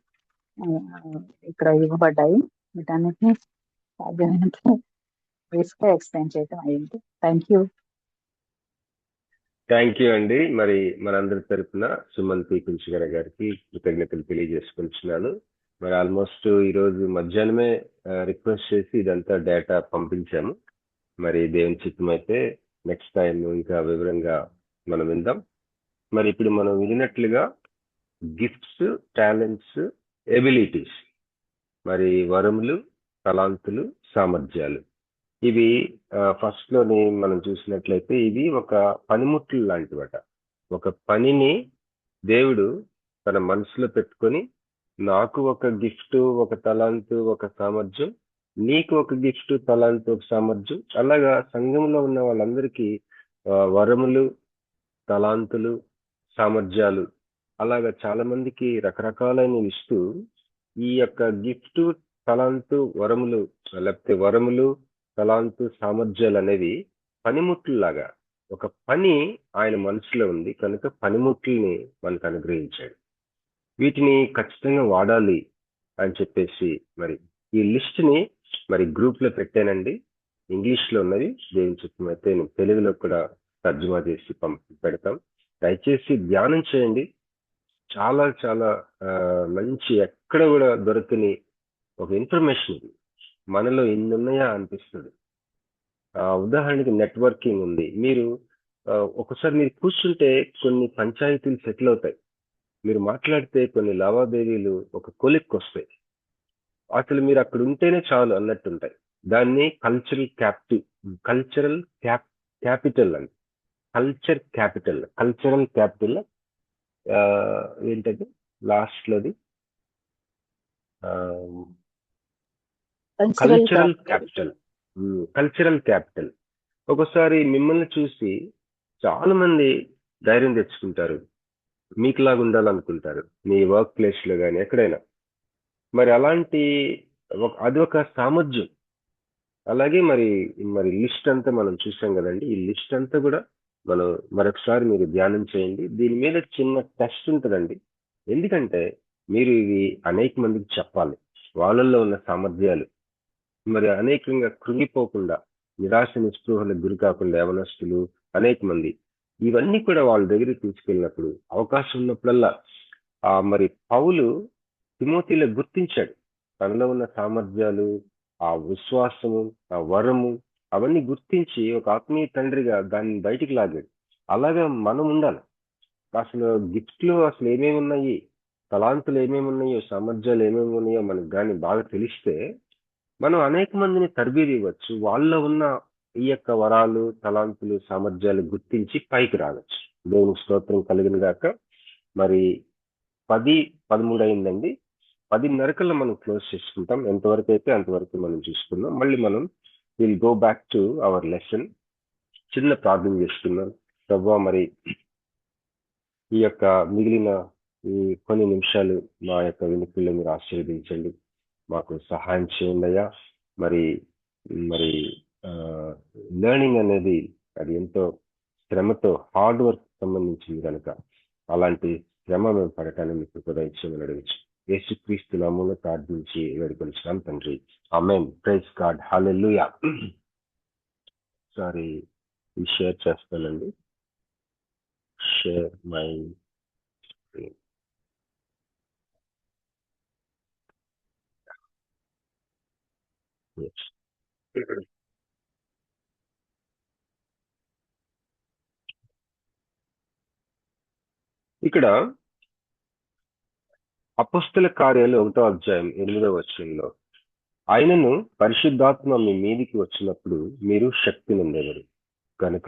G: ఇక్కడ ఇవ్వబడ్డాయి. వీటన్నిటిని సాధ్యమైనంత బ్రీఫ్ గా ఎక్స్ప్లెయిన్ చేయడం అయింది. థ్యాంక్ యూ
B: అండి. మరి మనందరి తరఫున సుమంతి కుంచిగర గారికి కృతజ్ఞతలు తెలియజేసుకుంటున్నాను. మరి ఆల్మోస్ట్ ఈరోజు మధ్యాహ్నమే రిక్వెస్ట్ చేసి ఇదంతా డేటా పంపించాము. మరి దేవుని చిత్తం అయితే నెక్స్ట్ టైం ఇంకా వివరంగా మనం విందాం. మరి ఇప్పుడు మనం వినినట్లుగా గిఫ్ట్స్, టాలెంట్స్, ఎబిలిటీస్, మరి వరములు, తలాంతులు, సామర్థ్యాలు, ఇవి ఫస్ట్ లోని మనం చూసినట్లయితే ఇవి ఒక పనిముట్లు లాంటివట. ఒక పనిని దేవుడు తన మనసులో పెట్టుకొని, నాకు ఒక గిఫ్ట్, ఒక తలాంతు, ఒక సామర్థ్యం, నీకు ఒక గిఫ్ట్, తలాంతు, ఒక సామర్థ్యం, అలాగా సంఘంలో ఉన్న వాళ్ళందరికీ వరములు, తలాంతులు, సామర్థ్యాలు, అలాగా చాలా మందికి రకరకాలైన ఇస్తూ ఈ యొక్క గిఫ్ట్, తలాంతు, వరములు, లేకపోతే వరములు, తలాంతు, సామర్థ్యాలు అనేవి పనిముట్లులాగా ఒక పని ఆయన మనసులో ఉంది కనుక పనిముట్లని మనకు అనుగ్రహించాడు. వీటిని ఖచ్చితంగా వాడాలి అని చెప్పేసి మరి ఈ లిస్ట్ ని మరి గ్రూప్ లో పెట్టానండి. ఇంగ్లీష్లో ఉన్నది. దేవుని చిత్తమైతే నేను తెలుగులో కూడా తర్జుమా చేసి పెడతాం. దయచేసి ధ్యానం చేయండి. చాలా చాలా మంచి, ఎక్కడ కూడా దొరకని ఒక ఇన్ఫర్మేషన్ ఇది. మనలో ఇన్ని ఉన్నాయా అనిపిస్తుంది. ఉదాహరణకి నెట్వర్కింగ్ ఉంది. మీరు ఒకసారి మీరు కూర్చుంటే కొన్ని పంచాయతీలు సెటిల్ అవుతాయి. మీరు మాట్లాడితే కొన్ని లావాదేవీలు ఒక కొలిక్కి వస్తాయి. అసలు మీరు అక్కడ ఉంటేనే చాలు అన్నట్టుంటాయి. దాన్ని కల్చరల్ క్యాపిటల్ అని. కల్చరల్ క్యాపిటల్ ఏంటది లాస్ట్లోది? Cultural capital. ఒకసారి మిమ్మల్ని చూసి చాలా మంది ధైర్యం తెచ్చుకుంటారు, మీకులాగా ఉండాలనుకుంటారు, మీ వర్క్ ప్లేస్లో కానీ ఎక్కడైనా. మరి అలాంటి అది ఒక సామర్థ్యం. అలాగే మరి లిస్ట్ అంతా మనం చూసాం కదండి. ఈ లిస్ట్ అంతా కూడా మనం మరొకసారి మీరు ధ్యానం చేయండి. దీని మీద చిన్న టెస్ట్ ఉంటుందండి. ఎందుకంటే మీరు ఇవి అనేక మందికి చెప్పాలి, వాళ్ళల్లో ఉన్న సామర్థ్యాలు. మరి అనేకంగా కృంగిపోకుండా, నిరాశ నిస్పృహలకు గురి కాకుండా యవనస్తులు అనేక మంది ఇవన్నీ కూడా వాళ్ళ దగ్గరికి తీసుకెళ్ళినప్పుడు, అవకాశం ఉన్నప్పుడల్లా మరి పౌలు తిమోతిలో గుర్తించాడు తనలో ఉన్న సామర్థ్యాలు, ఆ విశ్వాసము, ఆ వరము, అవన్నీ గుర్తించి ఒక ఆత్మీయ తండ్రిగా దాన్ని బయటికి లాగాడు. అలాగా మనం ఉండాలి. అసలు గిఫ్ట్లు అసలు ఏమేమి ఉన్నాయి, తలాంతులు ఏమేమి ఉన్నాయో, సామర్థ్యాలు ఏమేమి ఉన్నాయో మనకు కానీ బాగా తెలిస్తే మనం అనేక మందిని తరబీదు ఇవ్వచ్చు. వాళ్ళలో ఉన్న ఈ యొక్క వరాలు, తలాంతులు, సామర్థ్యాలు గుర్తించి పైకి రావచ్చు. దేవుని స్తోత్రం కలిగిన గాక. మరి 10:13 అయిందండి. 10:30 మనం క్లోజ్ చేసుకుంటాం. ఎంతవరకు అయితే అంతవరకు మనం చూసుకుందాం. మళ్ళీ మనం will go back to our lesson. చిన్న ప్రార్థన చేసుకుందాం. ప్రభువా, మరి ఈ యొక్క మిగిలిన ఈ కొన్ని నిమిషాలు మా యొక్క వినికిడిలో మీరు ఆశీర్వదించండి, మాకు సహాయం చేయండి అయ్యా. మరి లెర్నింగ్ అనేది అది ఎంతో శ్రమతో, హార్డ్ వర్క్ సంబంధించింది కనుక అలాంటి శ్రమ మేము పడటానికి మీకు ఉపయోగించమని అడగచ్చు. యేసుక్రీస్తు నామములో ప్రార్థించి వేడుకొనిచున్నాం తండ్రి, ఆమేన్. ప్రైజ్ గాడ్, హల్లెలూయా. సారీ, షేర్ చేస్తానండి. Share my screen. ఇక్కడ అపొస్తల కార్యాలు 1వ అధ్యాయం 8వ వచనంలో, ఆయనను పరిశుద్ధాత్మ మీ మీదికి వచ్చినప్పుడు మీరు శక్తి నొందెదరు కనుక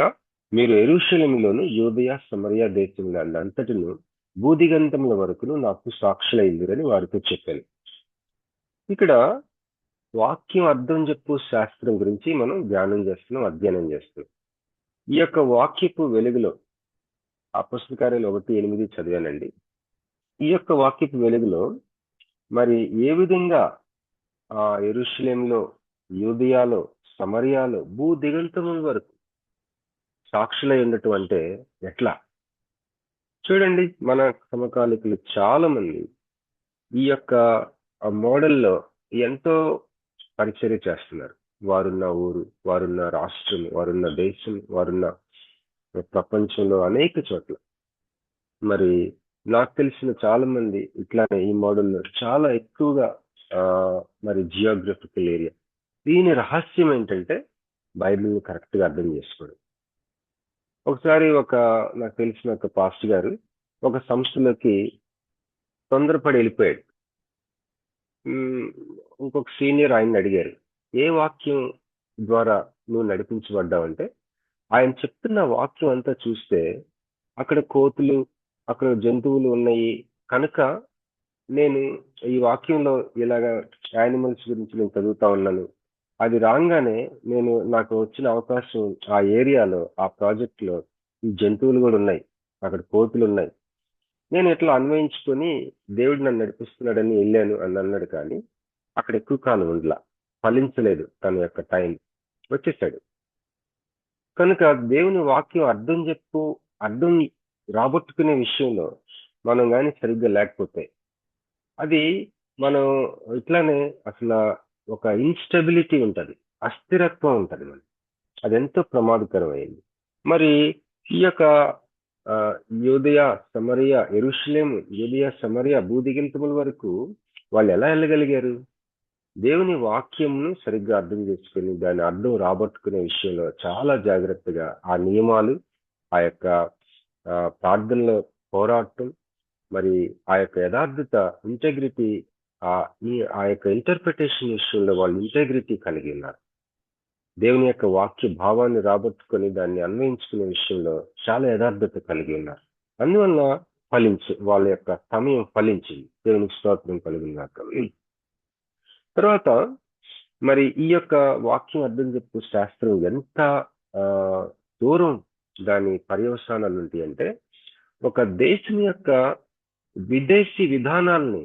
B: మీరు యెరూషలేములోను, యూదయ, సమరయ దేశములంతటిను భూదిగంతముల వరకును నాకు సాక్షులైందిరని వారితో చెప్పాను. ఇక్కడ వాక్యం అర్థం చెప్పు శాస్త్రం గురించి మనం ధ్యానం చేస్తున్నాం, అధ్యయనం చేస్తున్నాం. ఈ యొక్క వాక్యపు వెలుగులో అపొస్తల కార్యాలు 1:8 చదివానండి. ఈ యొక్క వాక్యపు వెలుగులో మరి ఏ విధంగా యెరూషలేములో, యూదయాలో, సమరయాలో భూ దిగంతముల వరకు సాక్షులై ఉండటం అంటే ఎట్లా? చూడండి, మన సమకాలికులు చాలా మంది ఈ యొక్క మోడల్లో ఎంతో పరిచర్య చేస్తున్నారు. వారున్న ఊరు, వారున్న రాష్ట్రం, వారున్న దేశం, వారున్న ప్రపంచంలో అనేక చోట్ల. మరి నాకు తెలిసిన చాలా మంది ఇట్లానే ఈ మోడల్లో చాలా ఎక్కువగా మరి జియోగ్రఫికల్ ఏరియా. దీని రహస్యం ఏంటంటే బైబిల్ని కరెక్ట్గా అర్థం చేసుకోవడం. ఒకసారి నాకు తెలిసిన ఒక పాస్టర్ గారు ఒక సంస్థలోకి తొందరపడి వెళ్ళిపోయాడు. ఇంకొక సీనియర్ ఆయన్ని అడిగారు, ఏ వాక్యం ద్వారా నువ్వు నడిపించబడ్డావంటే, ఆయన చెప్తున్న వాక్యం అంతా చూస్తే అక్కడ కోతులు, అక్కడ జంతువులు ఉన్నాయి కనుక నేను ఈ వాక్యంలో ఇలాగా యానిమల్స్ గురించి నేను చదువుతా ఉన్నాను. అది రాగానే నాకు వచ్చిన అవకాశం ఆ ఏరియాలో, ఆ ప్రాజెక్ట్లో ఈ జంతువులు కూడా ఉన్నాయి, అక్కడ కోతులు ఉన్నాయి. నేను ఇట్లా అన్వయించుకొని దేవుడు నన్ను నడిపిస్తున్నాడని వెళ్ళాను అని అన్నాడు. కానీ అక్కడ ఎక్కువ కాలం ఉండలా, ఫలించలేదు. తన యొక్క టైం వచ్చేసాడు. కనుక దేవుని వాక్యం అర్థం రాబట్టుకునే విషయంలో మనం కానీ సరిగ్గా లేకపోతే అది మనం ఇట్లానే అసలు ఒక ఇన్స్టెబిలిటీ ఉంటుంది. అస్థిరత్వం ఉంటుంది మనకి. అది ఎంతో ప్రమాదకరమైంది. మరి ఈ యొక్క యూదయ, సమరయ, యెరూషలేము, యూదయ, సమరయ, భూదిగంతముల వరకు వాళ్ళు ఎలా వెళ్ళగలిగారు? దేవుని వాక్యంను సరిగ్గా అర్థం చేసుకుని దాని అర్థం రాబట్టుకునే విషయంలో చాలా జాగ్రత్తగా ఆ నియమాలు, ఆ యొక్క ప్రార్థనలో పోరాటం, మరి ఆ యొక్క యథార్థత, ఇంటెగ్రిటీ, ఆ యొక్క ఇంటర్ప్రిటేషన్ విషయంలో వాళ్ళు ఇంటెగ్రిటీ కలిగి ఉన్నారు. దేవుని యొక్క వాక్య భావాన్ని రాబట్టుకొని దాన్ని అన్వయించుకునే విషయంలో చాలా యథార్థత కలిగి ఉన్నారు. అందువల్ల వాళ్ళ యొక్క సమయం ఫలించింది. దేవునికి స్తోత్రం కలిగినాక తర్వాత మరి ఈ యొక్క వాక్యం అర్థం చెప్పు శాస్త్రం ఎంత దూరం దాని పర్యవసానాలు ఉంటాయి అంటే, ఒక దేశం యొక్క విదేశీ విధానాలని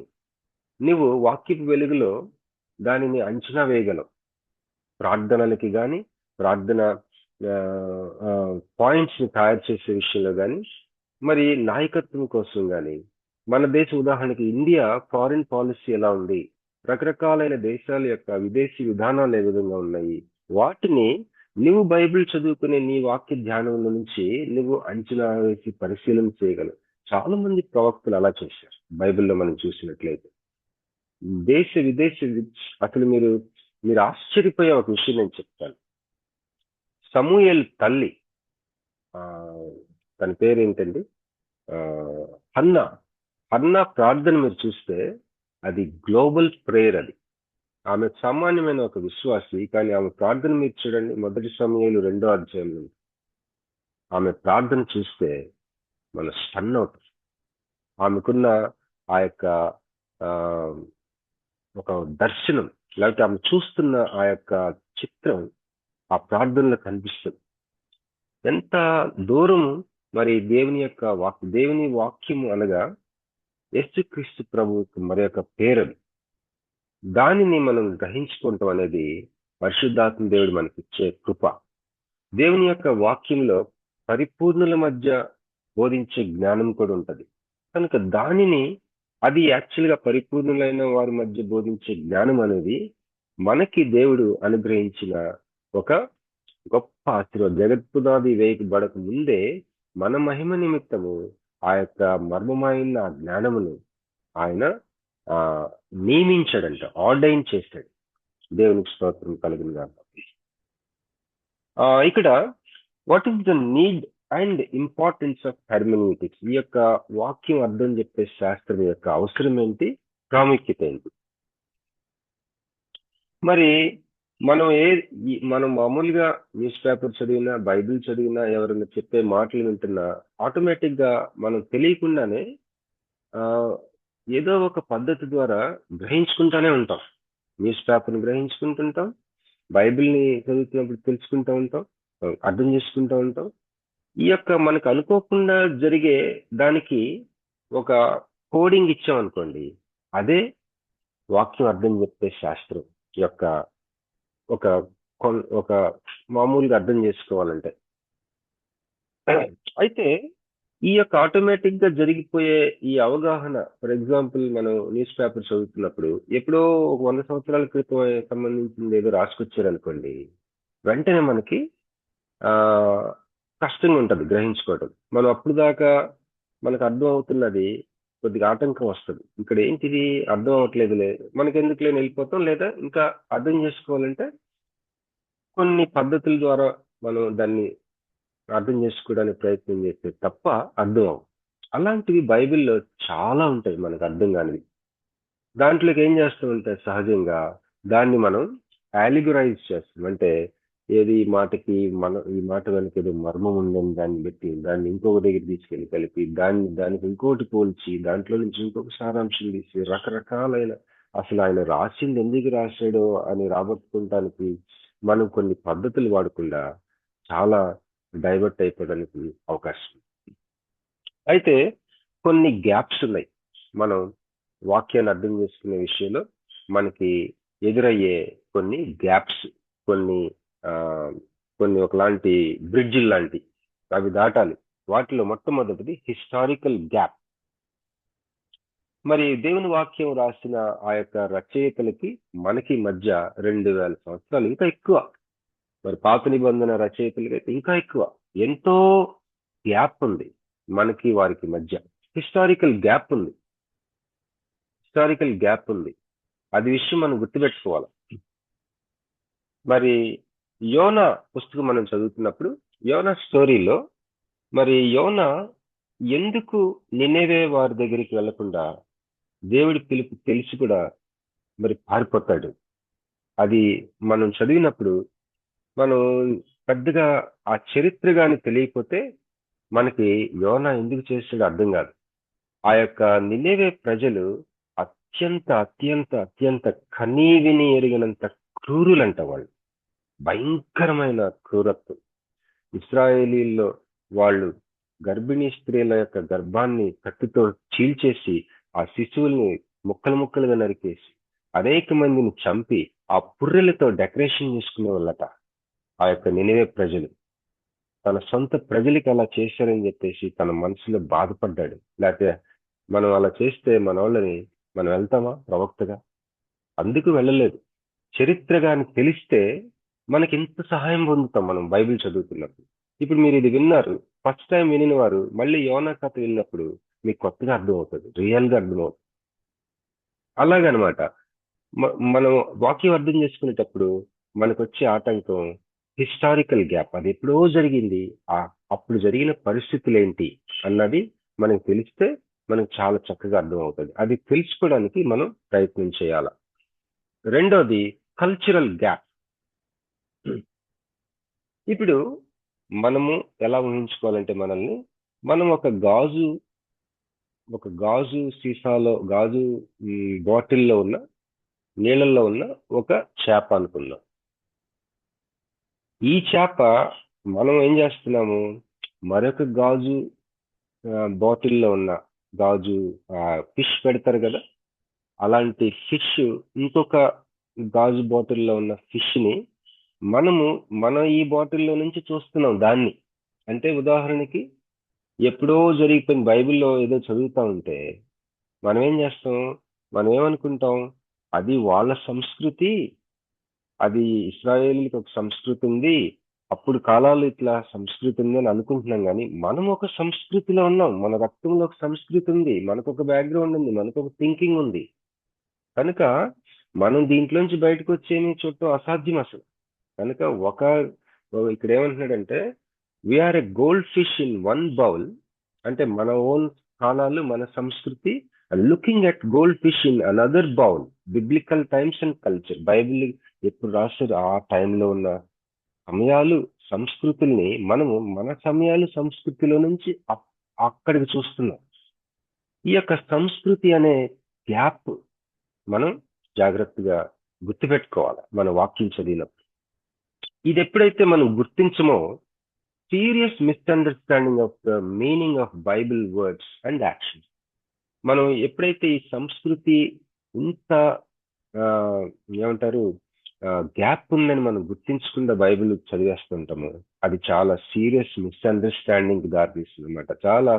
B: నువ్వు వాక్యపు వెలుగులో దానిని అంచనా వేయగలవు. ప్రార్థనలకి కానీ, ప్రార్థన పాయింట్స్ ని తయారు చేసే విషయంలో కానీ, మరి నాయకత్వం కోసం కానీ, మన దేశ ఉదాహరణకి ఇండియా ఫారిన్ పాలసీ ఎలా ఉంది, రకరకాలైన దేశాల యొక్క విదేశీ విధానాలు ఏ విధంగా ఉన్నాయి, వాటిని నువ్వు బైబిల్ చదువుకునే నీ వాక్య ధ్యానంలో నుంచి నువ్వు అంచనా వేసి పరిశీలన చేయగలవు. చాలా మంది ప్రవక్తలు అలా చేశారు. బైబిల్లో మనం చూసినట్లయితే దేశ విదేశీ అసలు మీరు ఆశ్చర్యపోయే ఒక విషయం నేను చెప్తాను. సమూయేల్ తల్లి, తన పేరు ఏంటండి, హన్నా ప్రార్థన మీరు చూస్తే అది గ్లోబల్ ప్రేయర్. అది ఆమె సామాన్యమైన ఒక విశ్వాసి, కానీ ఆమె ప్రార్థన మీరు చూడండి. 1 సమూయేలు 2వ అధ్యాయంలో ఆమె ప్రార్థన చూస్తే మన స్టన్ అవుతుంది. ఆమెకున్న ఆ యొక్క ఒక దర్శనం, లేకపోతే ఆమె చూస్తున్న ఆ యొక్క చిత్రం ఆ ప్రార్థనలో కనిపిస్తుంది. ఎంత దూరము మరి దేవుని వాక్యము అనగా యేసుక్రీస్తు ప్రభువుకు మరి యొక్క పేరు. దానిని మనం గ్రహించుకుంటాం అనేది పరిశుద్ధాత్మ దేవుడు మనకి ఇచ్చే కృప. దేవుని యొక్క వాక్యంలో పరిపూర్ణుల మధ్య బోధించే జ్ఞానం కూడా ఉంటుంది. కనుక దానిని అది యాక్చువల్గా పరిపూర్ణులైన వారి మధ్య బోధించే జ్ఞానం అనేది మనకి దేవుడు అనుగ్రహించిన ఒక గొప్ప ఆశీర్వాదం. జగత్పునాది వేయబడక ముందే మన మహిమ నిమిత్తము ఆ యొక్క మర్మమైన జ్ఞానమును ఆయన నియమించాడంట, ఆర్డైన్ చేశాడు. దేవునికి స్తోత్రం కలుగునుగాక. ఇక్కడ what is the need and importance of hermeneutics, ఈ యొక్క వాక్యం అర్థం చెప్పే శాస్త్రం యొక్క అవసరం ఏంటి, ప్రాముఖ్యత ఏంటి? మరి మనం మామూలుగా న్యూస్ పేపర్ చదివినా, బైబిల్ చదివినా, ఎవరైనా చెప్పే మాటలు వింటున్నా ఆటోమేటిక్ గా మనం తెలియకుండానే ఏదో ఒక పద్ధతి ద్వారా గ్రహించుకుంటానే ఉంటాం. న్యూస్ పేపర్ని గ్రహించుకుంటుంటాం, బైబిల్ని చదువుతున్నప్పుడు తెలుసుకుంటూ ఉంటాం, అర్థం చేసుకుంటూ ఉంటాం. ఈ యొక్క మనకు అనుకోకుండా జరిగే దానికి ఒక కోడింగ్ ఇచ్చామనుకోండి, అదే వాక్యం అర్థం చెప్పే శాస్త్రం యొక్క ఒక మామూలుగా అర్థం చేసుకోవాలంటే. అయితే ఈ యొక్క ఆటోమేటిక్ గా జరిగిపోయే ఈ అవగాహన, ఫర్ ఎగ్జాంపుల్ మనం న్యూస్ పేపర్ చదువుతున్నప్పుడు ఎప్పుడో ఒక 100 సంవత్సరాల క్రితం సంబంధించింది ఏదో రాసుకొచ్చారనుకోండి, వెంటనే మనకి కష్టంగా ఉంటుంది గ్రహించుకోవడం. మనం అప్పుడు దాకా మనకు అర్థం అవుతున్నది కొద్దిగా ఆటంకం వస్తుంది. ఇక్కడ ఏంటిది అర్థం అవ్వట్లేదులే, మనకి ఎందుకులే వెళ్ళిపోతాం, లేదా ఇంకా అర్థం చేసుకోవాలంటే కొన్ని పద్ధతుల ద్వారా మనం దాన్ని అర్థం చేసుకోవడానికి ప్రయత్నం చేస్తే తప్ప అర్థం అవ్వం. అలాంటివి బైబిల్లో చాలా ఉంటాయి మనకు అర్థం కానివి. దాంట్లోకి ఏం చేస్తామంటే సహజంగా దాన్ని మనం యాలిగరైజ్ చేస్తాం. అంటే ఏది ఈ మాట వెనక ఏదో మర్మం ఉందని దాన్ని పెట్టి దాన్ని ఇంకొక దగ్గర తీసుకెళ్ళి కలిపి దానికి ఇంకోటి పోల్చి దాంట్లో నుంచి ఇంకొక సారాంశం తీసి రకరకాలైన అసలు ఆయన రాసింది ఎందుకు రాశాడో అని రాబట్టుకోవడానికి మనం కొన్ని పద్ధతులు వాడకుండా చాలా డైవర్ట్ అయిపోవడానికి అవకాశం. అయితే కొన్ని గ్యాప్స్ ఉన్నాయి. మనం వాక్యాన్ని అర్థం చేసుకునే విషయంలో మనకి ఎదురయ్యే కొన్ని గ్యాప్స్, కొన్ని ఒకలాంటి బ్రిడ్జిల్ లాంటి అవి దాటాలి. వాటిలో మొట్టమొదటిది హిస్టారికల్ గ్యాప్. మరి దేవుని వాక్యం రాసిన ఆ యొక్క రచయితలకి మనకి మధ్య 2000 సంవత్సరాలు ఇంకా ఎక్కువ. మరి పాత నిబంధన రచయితలకి అయితే ఇంకా ఎక్కువ. ఎంతో గ్యాప్ ఉంది మనకి వారికి మధ్య. హిస్టారికల్ గ్యాప్ ఉంది. అది విషయం మనం గుర్తుపెట్టుకోవాలి. మరి యోనా పుస్తకం మనం చదువుతున్నప్పుడు యోనా స్టోరీలో మరి యోనా ఎందుకు నినేవే వారి దగ్గరికి వెళ్లకుండా దేవుడి పిలుపు తెలిసి కూడా మరి పారిపోతాడు? అది మనం చదివినప్పుడు మనం పెద్దగా ఆ చరిత్ర గాని తెలియకపోతే మనకి యోనా ఎందుకు చేసాడో అర్థం కాదు. ఆ యొక్క నినేవే ప్రజలు అత్యంత కనీవిని ఎరిగినంత క్రూరులంట. వాళ్ళు భయంకరమైన క్రూరత్వం. ఇశ్రాయేలీల్లో వాళ్ళు గర్భిణీ స్త్రీల యొక్క గర్భాన్ని కత్తితో చీల్చేసి ఆ శిశువుల్ని ముక్కలుగా నరికేసి అనేక మందిని చంపి ఆ పుర్రెలతో డెకరేషన్ చేసుకునే వాళ్ళట ఆ యొక్క నినివే ప్రజలు. తన సొంత ప్రజలకి అలా చేశారని చెప్పేసి తన మనసులో బాధపడ్డాడు. లేకపోతే మనం అలా చేస్తే మన వాళ్ళని మనం వెళ్తామా ప్రవక్తగా? అందుకు వెళ్ళలేదు. చరిత్ర గాని తెలిస్తే మనకి ఎంత సహాయం పొందుతాం మనం బైబిల్ చదువుతున్నప్పుడు. ఇప్పుడు మీరు ఇది విన్నారు, ఫస్ట్ టైం వినిన వారు మళ్ళీ యోనా కథ విన్నప్పుడు మీకు కొత్తగా అర్థమవుతుంది, రియల్ గా అర్థమవుతుంది. అలాగనమాట మనం వాక్యం అర్థం చేసుకునేటప్పుడు మనకు వచ్చే ఆటంకం హిస్టారికల్ గ్యాప్. అది ఎప్పుడో జరిగింది, అప్పుడు జరిగిన పరిస్థితులు ఏంటి అన్నది మనకు తెలిస్తే మనకు చాలా చక్కగా అర్థం అవుతుంది. అది తెలుసుకోవడానికి మనం ప్రయత్నం చేయాల. రెండోది కల్చరల్ గ్యాప్. ఇప్పుడు మనము ఎలా ఊహించుకోవాలంటే మనల్ని మనం ఒక గాజు సీసాలో గాజు బాటిల్లో ఉన్న నీళ్ళల్లో ఉన్న ఒక చేప అనుకుందాం. ఈ చేప మనం ఏం చేస్తున్నాము, మరొక గాజు బాటిల్లో ఉన్న గాజు ఫిష్ పెడతారు కదా, అలాంటి ఫిష్ ఇంకొక గాజు బాటిల్లో ఉన్న ఫిష్ ని మనం ఈ బాటిల్లో నుంచి చూస్తున్నాం దాన్ని. అంటే ఉదాహరణకి ఎప్పుడో జరిగిపోయిన బైబిల్లో ఏదో చదువుతా ఉంటే మనం ఏం చేస్తాం, మనం ఏమనుకుంటాం, అది వాళ్ళ సంస్కృతి, అది ఇశ్రాయేలీకి ఒక సంస్కృతి ఉంది, అప్పుడు కాలాలు ఇట్లా సంస్కృతి ఉంది అని అనుకుంటున్నాం. కానీ మనం ఒక సంస్కృతిలో ఉన్నాం, మన రక్తంలో ఒక సంస్కృతి ఉంది, మనకు ఒక బ్యాక్గ్రౌండ్ ఉంది, మనకు ఒక థింకింగ్ ఉంది. కనుక మనం దీంట్లోంచి బయటకు వచ్చేమి చూడటం అసాధ్యం అసలు. కనుక ఇక్కడ ఏమంటున్నాడంటే we are a gold fish in one bowl, అంటే మన ఓన్ కాలాలు, మన సంస్కృతి, looking at gold fish in another bowl, biblical times and culture. Bible ఎప్పుడు రాశారు ఆ టైంలో ఉన్న సమయాలు, సంస్కృతుల్ని మనము మన సమయాలు, సంస్కృతిలో నుంచి అక్కడికి చూస్తున్నాం. ఈ యొక్క సంస్కృతి అనే గ్యాప్ మనం జాగ్రత్తగా గుర్తుపెట్టుకోవాలి మన వాక్యం చదివినప్పుడు. ఇది ఎప్పుడైతే మనం గుర్తించమో serious misunderstanding of the meaning of Bible words and action. మనం ఎప్పుడైతే ఈ సంస్కృతి ఇంత ఏమంటారు గ్యాప్ ఉందని మనం గుర్తించకుండా బైబిల్ చదివేస్తుంటాము, అది చాలా సీరియస్ మిస్అండర్స్టాండింగ్ దారితీస్తుంది అనమాట. చాలా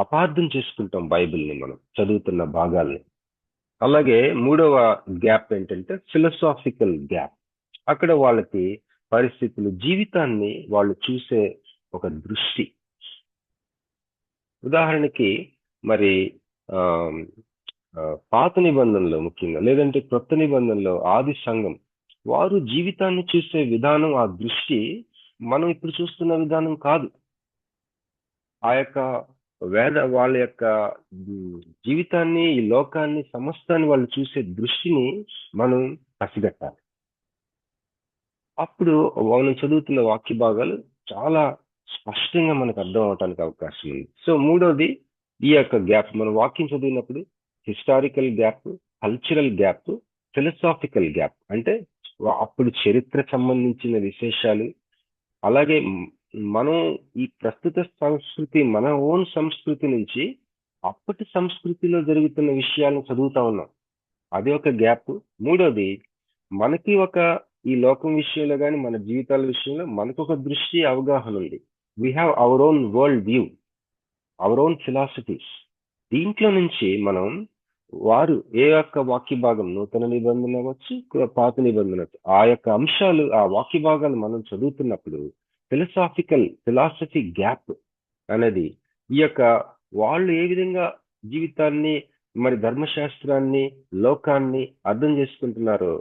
B: అపార్థం చేసుకుంటాం బైబిల్ని మనం చదువుతున్న భాగాల్ని. అలాగే మూడవ గ్యాప్ ఏంటంటే ఫిలసాఫికల్ గ్యాప్. అక్కడ వాళ్ళకి పరిస్థితులు, జీవితాన్ని వాళ్ళు చూసే ఒక దృష్టి. ఉదాహరణకి మరి పాత నిబంధనలో ముఖ్యంగా, లేదంటే కొత్త నిబంధనలో ఆది సంఘం వారు జీవితాన్ని చూసే విధానం, ఆ దృష్టి మనం ఇప్పుడు చూస్తున్న విధానం కాదు. ఆ యొక్క వాళ్ళ యొక్క జీవితాన్ని, ఈ లోకాన్ని, సమస్తాన్ని వాళ్ళు చూసే దృష్టిని మనం పసిగట్టాలి. అప్పుడు మనం చదువుతున్న వాక్య భాగాలు చాలా స్పష్టంగా మనకు అర్థం అవడానికి అవకాశం ఉంది. సో మూడోది ఈ యొక్క గ్యాప్. మనం వాక్యం చదివినప్పుడు historical gap, cultural gap, philosophical gap. అంటే అప్పుడు చరిత్ర సంబంధించిన విశేషాలు, అలాగే మనం ఈ ప్రస్తుత సంస్కృతి, మన ఓన్ సంస్కృతి నుంచి అప్పటి సంస్కృతిలో జరుగుతున్న విషయాలను చదువుతా ఉన్నాం, అది ఒక గ్యాప్. మూడోది మనకి ఈ లోకం విషయంలో కానీ మన జీవితాల విషయంలో మనకు ఒక దృష్టి, అవగాహన ఉంది. We have our own world view, our own philosophies. దీంట్లో నుంచి మనం వారు ఏ యొక్క వాక్య భాగం నూతన నిబంధన అవ్వచ్చు, పాత నిబంధన అవ్వచ్చు, ఆ యొక్క అంశాలు, ఆ వాక్య భాగాలు మనం చదువుతున్నప్పుడు ఫిలాసఫీ గ్యాప్ అనేది ఈ యొక్క వాళ్ళు ఏ విధంగా జీవితాన్ని, మరి ధర్మశాస్త్రాన్ని, లోకాన్ని అర్థం చేసుకుంటున్నారో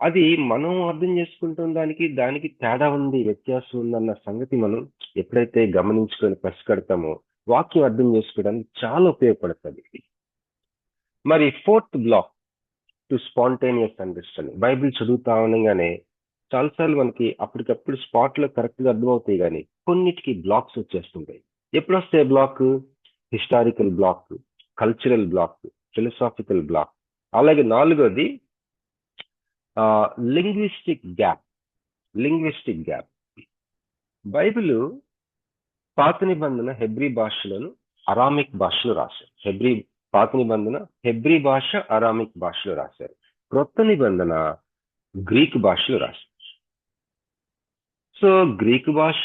B: అది మనం అర్థం చేసుకుంటున్న దానికి తేడా ఉంది, వ్యత్యాసం ఉందన్న సంగతి మనం ఎప్పుడైతే గమనించుకొని పసిగడతామో వాక్యం అర్థం చేసుకోవడానికి చాలా ఉపయోగపడుతుంది. మరి 4th block to spontaneous understanding. Bible చదువుతా ఉండగానే చాలాసార్లు మనకి అప్పటికప్పుడు స్పాట్ లో కరెక్ట్ గా అర్థమవుతాయి, కానీ కొన్నిటికి బ్లాక్స్ వచ్చేస్తుంటాయి. ఎప్పుడు వస్తాయి block? Historical block, cultural block, philosophical block. అలాగే 4వది లింగ్విస్టిక్ గ్యాప్. బైబిల్ పాత నిబంధన హెబ్రీ భాషలను అరామిక్ భాషలో రాశారు. పాత నిబంధన హెబ్రీ భాష, అరామిక్ భాషలో రాశారు. క్రొత్త నిబంధన గ్రీక్ భాషలో రాశారు. సో గ్రీకు భాష,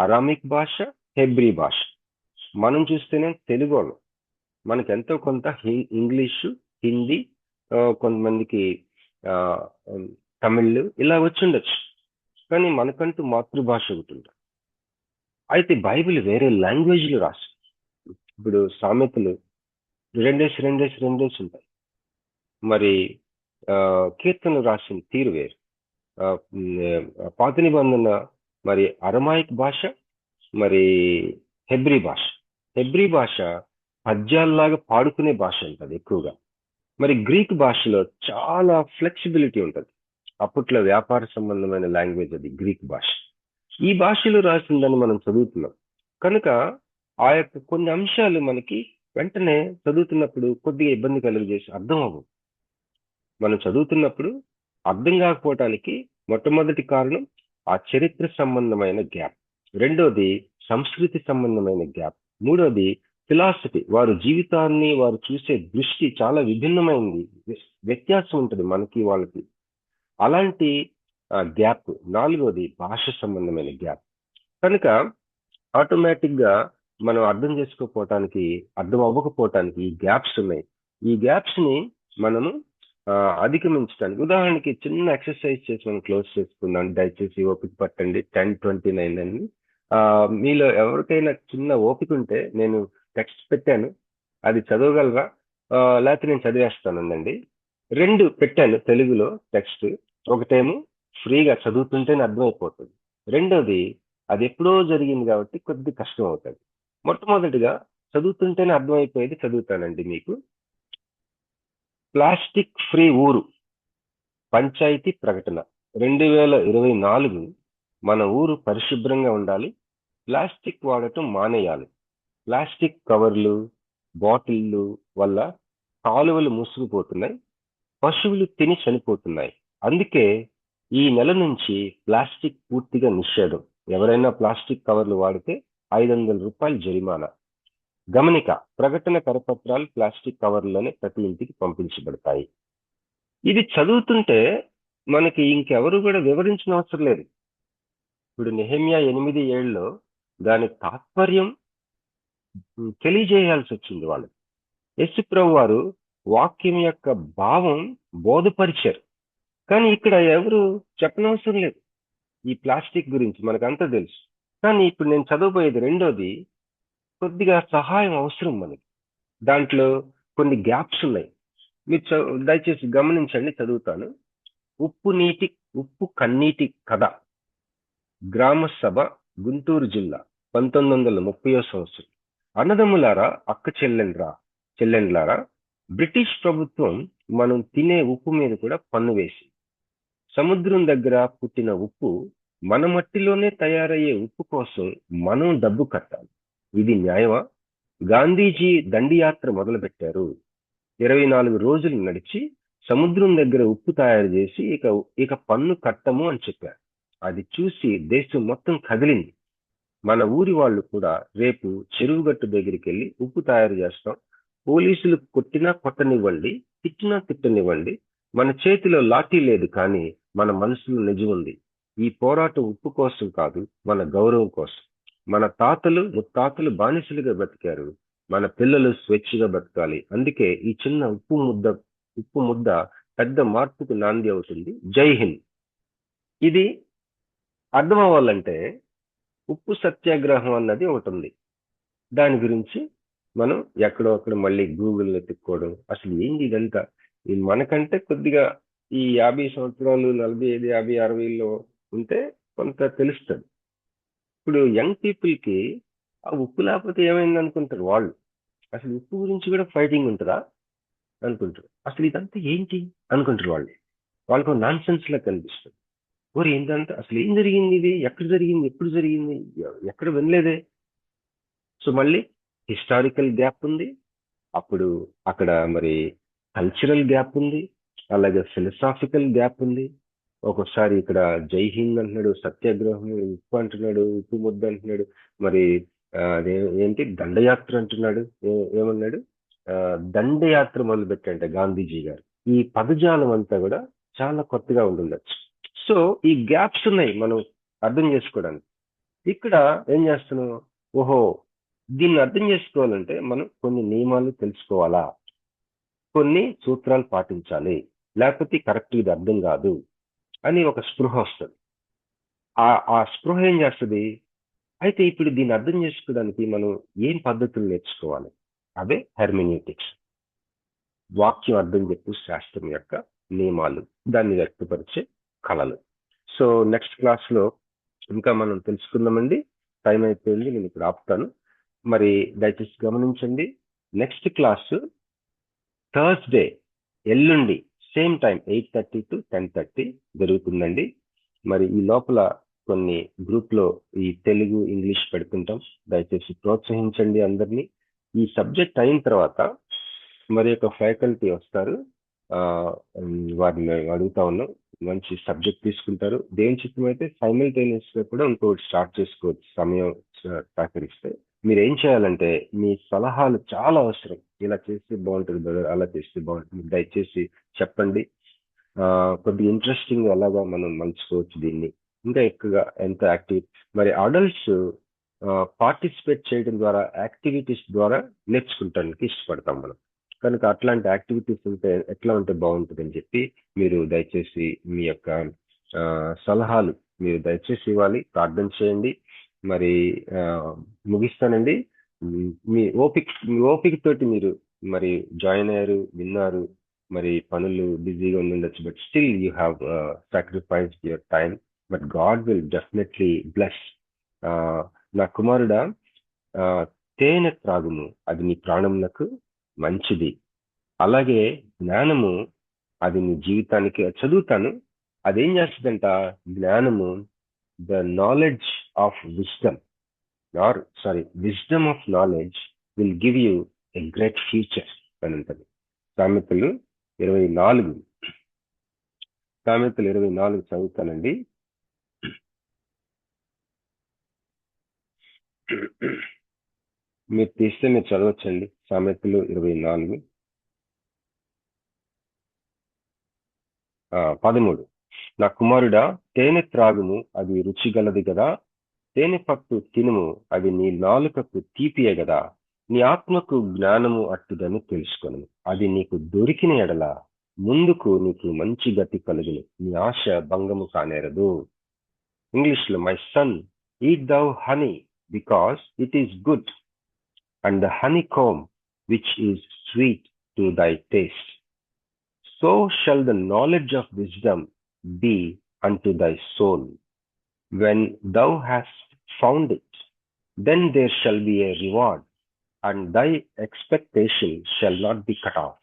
B: అరామిక్ భాష, హెబ్రీ భాష. మనం చూస్తేనే తెలుగు వాళ్ళం, మనకి ఎంతో కొంత ఇంగ్లీషు, హిందీ, కొంతమందికి తమిళ్ ఇలా వచ్చుండొచ్చు, కానీ మనకంటూ మాతృభాష ఒకటి ఉంటుంది. అయితే బైబిల్ వేరే లాంగ్వేజ్లో రాశారు. ఇప్పుడు సామెతలు 2 ఉంటాయి, మరి కీర్తనలు రాసిన తీరు వేరు. పాత నిబంధన మరి అరమాయిక్ భాష, మరి హెబ్రీ భాష పద్యాల్లాగా పాడుకునే భాష ఉంటుంది ఎక్కువగా. మరి గ్రీక్ భాషలో చాలా ఫ్లెక్సిబిలిటీ ఉంటుంది. అప్పట్లో వ్యాపార సంబంధమైన లాంగ్వేజ్ అది గ్రీక్ భాష. ఈ భాషలో రాసిందని మనం చదువుతున్నాం కనుక ఆ యొక్క కొన్ని అంశాలు మనకి వెంటనే చదువుతున్నప్పుడు కొద్దిగా ఇబ్బంది కలుగజేసి అర్థం అవ్వవు. మనం చదువుతున్నప్పుడు అర్థం కాకపోవటానికి మొట్టమొదటి కారణం ఆ చరిత్ర సంబంధమైన గ్యాప్, 2వది సంస్కృతి సంబంధమైన గ్యాప్, 3వది ఫిలాసఫీ, వారి జీవితాన్ని వారు చూసే దృష్టి చాలా విభిన్నమైంది, వ్యత్యాసం ఉంటుంది మనకి వాళ్ళకి, అలాంటి గ్యాప్, 4వది భాష సంబంధమైన గ్యాప్. కనుక ఆటోమేటిక్ గా మనం అర్థం చేసుకోకపోవటానికి, అర్థం అవ్వకపోవటానికి ఈ గ్యాప్స్ ఉన్నాయి. ఈ గ్యాప్స్ ని మనము అధిగమించడానికి ఉదాహరణకి చిన్న ఎక్సర్సైజ్ చేసి మనం క్లోజ్ చేసుకుందాం. దయచేసి ఓపిక పట్టండి. 10:29 అని మీలో ఎవరికైనా చిన్న ఓపిక ఉంటే నేను టెక్స్ట్ పెట్టాను, అది చదవగలరా? లేకపోతే నేను చదివేస్తానండి. 2 పెట్టాను తెలుగులో టెక్స్ట్. ఒకటేమో ఫ్రీగా చదువుతుంటేనే అర్థమైపోతుంది, 2వది అది ఎప్పుడో జరిగింది కాబట్టి కొద్ది కష్టం అవుతుంది. మొట్టమొదటిగా చదువుతుంటేనే అర్థమైపోయేది చదువుతానండి మీకు. ప్లాస్టిక్ ఫ్రీ ఊరు పంచాయతీ ప్రకటన 2024. మన ఊరు పరిశుభ్రంగా ఉండాలి, ప్లాస్టిక్ వాడటం మానేయాలి. ప్లాస్టిక్ కవర్లు, బాటిళ్ళు వల్ల కాలువలు మూసుకుపోతున్నాయి, పశువులు తిని చనిపోతున్నాయి. అందుకే ఈ నెల నుంచి ప్లాస్టిక్ పూర్తిగా నిషేధం. ఎవరైనా ప్లాస్టిక్ కవర్లు వాడితే 500 రూపాయలు జరిమానా. గమనిక, ప్రకటన కరపత్రాలు ప్లాస్టిక్ కవర్లలోనే ప్రతి ఇంటికి పంపించబడతాయి. ఇది చదువుతుంటే మనకి ఇంకెవరు కూడా వివరించిన అవసరం లేదు. ఇప్పుడు నెహెమ్యా 8:7 దాని తాత్పర్యం తెలియజేయాల్సి వచ్చింది వాళ్ళకి. యేసుప్రభు వారు వాక్యం యొక్క భావం బోధపరిచారు, కానీ ఇక్కడ ఎవరు చెప్పనవసరం లేదు. ఈ ప్లాస్టిక్ గురించి మనకంతా తెలుసు, కానీ ఇప్పుడు నేను చదవబోయేది 2వది కొద్దిగా సహాయం అవసరం మనకి. దాంట్లో కొన్ని గ్యాప్స్ ఉన్నాయి, మీరు దయచేసి గమనించండి, చదువుతాను. ఉప్పు కన్నీటి కథ, గ్రామ సభ, గుంటూరు జిల్లా, 1930వ సంవత్సరం. అన్నదమ్ములారా, అక్క చెల్లెండ్లారా, బ్రిటిష్ ప్రభుత్వం మనం తినే ఉప్పు మీద కూడా పన్ను వేసి, సముద్రం దగ్గర పుట్టిన ఉప్పు, మన మట్టిలోనే తయారయ్యే ఉప్పు కోసం మనం డబ్బు కట్టాలి. ఇది న్యాయమా? గాంధీజీ దండియాత్ర మొదలుపెట్టారు. 24 రోజులు నడిచి సముద్రం దగ్గర ఉప్పు తయారు చేసి ఇక పన్ను కట్టము అని చెప్పారు. అది చూసి దేశం మొత్తం కదిలింది. మన ఊరి వాళ్ళు కూడా రేపు చెరువుగట్టు దగ్గరికి వెళ్ళి ఉప్పు తయారు చేస్తాం, పోలీసులు కొట్టినా కొట్టనివ్వండి, తిట్టినా తిట్టనివ్వండి, మన చేతిలో లాఠీ లేదు, కానీ మన మనసులో నిజం ఉంది. ఈ పోరాటం ఉప్పు కోసం కాదు, మన గౌరవం కోసం. మన తాతలు ముత్తాతలు బానిసలుగా బతికారు, మన పిల్లలు స్వేచ్ఛగా బతకాలి. అందుకే ఈ చిన్న ఉప్పు ముద్ద పెద్ద మార్పుకు నాంది అవుతుంది. జై హింద్. ఇది అర్థం అవ్వాలంటే ఉప్పు సత్యాగ్రహం అన్నది ఒకటి ఉంది. దాని గురించి మనం ఎక్కడో అక్కడ మళ్ళీ గూగుల్ ఎత్తుక్కోవడం, అసలు ఏంటి ఇదంతా, ఇది మనకంటే కొద్దిగా ఈ 50 సంవత్సరాలు 45, 50, 60లో ఉంటే కొంత తెలుస్తుంది. ఇప్పుడు యంగ్ పీపుల్ కి ఆ ఉప్పు లేకపోతే ఏమైంది అనుకుంటారు వాళ్ళు. అసలు ఉప్పు గురించి కూడా ఫైటింగ్ ఉంటుందా అనుకుంటారు. అసలు ఇదంతా ఏంటి అనుకుంటారు వాళ్ళు. వాళ్ళకు నాన్ సెన్స్ లా కనిపిస్తుంది. ఓరి ఏంటంటే అసలు ఏం జరిగింది, ఇది ఎక్కడ జరిగింది, ఎప్పుడు జరిగింది, ఎక్కడ వినలేదే. సో మళ్ళీ హిస్టారికల్ గ్యాప్ ఉంది, అప్పుడు అక్కడ మరి కల్చరల్ గ్యాప్ ఉంది, అలాగే ఫిలసాఫికల్ గ్యాప్ ఉంది. ఒక్కోసారి ఇక్కడ జై హింద్ అంటున్నాడు, సత్యాగ్రహం, ఉప్పు అంటున్నాడు, ఉప్పు ముద్ద అంటున్నాడు, మరి ఏంటి దండయాత్ర అంటున్నాడు. ఏమన్నాడు, దండయాత్ర మొదలుపెట్టంటే గాంధీజీ గారు. ఈ పదజాలం అంతా కూడా చాలా కొత్తగా ఉంటుండొచ్చు. సో ఈ గ్యాప్స్ ఉన్నాయి మనం అర్థం చేసుకోవడానికి. ఇక్కడ ఏం చేస్తున్నాం, ఓహో దీన్ని అర్థం చేసుకోవాలంటే మనం కొన్ని నియమాలు తెలుసుకోవాలా, కొన్ని సూత్రాలు పాటించాలి, లేకపోతే కరెక్ట్ ఇది అర్థం కాదు అని ఒక స్పృహ వస్తుంది. ఆ స్పృహ ఏం చేస్తుంది, అయితే ఇప్పుడు దీన్ని అర్థం చేసుకోవడానికి మనం ఏం పద్ధతులు నేర్చుకోవాలి, అవే హెర్మెన్యూటిక్స్, వాక్యం అర్థం చెప్పు శాస్త్రం యొక్క నియమాలు, దాన్ని వ్యక్తపరిచే కళలు. సో నెక్స్ట్ క్లాస్ లో ఇంకా మనం తెలుసుకుందామండి. టైం అయిపోయింది, నేను ఇక్కడ ఆపుతాను. మరి దయచేసి గమనించండి, నెక్స్ట్ క్లాస్ థర్స్డే, ఎల్లుండి సేమ్ టైం 8:30 to 10:30 జరుగుతుందండి. మరి ఈ లోపల కొన్ని గ్రూప్ లో ఈ తెలుగు ఇంగ్లీష్ పెడుతుంటాం, దయచేసి ప్రోత్సహించండి అందరినీ. ఈ సబ్జెక్ట్ అయిన తర్వాత మరి యొక్క ఫ్యాకల్టీ వస్తారు, వారిని అడుగుతా ఉన్నాం, మంచి సబ్జెక్ట్ తీసుకుంటారు. దేని చిత్తం అయితే సైమల్టేనియస్ గా కూడా ఇంకోటి స్టార్ట్ చేసుకోవచ్చు సమయం సహకరిస్తే. మీరు ఏం చేయాలంటే మీ సలహాలు చాలా అవసరం. ఇలా చేస్తే బాగుంటుంది బ్రదర్, అలా చేస్తే బాగుంటుంది, దయచేసి చెప్పండి. కొద్దిగా ఇంట్రెస్టింగ్ ఎలాగా మనం మలుచుకోవచ్చు దీన్ని ఇంకా ఎక్కువగా ఎంత యాక్టివ్. మరి అడల్ట్స్ పార్టిసిపేట్ చేయడం ద్వారా, యాక్టివిటీస్ ద్వారా నేర్చుకుంటానికి ఇష్టపడతాం మనం. కనుక అట్లాంటి యాక్టివిటీస్ ఉంటే ఎట్లా ఉంటే బాగుంటుంది అని చెప్పి మీరు దయచేసి మీ యొక్క సలహాలు మీరు దయచేసి ఇవ్వాలి, ప్రార్థన చేయండి. మరి ముగిస్తానండి. మీ ఓపిక తోటి మీరు మరి జాయిన్ అయ్యారు, విన్నారు. మరి పనులు బిజీగా ఉండొచ్చు, but still you have sacrificed your time, but God will definitely bless. నా కుమారుడా, తేనె త్రాగుము, అది నీ ప్రాణములకు మంచిది. అలాగే జ్ఞానము, అది నీ జీవితానికి, చదువుతాను, అదేం చేస్తుందంట, జ్ఞానము, the knowledge of wisdom wisdom of knowledge will give you a great future అని ఉంటుంది. సామెతలు 24 చదువుతానండి. మీరు తీస్తే మీరు చదవచ్చండి. సామెతలు 24 13. నా కుమారుడా, తేనె త్రాగుము, అది రుచిగలది కదా. తేనె పట్టు తినుము, అది నీ నాలుకకు తీపియే కదా. నీ ఆత్మకు జ్ఞానము అట్టుదని తెలుసుకొను, అది నీకు దొరికిన ఎడల ముందుకు నీకు మంచి గతి కలుగును, నీ ఆశ భంగము కానేరదు. ఇంగ్లీష్ లో, my son, eat thou honey because it is good, and the honey comb which is sweet to thy taste. So shall the knowledge of wisdom be unto thy soul. When thou hast found it, then there shall be a reward, and thy expectation shall not be cut off.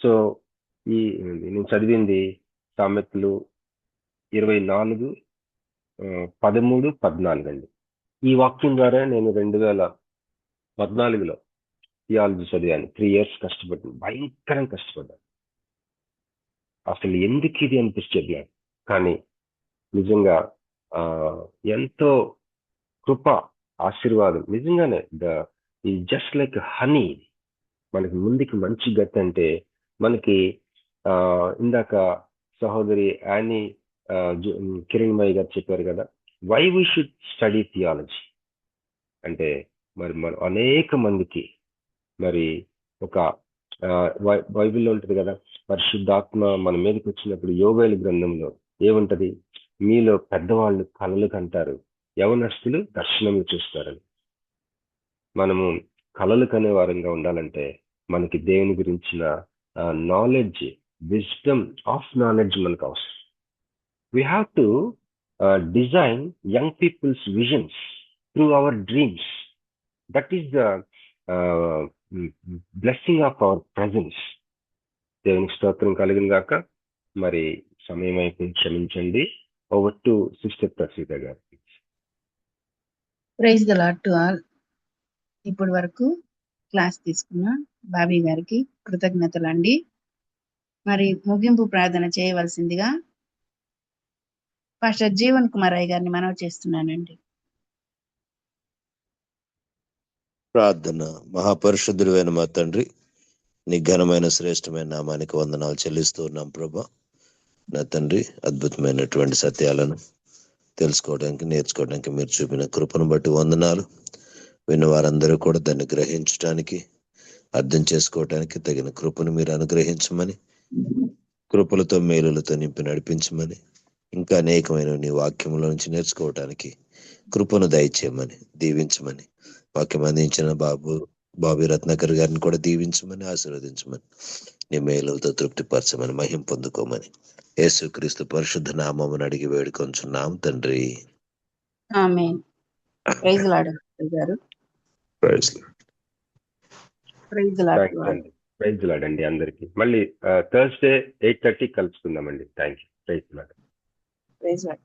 B: So, నేను చదివింది సామెతలు 24, 13, 14 అండి. ఈ వాక్యం ద్వారా నేను 2014లో theology చదివాను. 3 years కష్టపడ్డాను, భయంకరంగా కష్టపడ్డాను. అసలు ఎందుకు ఇది అనిపిస్తుంది నాకు, కానీ నిజంగా ఎంతో కృప, ఆశీర్వాదం. నిజంగానే ఈ జస్ట్ లైక్ హనీ, మనకి ముందుకి మంచి గతి. అంటే మనకి ఇందాక సహోదరి యానీ కిరణ్మయ్య గారు చెప్పారు కదా, why we should study theology అంటే మరి మనం అనేక మందికి మరి ఒక బైబిల్లో ఉంటుంది కదా, పరిశుద్ధాత్మ మన మీదకి వచ్చినప్పుడు యోవేలు గ్రంథంలో ఏముంటది, మీలో పెద్దవాళ్ళు కలలు కంటారు, యవనస్తులు దర్శనములు చూస్తారని. మనము కలలు కనే వారంగా ఉండాలంటే మనకి దేవుని గురించిన నాలెడ్జ్, విజ్డమ్ ఆఫ్ నాలెడ్జ్ మనకు అవసరం. We have to design young people's visions through our dreams. That is the blessing of our presence. దేవునికి స్తోత్రం కలిగిన గాక. మరి సమయం అయిపోయి క్షమించండి. Over to sister Praseetha garu.
D: Praise the lord to all. ఇప్పటి వరకు క్లాస్ తీసుకున్న బాబీ గారికి కృతజ్ఞతలండి. మరి ముగింపు ప్రార్థన చేయవలసిందిగా పాస్టర్ జీవన్ కుమార్ అయ్య గారిని మనవి చేస్తున్నానండి.
H: ప్రార్థన. మహాపరిశుద్ధుడైన మా తండ్రి, నీ ఘనమైన శ్రేష్టమైన నామానికి వందనాలు చెల్లిస్తూ ఉన్నాం ప్రభా. నా తండ్రి, అద్భుతమైనటువంటి సత్యాలను తెలుసుకోవడానికి, నేర్చుకోవడానికి మీరు చూపిన కృపను బట్టి వందనాలు. విన్న వారందరూ కూడా దాన్ని గ్రహించడానికి, అర్థం చేసుకోవడానికి తగిన కృపను మీరు అనుగ్రహించమని, కృపలతో మేలులతో నింపి నడిపించమని, ఇంకా అనేకమైన నీ వాక్యంలో నుంచి నేర్చుకోవడానికి కృపను దయచేయమని, దీవించమని, వాక్యం అందించిన బాబీ రత్నాకర్ గారిని కూడా దీవించమని, ఆశీర్వదించమని, నీ మేలులతో తృప్తిపరచమని, మహిం పొందుకోమని యేసుక్రీస్తు పరిశుద్ధ నామమును అడిగి వేడుకొంచున్నాం తండ్రి.
D: ఆమేన్. ప్రైజ్ ద లార్డ్ గారు.
H: Praise
D: the lord.
B: థ్యాంక్స్ అండి. ప్రైజ్ లార్డ్ అండి అందరికి. మళ్ళీ థర్స్డే 8:30 కలుసుకుందామండి. Thank you. Praise lord.
D: Praise the lord.